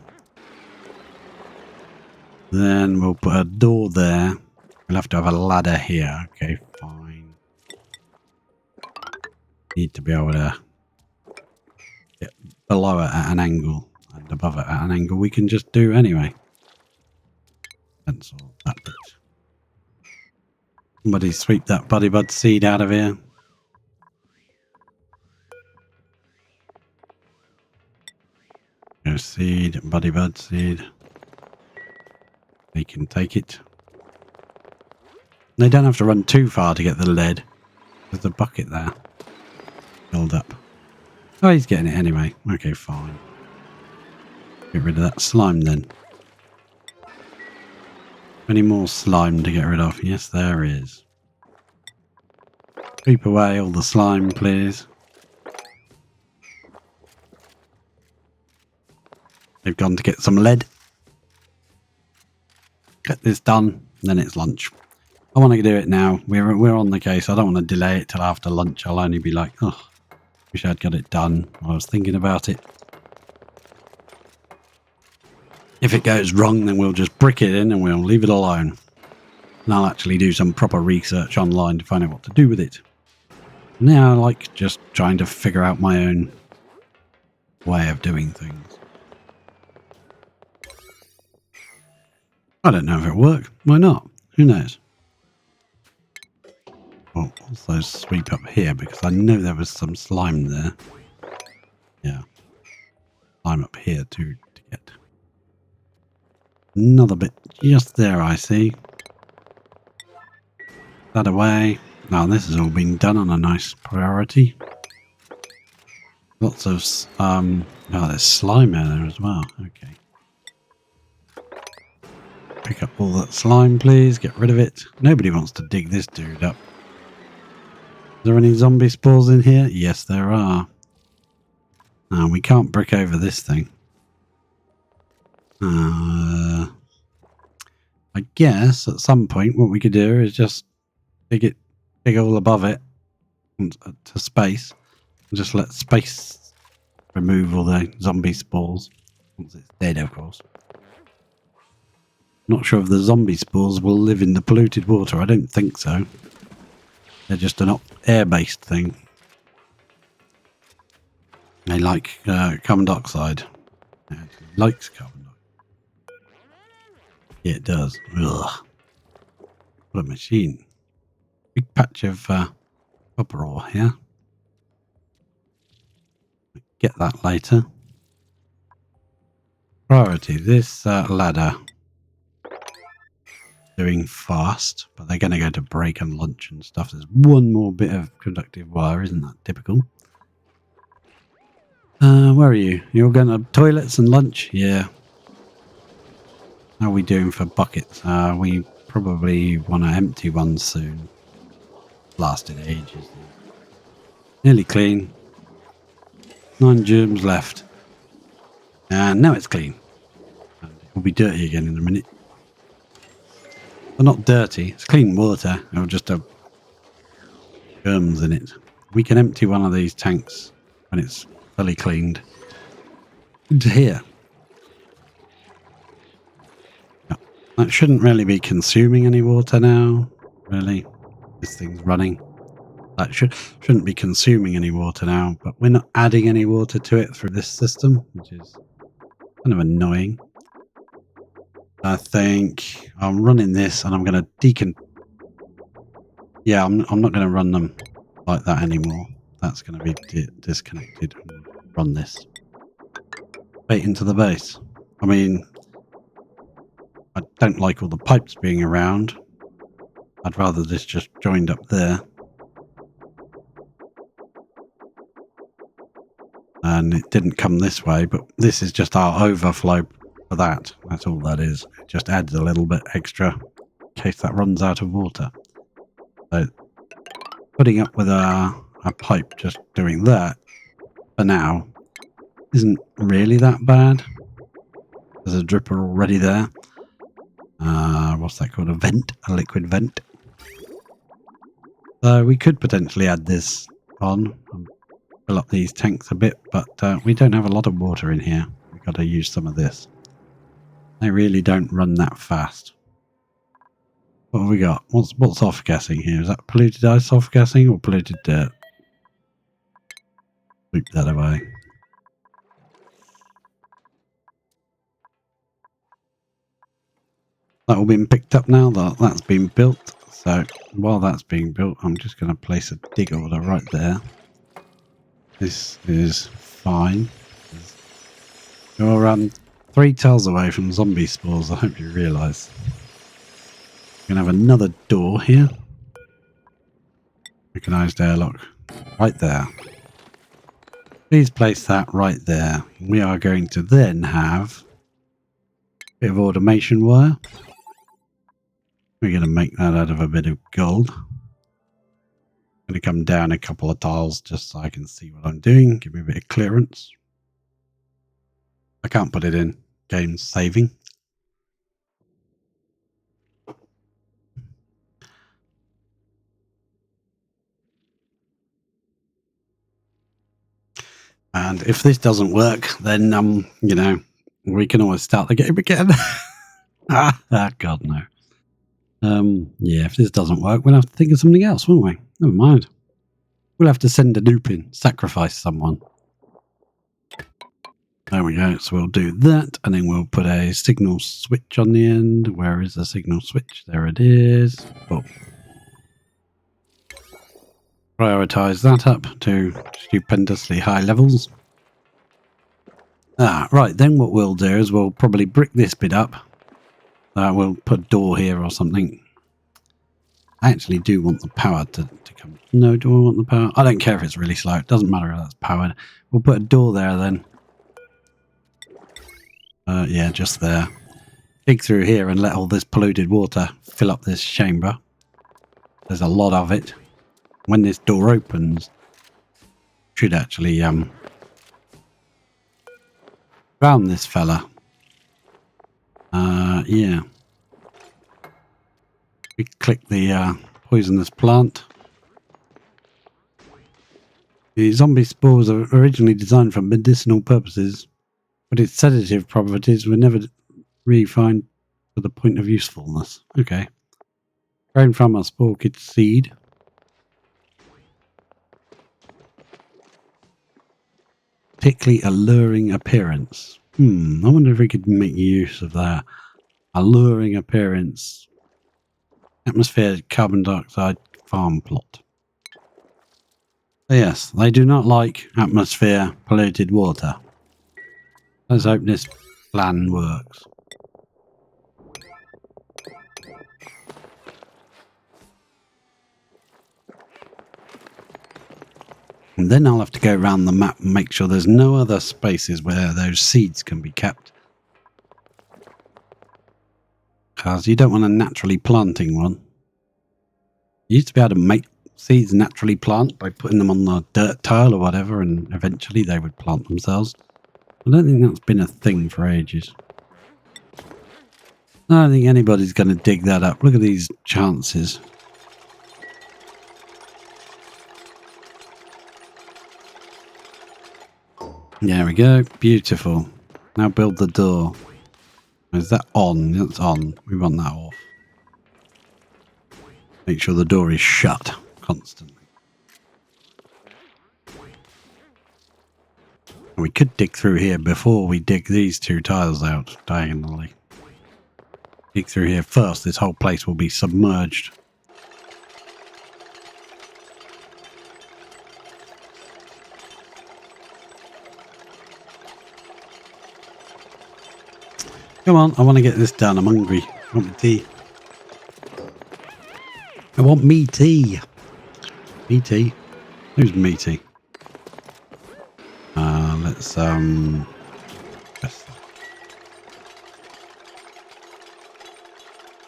Then we'll put a door there. We'll have to have a ladder here. Okay, fine. Need to be able to get below it at an angle and above it at an angle. We can just do anyway. Cancel that bit. Somebody sweep that buddy bud seed out of here. Go seed, buddy bud seed. They can take it. They don't have to run too far to get the lead. There's a bucket there. Filled up. Oh, he's getting it anyway. Okay, fine. Get rid of that slime then. Any more slime to get rid of? Yes, there is. Sweep away all the slime, please. They've gone to get some lead. Get this done, then it's lunch. I want to do it now. We're on the case. I don't want to delay it till after lunch. I'll only be like, oh, wish I'd got it done while I was thinking about it. If it goes wrong, then we'll just brick it in and we'll leave it alone. And I'll actually do some proper research online to find out what to do with it. Now I like just trying to figure out my own way of doing things. I don't know if it'll work. Why not? Who knows? Well, also sweep up here because I know there was some slime there. Yeah. Slime up here too to get. Another bit just there, I see. That away. Now this has all been done on a nice priority. Lots of, oh, there's slime in there as well. Okay. Pick up all that slime, please. Get rid of it. Nobody wants to dig this dude up. Is there any zombie spores in here? Yes, there are. Now, we can't brick over this thing. I guess at some point what we could do is just dig all above it to space. And just let space remove all the zombie spores. Once it's dead, of course. Not sure if the zombie spores will live in the polluted water. I don't think so. They're just an air-based thing. They like carbon dioxide. It likes carbon dioxide. Yeah, it does. Ugh. What a machine. Big patch of copper ore here. Get that later. Priority. This ladder. Doing fast, but they're going to go to break and lunch and stuff. There's one more bit of conductive wire. Isn't that typical? Where are you? You're going to toilets and lunch? Yeah. How are we doing for buckets? We probably want to empty one soon. Lasted ages. Nearly clean. 9 germs left. And now it's clean. And it will be dirty again in a minute. But not dirty. It's clean water. It'll just have germs in it. We can empty one of these tanks when it's fully cleaned. Into here. No, that shouldn't really be consuming any water now. Really. This thing's running. That shouldn't be consuming any water now, but we're not adding any water to it through this system, which is kind of annoying. I think I'm running this and I'm going to Yeah, I'm not going to run them like that anymore. That's going to be disconnected. Run this. Straight into the base. I mean, I don't like all the pipes being around. I'd rather this just joined up there. And it didn't come this way, but this is just our overflow for that. That's all that is. It just adds a little bit extra in case that runs out of water. So putting up with a pipe just doing that for now isn't really that bad. There's a dripper already there. What's that called? A vent? A liquid vent. So we could potentially add this on and fill up these tanks a bit, but we don't have a lot of water in here. We've got to use some of this. They really don't run that fast. What have we got? What's off-gassing here? Is that polluted ice off-gassing or polluted dirt? Sweep that away. That all been picked up now. That's been built. So while that's being built, I'm just going to place a dig order right there. This is fine. You're 3 tiles away from zombie spores. I hope you realise. We're going to have another door here. Recognised airlock right there. Please place that right there. We are going to then have a bit of automation wire. We're going to make that out of a bit of gold. I'm going to come down a couple of tiles just so I can see what I'm doing. Give me a bit of clearance. I can't put it in. Game's saving. And if this doesn't work, then, you know, we can always start the game again. God, no. Yeah, if this doesn't work, we'll have to think of something else, won't we? Never mind. We'll have to send a noob in, sacrifice someone. There we go. So we'll do that, and then we'll put a signal switch on the end. Where is the signal switch? There it is. Cool. Prioritize that up to stupendously high levels. Right, then what we'll do is we'll probably brick this bit up. We'll put a door here or something. I actually do want the power to come. No, do I want the power? I don't care if it's really slow. It doesn't matter if that's powered. We'll put a door there then. Yeah, just there. Dig through here and let all this polluted water fill up this chamber. There's a lot of it. When this door opens, should actually drown this fella. Yeah. We click the poisonous plant. The zombie spores are originally designed for medicinal purposes, but its sedative properties were never refined to the point of usefulness. Okay. Grown from a orchid seed. Particularly alluring appearance. I wonder if we could make use of that. Alluring appearance. Atmosphere carbon dioxide farm plot. Yes, they do not like atmosphere polluted water. Let's hope this plan works. And then I'll have to go around the map and make sure there's no other spaces where those seeds can be kept. Because you don't want a naturally planting one. You used to be able to make seeds naturally plant by putting them on the dirt tile or whatever, and eventually they would plant themselves. I don't think that's been a thing for ages. I don't think anybody's going to dig that up. Look at these chances. There we go. Beautiful. Now build the door. Is that on? That's on. We want that off. Make sure the door is shut constantly. We could dig through here before we dig these two tiles out diagonally. Dig through here first. This whole place will be submerged. Come on, I want to get this done. I'm hungry. I want my tea. I want me tea. Me tea. Who's meaty? Let's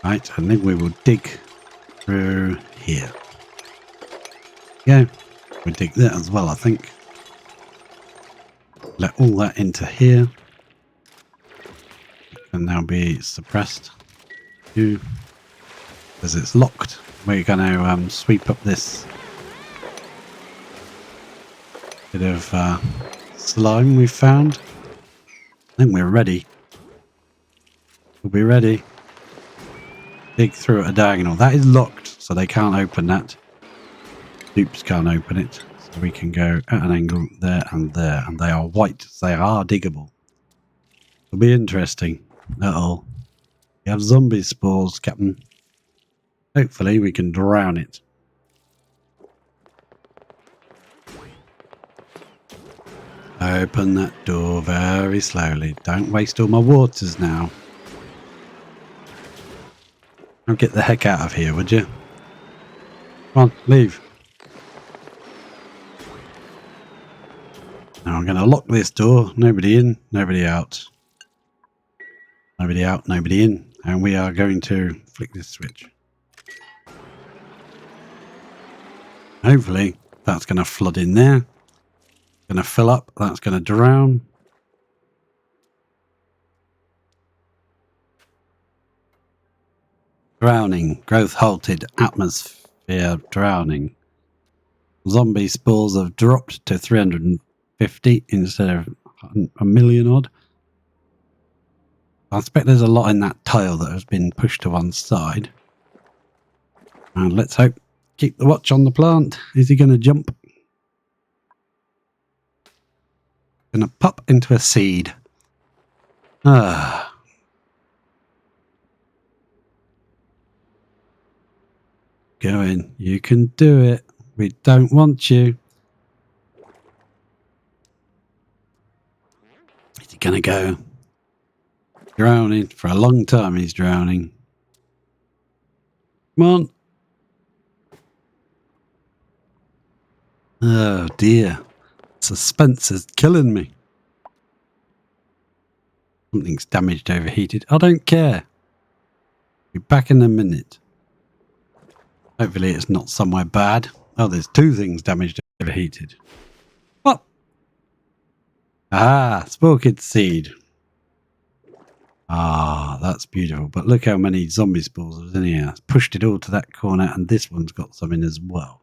right, and then we will dig through here. Yeah, we dig that as well, I think. Let all that into here. It can now be suppressed. Because it's locked. We're going to sweep up this bit of slime we found. I think we're ready. We'll be ready. Dig through at a diagonal. That is locked, so they can't open that. Dupes can't open it. So we can go at an angle there, and they are white. So they are diggable. It'll be interesting. Uh-oh. We have zombie spores, Captain. Hopefully we can drown it. Open that door very slowly. Don't waste all my waters now. Now get the heck out of here, would you? Come on, leave. Now I'm going to lock this door. Nobody in, nobody out. Nobody out, nobody in. And we are going to flick this switch. Hopefully that's going to flood in there. Going to fill up. That's going to drown. Drowning. Growth halted. Atmosphere drowning. Zombie spores have dropped to 350 instead of a million odd. I expect there's a lot in that tile that has been pushed to one side. And let's hope. Keep the watch on the plant. Is he going to jump? Going to pop into a seed. Ah. Go in. You can do it. We don't want you. Is he going to go? Drowning. For a long time he's drowning. Come on. Oh dear. Suspense is killing me. Something's damaged, overheated. I don't care. Be back in a minute. Hopefully it's not somewhere bad. Oh, there's two things damaged, overheated. What? Ah, Sporkid seed. Ah, that's beautiful. But look how many zombie spores there's in here. It's pushed it all to that corner, and this one's got some in as well.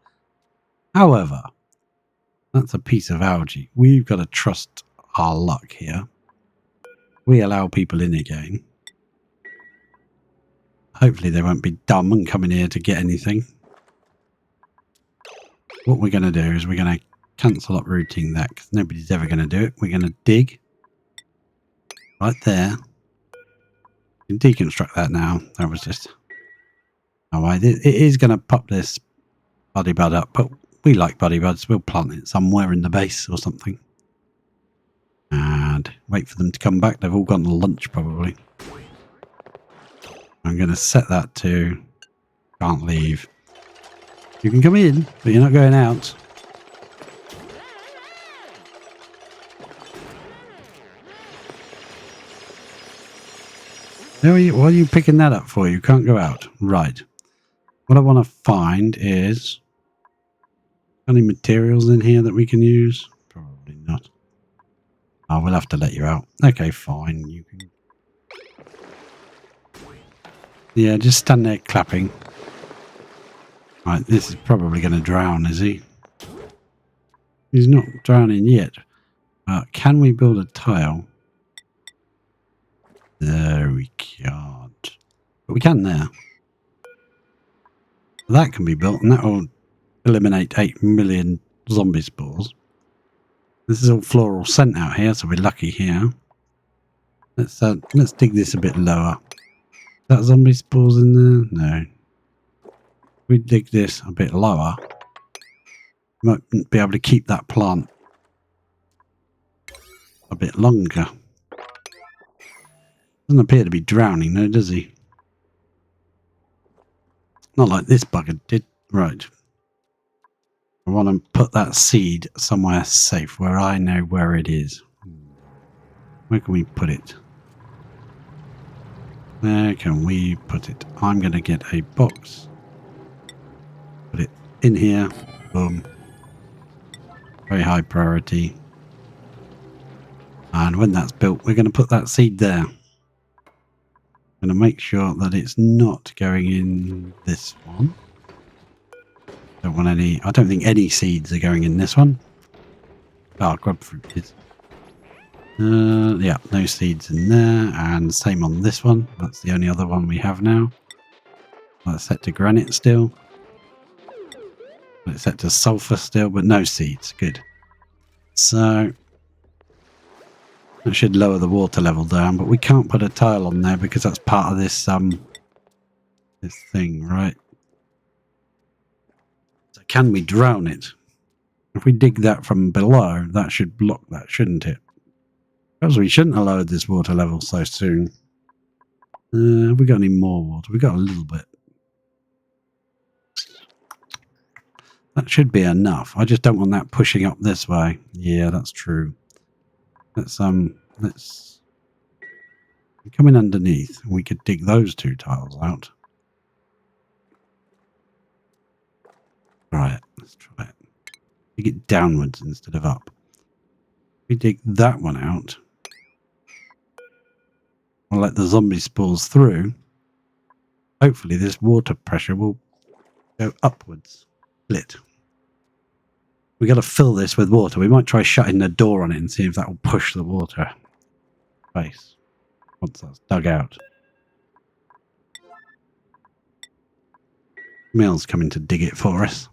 However, that's a piece of algae. We've got to trust our luck here. We allow people in again. Hopefully they won't be dumb and come in here to get anything. What we're going to do is we're going to cancel uprooting that because nobody's ever going to do it. We're going to dig right there. You can deconstruct that now. That was just... Oh, it is going to pop this buddy bud up, but we like buddy buds. We'll plant it somewhere in the base or something. And wait for them to come back. They've all gone to lunch probably. I'm going to set that to can't leave. You can come in, but you're not going out. What are you picking that up for? You can't go out. Right. What I want to find is any materials in here that we can use? Probably not. Oh, we'll have to let you out. Okay, fine. You can. Yeah, just stand there clapping. Right, this is probably going to drown, is he? He's not drowning yet. Can we build a tile? There we can't. But we can there. That can be built, and that will eliminate 8 million zombie spores. This is all floral scent out here, so we're lucky here. Let's dig this a bit lower. Is that zombie spores in there? No. If we dig this a bit lower, we might be able to keep that plant a bit longer. Doesn't appear to be drowning though, does he? Not like this bugger did. Right. I want to put that seed somewhere safe where I know where it is. Where can we put it? Where can we put it? I'm going to get a box. Put it in here. Boom. Very high priority. And when that's built, we're going to put that seed there. I'm going to make sure that it's not going in this one. Don't want any. I don't think any seeds are going in this one. Oh, grubfruit is. Yeah, no seeds in there, and same on this one. That's the only other one we have now. That's set to granite still. It's set to sulfur still, but no seeds. Good. So that should lower the water level down, but we can't put a tile on there because that's part of this this thing, right? So can we drown it? If we dig that from below, that should block that, shouldn't it? Because we shouldn't have lowered this water level so soon. Have we got any more water? We got a little bit. That should be enough. I just don't want that pushing up this way. Yeah, that's true. Let's come in underneath. We could dig those two tiles out. Try it. Let's try it. Dig it downwards instead of up. We dig that one out. We'll let the zombie spores through. Hopefully this water pressure will go upwards. Split. We got to fill this with water. We might try shutting the door on it and see if that will push the water base once that's dug out. Camille's coming to dig it for us.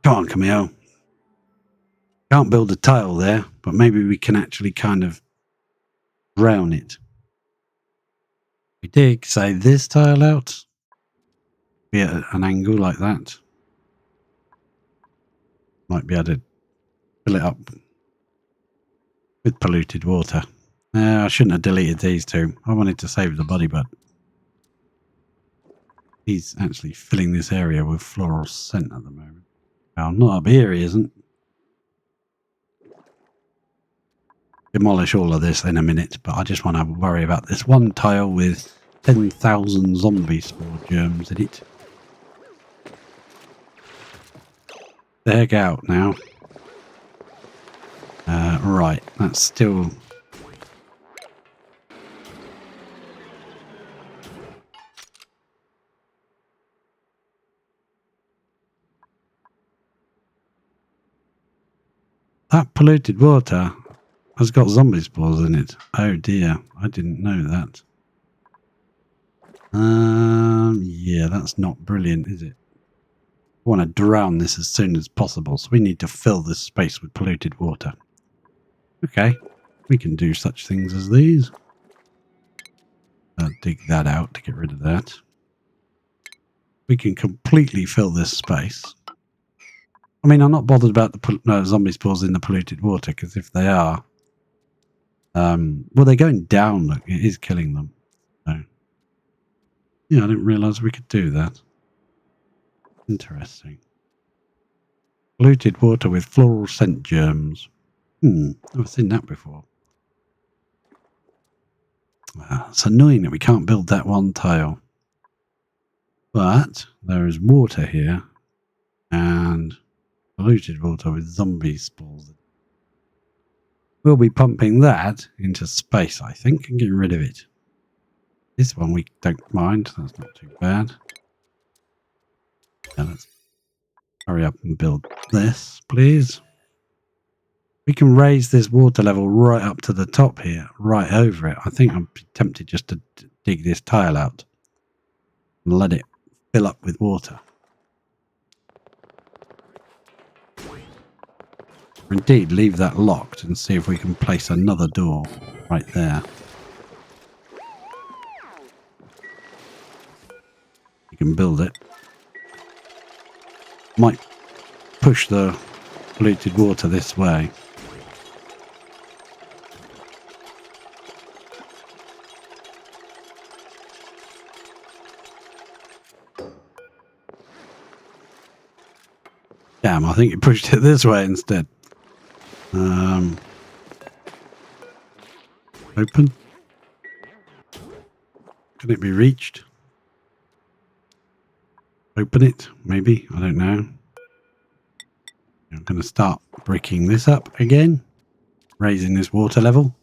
Come on, Camille. Can't build a tile there, but maybe we can actually kind of drown it. We dig, say, this tile out. Be at an angle like that. Might be able to fill it up with polluted water. I shouldn't have deleted these two. I wanted to save the body, but he's actually filling this area with floral scent at the moment. Well, not up here, he isn't. Demolish all of this in a minute, but I just want to worry about this one tile with 10,000 zombie spore germs in it. The heck out now. Right, that's still... That polluted water has got zombie spores in it. Oh dear, I didn't know that. Yeah, that's not brilliant, is it? I want to drown this as soon as possible, so we need to fill this space with polluted water. Okay, we can do such things as these. Dig that out to get rid of that. We can completely fill this space. I mean, I'm not bothered about the zombie spores in the polluted water, because if they are, well, they're going down. Look, it is killing them. So, yeah, I didn't realise we could do that. Interesting. Polluted water with floral scent germs. I've seen that before. It's annoying that we can't build that one tile. But there is water here. And polluted water with zombie spores. We'll be pumping that into space, I think, and getting rid of it. This one we don't mind. That's not too bad. Yeah, let's hurry up and build this, please. We can raise this water level right up to the top here, right over it. I think I'm tempted just to dig this tile out and let it fill up with water. Or indeed, leave that locked and see if we can place another door right there. You can build it. Might push the polluted water this way. Damn, I think it pushed it this way instead. Open. Can it be reached? Open it, maybe. I don't know. I'm going to start breaking this up again. Raising this water level.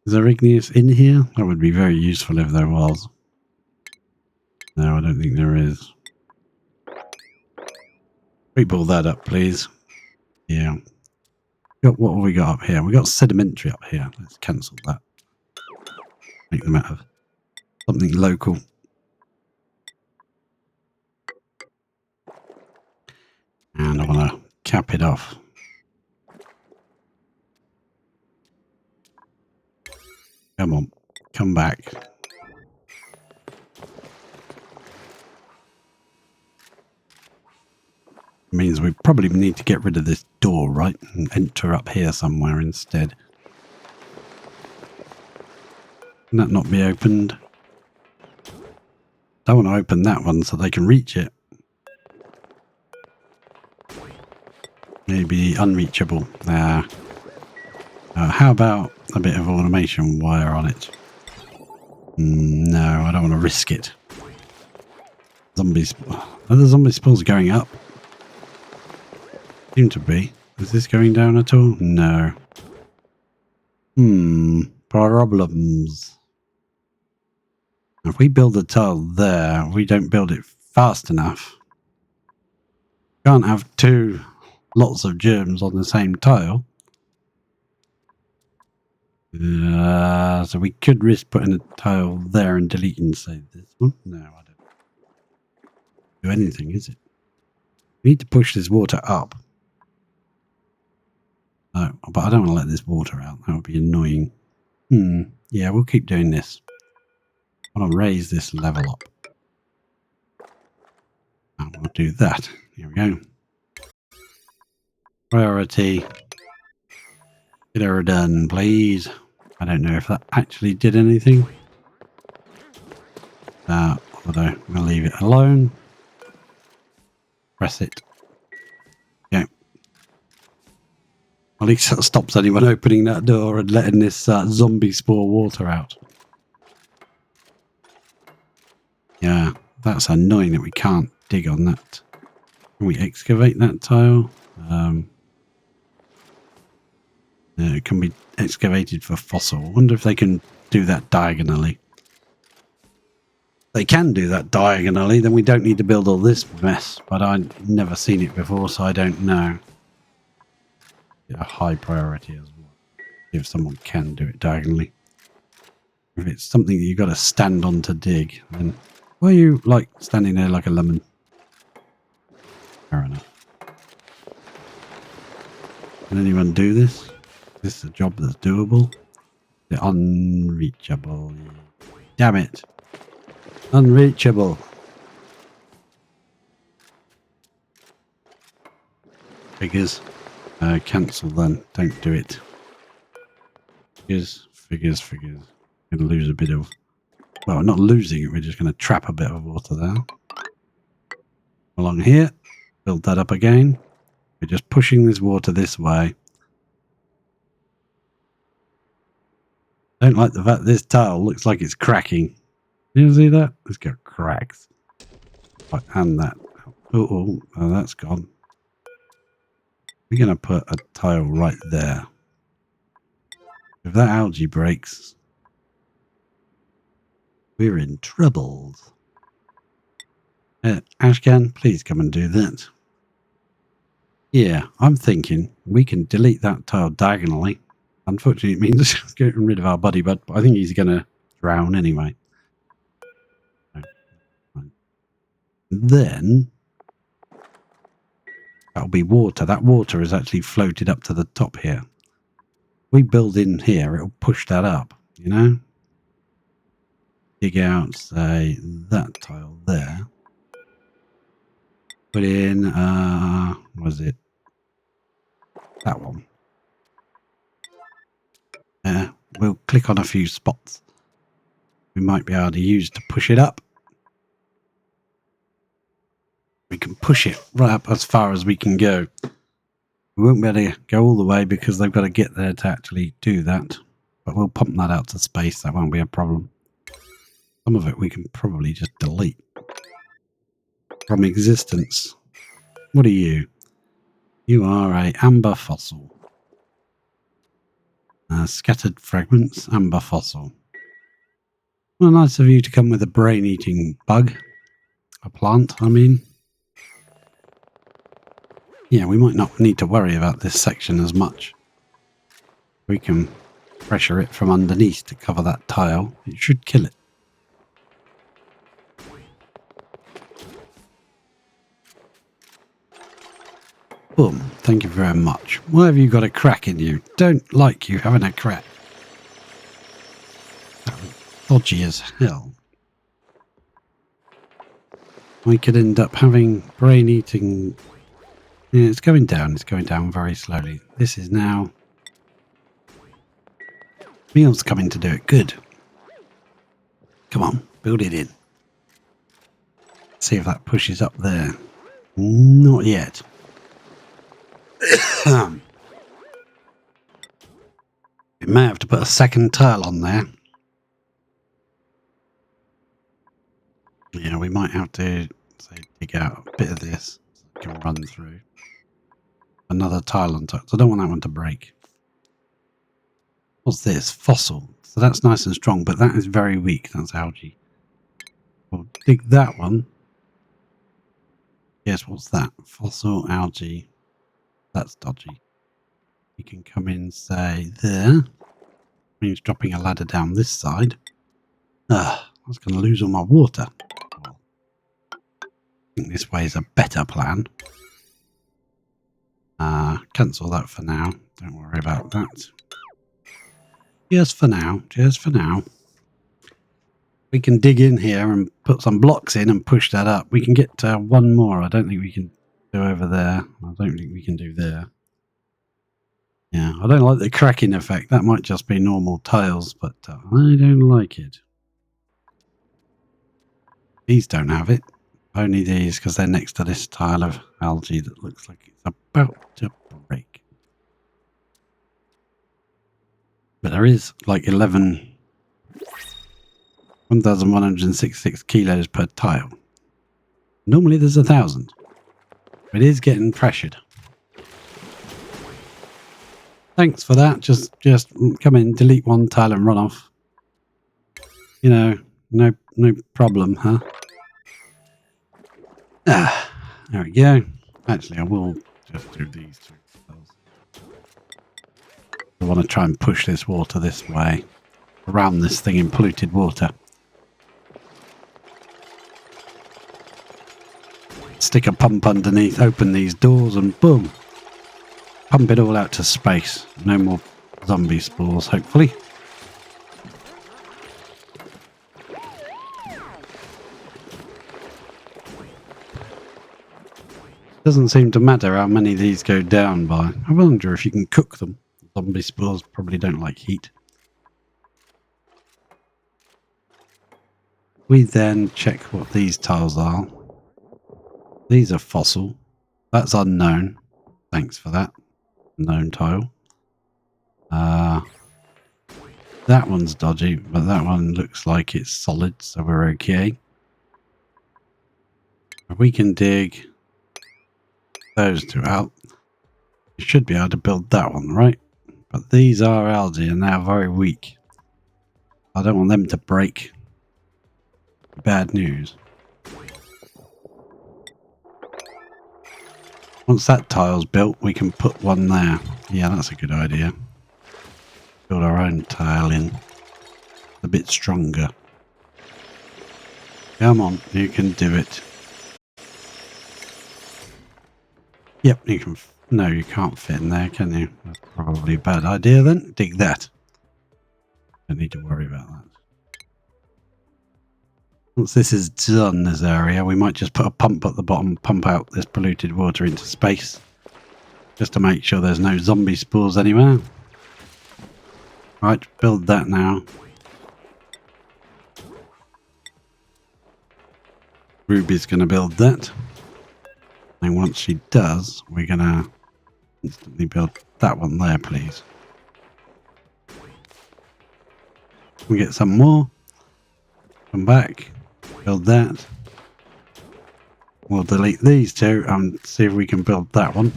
Is there igneous in here? That would be very useful if there was. No, I don't think there is. Rebuild that up, please. Yeah. What have we got up here? We got sedimentary up here. Let's cancel that. Make them out of something local. And I want to cap it off. Come on, come back. Means we probably need to get rid of this door, right? And enter up here somewhere instead. Can that not be opened? I want to open that one so they can reach it. Maybe unreachable. How about a bit of automation wire on it? No, I don't want to risk it. Zombies. Are the zombie spawns going up? Seem to be. Is this going down at all? No. Problems. If we build a tile there, we don't build it fast enough. Can't have lots of germs on the same tile. So we could risk putting a tile there and deleting, say, this one. No, I don't do anything, is it? We need to push this water up. No, but I don't want to let this water out. That would be annoying. Yeah, we'll keep doing this. I want to raise this level up. And we'll do that. Here we go. Priority. Get her done, please. I don't know if that actually did anything. Although I'm going to leave it alone. Press it. Okay. At least that stops anyone opening that door and letting this zombie spore water out. Yeah, that's annoying that we can't dig on that. Can we excavate that tile? It can be excavated for fossil. I wonder if they can do that diagonally. they can do that diagonally, then we don't need to build all this mess. But I've never seen it before, so I don't know. A high priority as well. If someone can do it diagonally. If it's something that you've got to stand on to dig, then why are you like standing there like a lemon? Fair enough. Can anyone do this? Is this a job that's doable? The unreachable. Damn it. Unreachable. Figures. Cancel then. Don't do it. Figures. Going to lose a bit of... Well, not losing it. We're just going to trap a bit of water there. Along here. Build that up again. We're just pushing this water this way. Don't like the fact this tile looks like it's cracking. You see that? It's got cracks. Right, and that. Oh, that's gone. We're going to put a tile right there. If that algae breaks, we're in trouble. Ashcan, please come and do that. Yeah, I'm thinking we can delete that tile diagonally. Unfortunately, it means getting rid of our buddy, but I think he's going to drown anyway. Then that'll be water. That water is actually floated up to the top here. We build in here, it'll push that up, you know? Dig out, say, that tile there. Put in, what was it? That one. We'll click on a few spots we might be able to use to push it up. We can push it right up as far as we can go. We won't be able to go all the way because they've got to get there to actually do that. But we'll pump that out to space. That won't be a problem. Some of it we can probably just delete from existence. What are you? You are a amber fossil. Scattered fragments, amber fossil. Well, nice of you to come with a brain-eating bug. A plant, I mean. Yeah, we might not need to worry about this section as much. We can pressure it from underneath to cover that tile. It should kill it. Boom. Thank you very much. Why have you got a crack in you? Don't like you having a crack. Dodgy as hell. We could end up having brain-eating... Yeah, it's going down. It's going down very slowly. This is now... Meal's coming to do it. Good. Come on. Build it in. See if that pushes up there. Not yet. We may have to put a second tile on there. Yeah, we might have to say dig out a bit of this so it can run through. Another tile on top. So I don't want that one to break. What's this? Fossil. So that's nice and strong, but that is very weak. That's algae. We'll dig that one. Yes, what's that? Fossil, algae. That's dodgy. We can come in, say, there. Means dropping a ladder down this side. I was going to lose all my water. Well, I think this way is a better plan. Cancel that for now. Don't worry about that. Just for now. Just for now. We can dig in here and put some blocks in and push that up. We can get one more. I don't think we can do over there. I don't think we can do there. Yeah, I don't like the cracking effect. That might just be normal tiles, but I don't like it. These don't have it. Only these, because they're next to this tile of algae that looks like it's about to break. But there is like 1,166 kilos per tile. Normally there's 1,000. It is getting pressured. Thanks for that. Just come in, delete one tile and run off. You know, No problem, huh? Ah, there we go. Actually, I will just do these two. I want to try and push this water this way, around this thing in polluted water. Stick a pump underneath, open these doors, and boom. Pump it all out to space. No more zombie spores, hopefully. Doesn't seem to matter how many of these go down by. I wonder if you can cook them. Zombie spores probably don't like heat. We then check what these tiles are. These are fossil. That's unknown. Thanks for that. Known tile. That one's dodgy, but that one looks like it's solid, so we're okay. We can dig those two out. We should be able to build that one, right? But these are algae and they're very weak. I don't want them to break. Bad news. Once that tile's built, we can put one there. Yeah, that's a good idea. Build our own tile in. A bit stronger. Come on, you can do it. Yep, you can. No, you can't fit in there, can you? That's probably a bad idea then. Dig that. Don't need to worry about that. Once this is done, this area, we might just put a pump at the bottom, pump out this polluted water into space. Just to make sure there's no zombie spores anywhere. Right, build that now. Ruby's going to build that. And once she does, we're going to instantly build that one there, please. We get some more. Come back. Build that. We'll delete these two and see if we can build that one.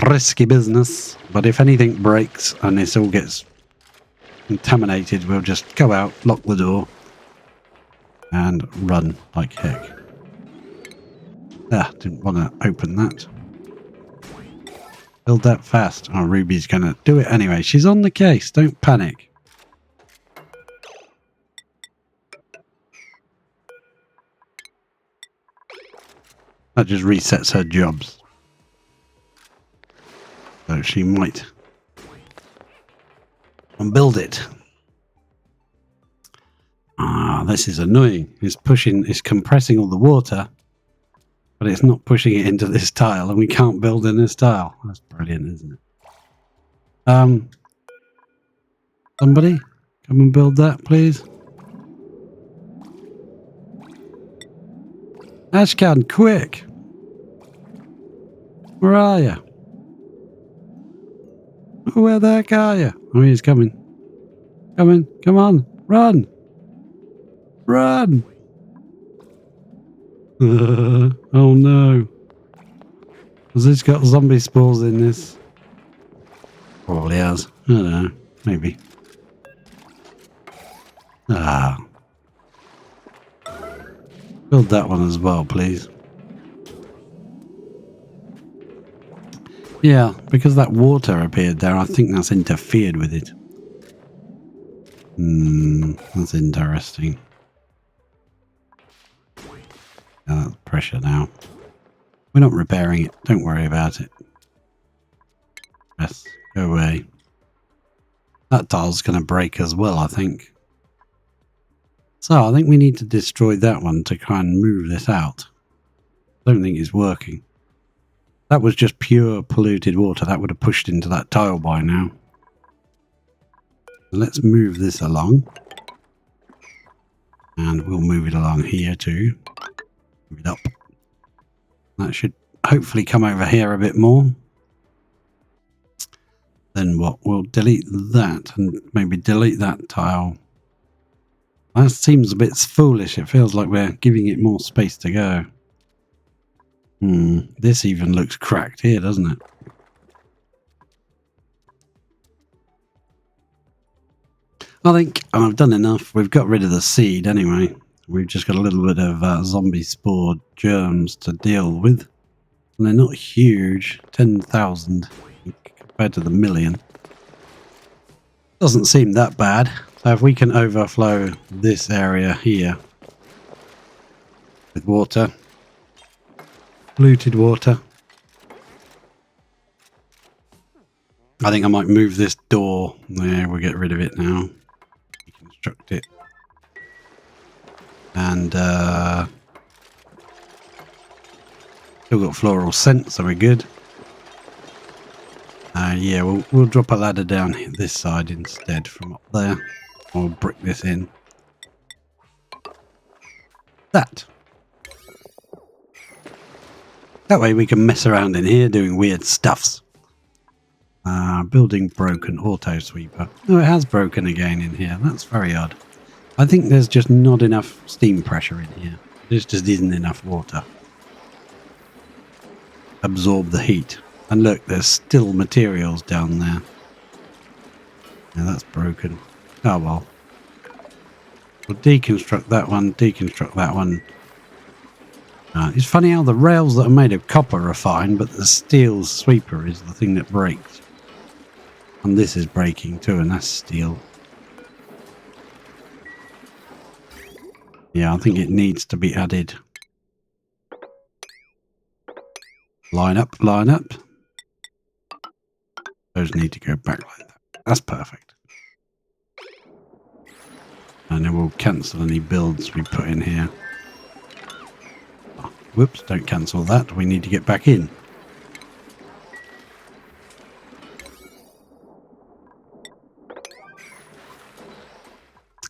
Risky business, but if anything breaks and this all gets contaminated, we'll just go out, lock the door, and run like heck. Ah, didn't want to open that. Build that fast. Oh, Ruby's going to do it anyway. She's on the case. Don't panic. That just resets her jobs. So she might build it. Ah, this is annoying. It's compressing all the water, but it's not pushing it into this tile, and we can't build in this tile. That's brilliant, isn't it? Somebody come and build that, please. Ashcan, quick! Where are you? Where the heck are you? Oh, he's coming. Coming. Come on. Run. Run. Oh no. Has this got zombie spores in this? Probably has. I don't know. Maybe. Ah. Build that one as well, please. Yeah, because that water appeared there, I think that's interfered with it. That's interesting. Yeah, that's pressure now. We're not repairing it. Don't worry about it. Yes, go away. That tile's going to break as well, I think. So I think we need to destroy that one to try and move this out. I don't think it's working. That was just pure polluted water. That would have pushed into that tile by now. Let's move this along. And we'll move it along here too. Move it up. That should hopefully come over here a bit more. Then what? We'll delete that and maybe delete that tile. That seems a bit foolish. It feels like we're giving it more space to go. This even looks cracked here, doesn't it? I think I've done enough. We've got rid of the seed anyway. We've just got a little bit of zombie spore germs to deal with. And they're not huge. 10,000 compared to the million. Doesn't seem that bad. So if we can overflow this area here with water, polluted water, I think I might move this door. There, we'll get rid of it now. Deconstruct it. And still got floral scent, so we're good. Yeah, we'll drop a ladder down this side instead from up there. We'll brick this in. That way we can mess around in here doing weird stuffs. Building broken auto sweeper. Oh, it has broken again in here. That's very odd. I think there's just not enough steam pressure in here. There just isn't enough water. Absorb the heat. And look, there's still materials down there. Yeah, that's broken. Oh well. We'll deconstruct that one, deconstruct that one. It's funny how the rails that are made of copper are fine, but the steel sweeper is the thing that breaks. And this is breaking too, and that's steel. Yeah, I think it needs to be added. Line up, line up. Those need to go back like that. That's perfect. And then we'll cancel any builds we put in here. Oh, whoops, don't cancel that. We need to get back in.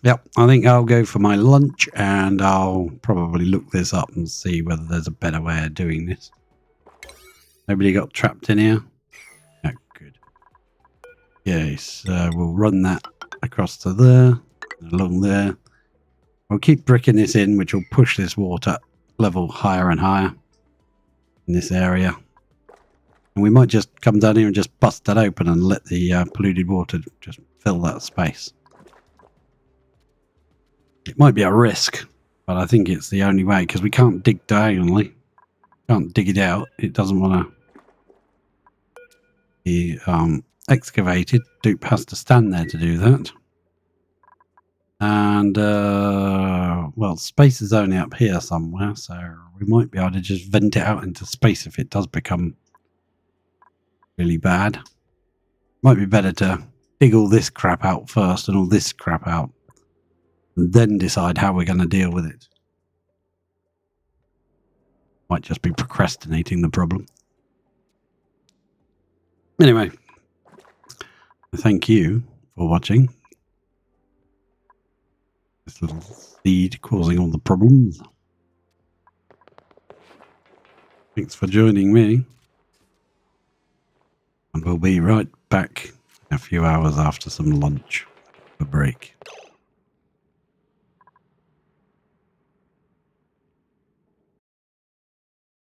Yep, I think I'll go for my lunch and I'll probably look this up and see whether there's a better way of doing this. Nobody got trapped in here? No, good. Yes, we'll run that across to there, along there. We'll keep bricking this in, which will push this water level higher and higher in this area. And we might just come down here and just bust that open and let the polluted water just fill that space. It might be a risk, but I think it's the only way because we can't dig diagonally. Can't dig it out. It doesn't want to be excavated. Dupe has to stand there to do that. And, well, space is only up here somewhere, so we might be able to just vent it out into space if it does become really bad. Might be better to dig all this crap out first and all this crap out, and then decide how we're going to deal with it. Might just be procrastinating the problem. Anyway, thank you for watching. This little seed causing all the problems. Thanks for joining me. And we'll be right back in a few hours after some lunch for break.